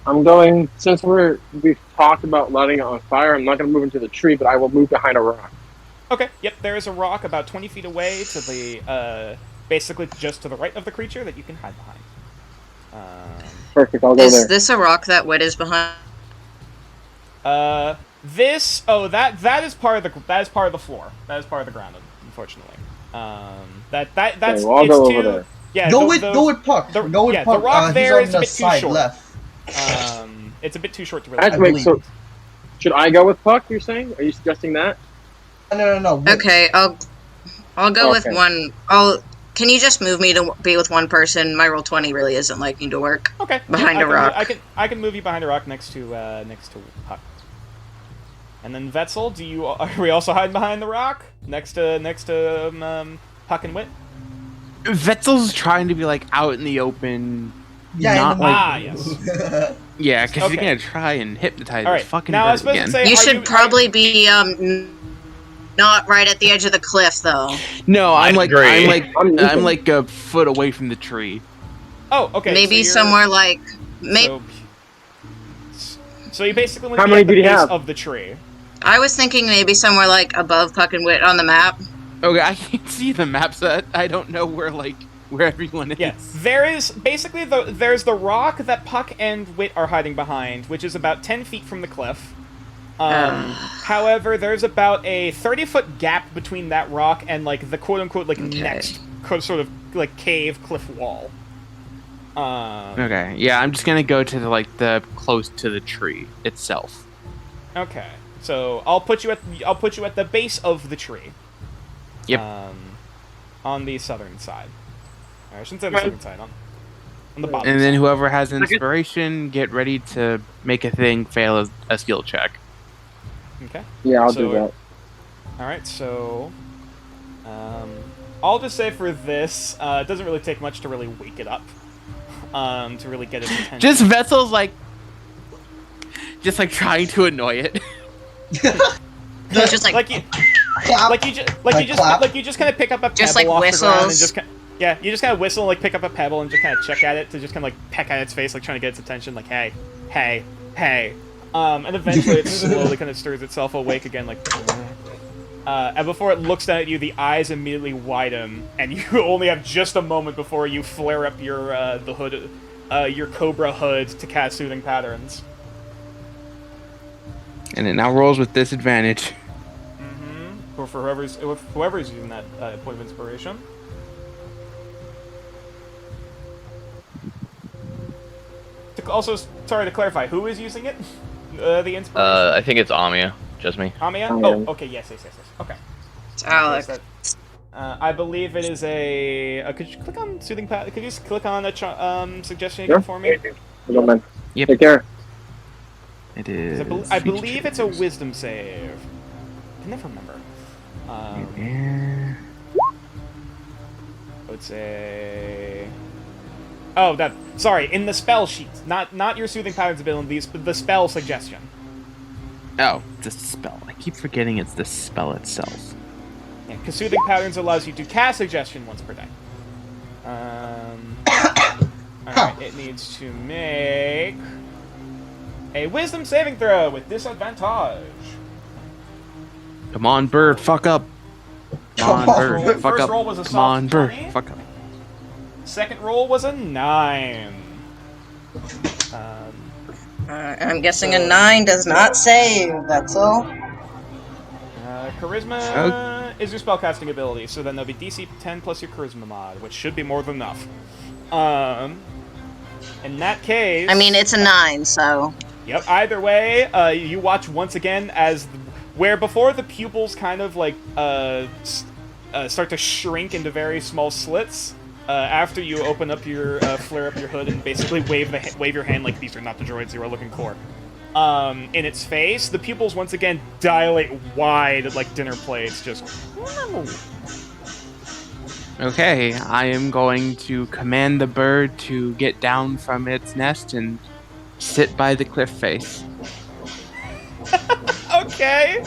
I'm going, since we've talked about lighting it on fire, I'm not going to move into the tree, but I will move behind a rock. Okay. Yep, there is a rock about 20 feet away to the basically just to the right of the creature that you can hide behind. Perfect, I'll go Is there. this a rock that Wit is behind? That is part of the floor. That is part of the ground, unfortunately. That's Okay, well, I'll it's go too, over there. Yeah, Go with Puck. Go with yeah, Puck. the rock He's there on is the a bit too side short. left. It's a bit too short to really. Actually, believe. so should I go with Puck? You're saying? Are you suggesting that? No. Wit. Okay, I'll go with Okay. one. Can you just move me to be with one person? My roll 20 really isn't liking to work. Okay. Behind yeah, a rock. I can move you behind a rock next to Puck. And then Vetzel, are we also hiding behind the rock next to Puck and Wit? Vetzel's trying to be like out in the open. Yeah, not in the like yes. yeah, because Okay. he's gonna try and hypnotize All right. this fucking Now I was bird supposed again. to say, You are should probably be not right at the edge of the cliff though. No, I'm like agree. I'm like a foot away from the tree. Oh, okay. Maybe so somewhere like So you basically want How to be many at the did he base have? of the tree. I was thinking maybe somewhere like above Puck and Wit on the map. Okay, I can't see the map, so I don't know where everyone is. Yeah, there's the rock that Puck and Wit are hiding behind, which is about 10 feet from the cliff. However, there's about a 30-foot gap between that rock and like the quote-unquote like next sort of like cave cliff wall. Okay, yeah, I'm just gonna go to the close to the tree itself. Okay, so I'll put you at the base of the tree. Yep. On the southern side. I shouldn't say the southern side. On the bottom. And then side. whoever has inspiration, get ready to make a thing fail a skill check. Okay. Yeah, I'll So- do that. All right, so I'll just say for this, it doesn't really take much to really wake it up, to really get its attention. Just Vetzel's just trying to annoy it. Just like you Clap. just kind of pick up a pebble Just, like, off the ground and whistles. just you just kind of whistle and like pick up a pebble and just kind of check at it to just kind of like peck at its face, like trying to get its attention, like hey, and eventually it slowly kind of stirs itself awake again, like. And before it looks down at you, the eyes immediately widen, and you only have just a moment before you flare up your the hood, your Cobra hood to cast Soothing Patterns. And it now rolls with disadvantage. For whoever's using that point of inspiration. Also, sorry to clarify, who is using it? The inspiration. I think it's Amia, just me. Amia? Amia. Oh, okay, yes. Okay. it's Alex. I believe it is a. Could you click on Soothing Pat? Could you just click on a suggestion Sure. again for me? I don't mind. Yep. Take care. It 'Cause is. I believe it's a Wisdom save. I can never remember. Yeah. Oh, it's a... Oh, sorry, in the spell sheet. Not your Soothing Patterns ability, the spell suggestion. Oh, the spell. I keep forgetting it's the spell itself. Yeah, because Soothing Patterns allows you to cast Suggestion once per day. Alright, it needs to make a Wisdom saving throw with disadvantage. Come on, bird, fuck up. Come on, bird, fuck First up. roll was a Come on, soft bird, 20. fuck up. Second roll was a 9. I'm guessing a 9 does not save, that's all. Charisma is your spellcasting ability, so then there'll be DC 10 plus your Charisma mod, which should be more than enough. In that case... I mean, it's a 9, so... Yep, either way, you watch once again as... where before the pupils kind of, like, start to shrink into very small slits, after you open up your, flare up your hood and basically wave your hand like these are not the droids you are looking for. In its face, the pupils once again dilate wide like dinner plates, just... Okay, I am going to command the bird to get down from its nest and sit by the cliff face. Okay!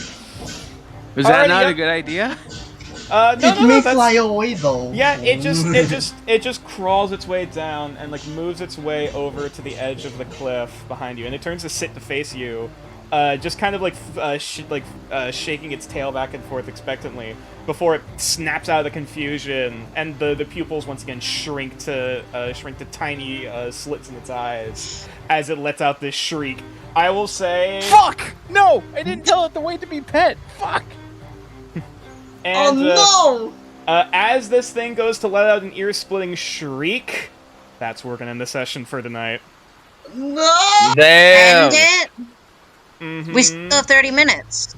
Was that Alrighty, not yep. a good idea? It may that's... fly away though. Yeah, it just crawls its way down and like moves its way over to the edge of the cliff behind you, and it turns to sit to face you, just kind of like shaking its tail back and forth expectantly before it snaps out of the confusion, and the pupils once again shrink to tiny slits in its eyes as it lets out this shriek. I will say, Fuck! No! I didn't tell it the way to be pet! Fuck! and, Oh no! As this thing goes to let out an ear-splitting shriek, that's where we're gonna end the session for tonight. No! Damn. End it! Mm-hmm. We still have 30 minutes.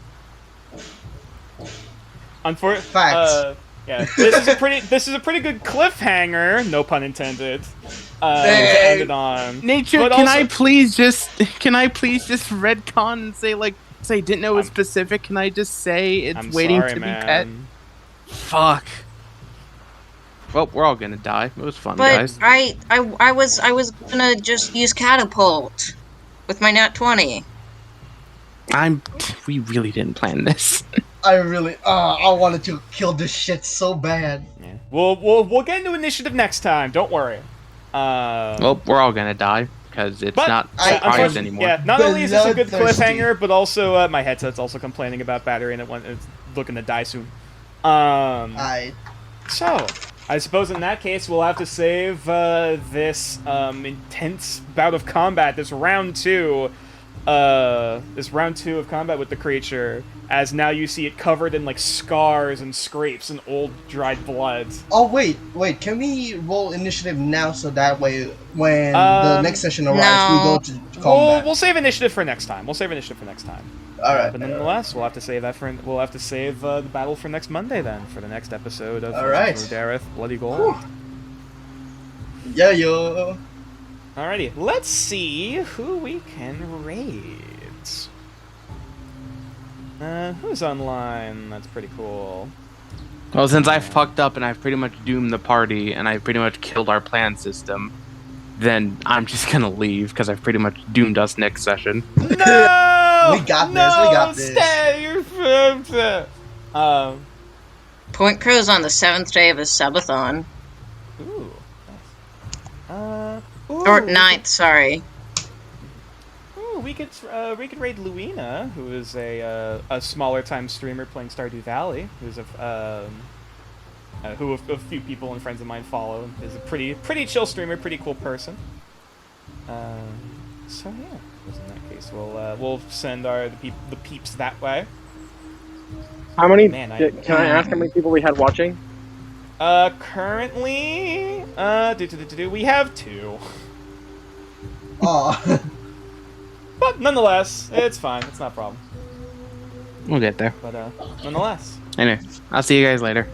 Unfortunately, Facts. yeah, this is a pretty good cliffhanger, no pun intended. To end it on. Nature, But can also- I please just retcon and say didn't know it was specific? Can I just say it's I'm waiting sorry, to man. be pet? Fuck. Well, we're all gonna die. It was fun, But guys. I was gonna just use catapult with my nat 20. We really didn't plan this. I really, I wanted to kill this shit so bad. Yeah. We'll get into initiative next time. Don't worry. Well, we're all gonna die because it's But not I- surprise unfortunately, anymore. yeah, not only is this a good Bloodthirsty. cliffhanger, but also my headset's also complaining about battery and it's looking to die soon. So, I suppose in that case we'll have to save this intense bout of combat, this round two of combat with the creature, as now you see it covered in like scars and scrapes and old dried blood. Oh wait, can we roll initiative now so that way when the next session arrives we go to combat? We'll save initiative for next time. All right. But nonetheless, we'll have to save the battle for next Monday then, for the next episode of All right. Dareth Bloody Gold. Yeah, yo. Alrighty, let's see who we can raid. Who's online? That's pretty cool. Well, since I fucked up and I've pretty much doomed the party and I pretty much killed our plan system, then I'm just gonna leave because I've pretty much doomed us next session. No! We got this, we got this. Stay! Point Crow's on the 7th day of his subathon. Ooh. Or 9th, sorry. Ooh, we could raid Luina, who is a smaller time streamer playing Stardew Valley, who's who a few people and friends of mine follow. Is a pretty chill streamer, pretty cool person. So yeah, in that case, we'll send the peeps that way. How many? Man, Can I ask how many people we had watching? Currently, we have 2. Oh. But nonetheless, it's fine. It's not a problem. We'll get there. But nonetheless, Anyway, I'll see you guys later.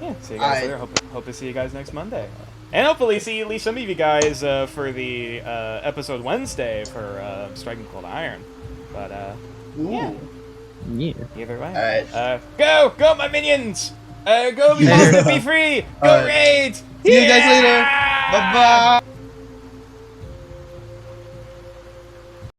yeah. See you guys later. Hope to see you guys next Monday, and hopefully see at least some of you guys for the episode Wednesday for Striking Cold Iron. But yeah. Ooh. Yeah. Either way. Alright. Go my minions! Go be Later. positive, be free. Go Alright. raid. See you guys later. Bye bye.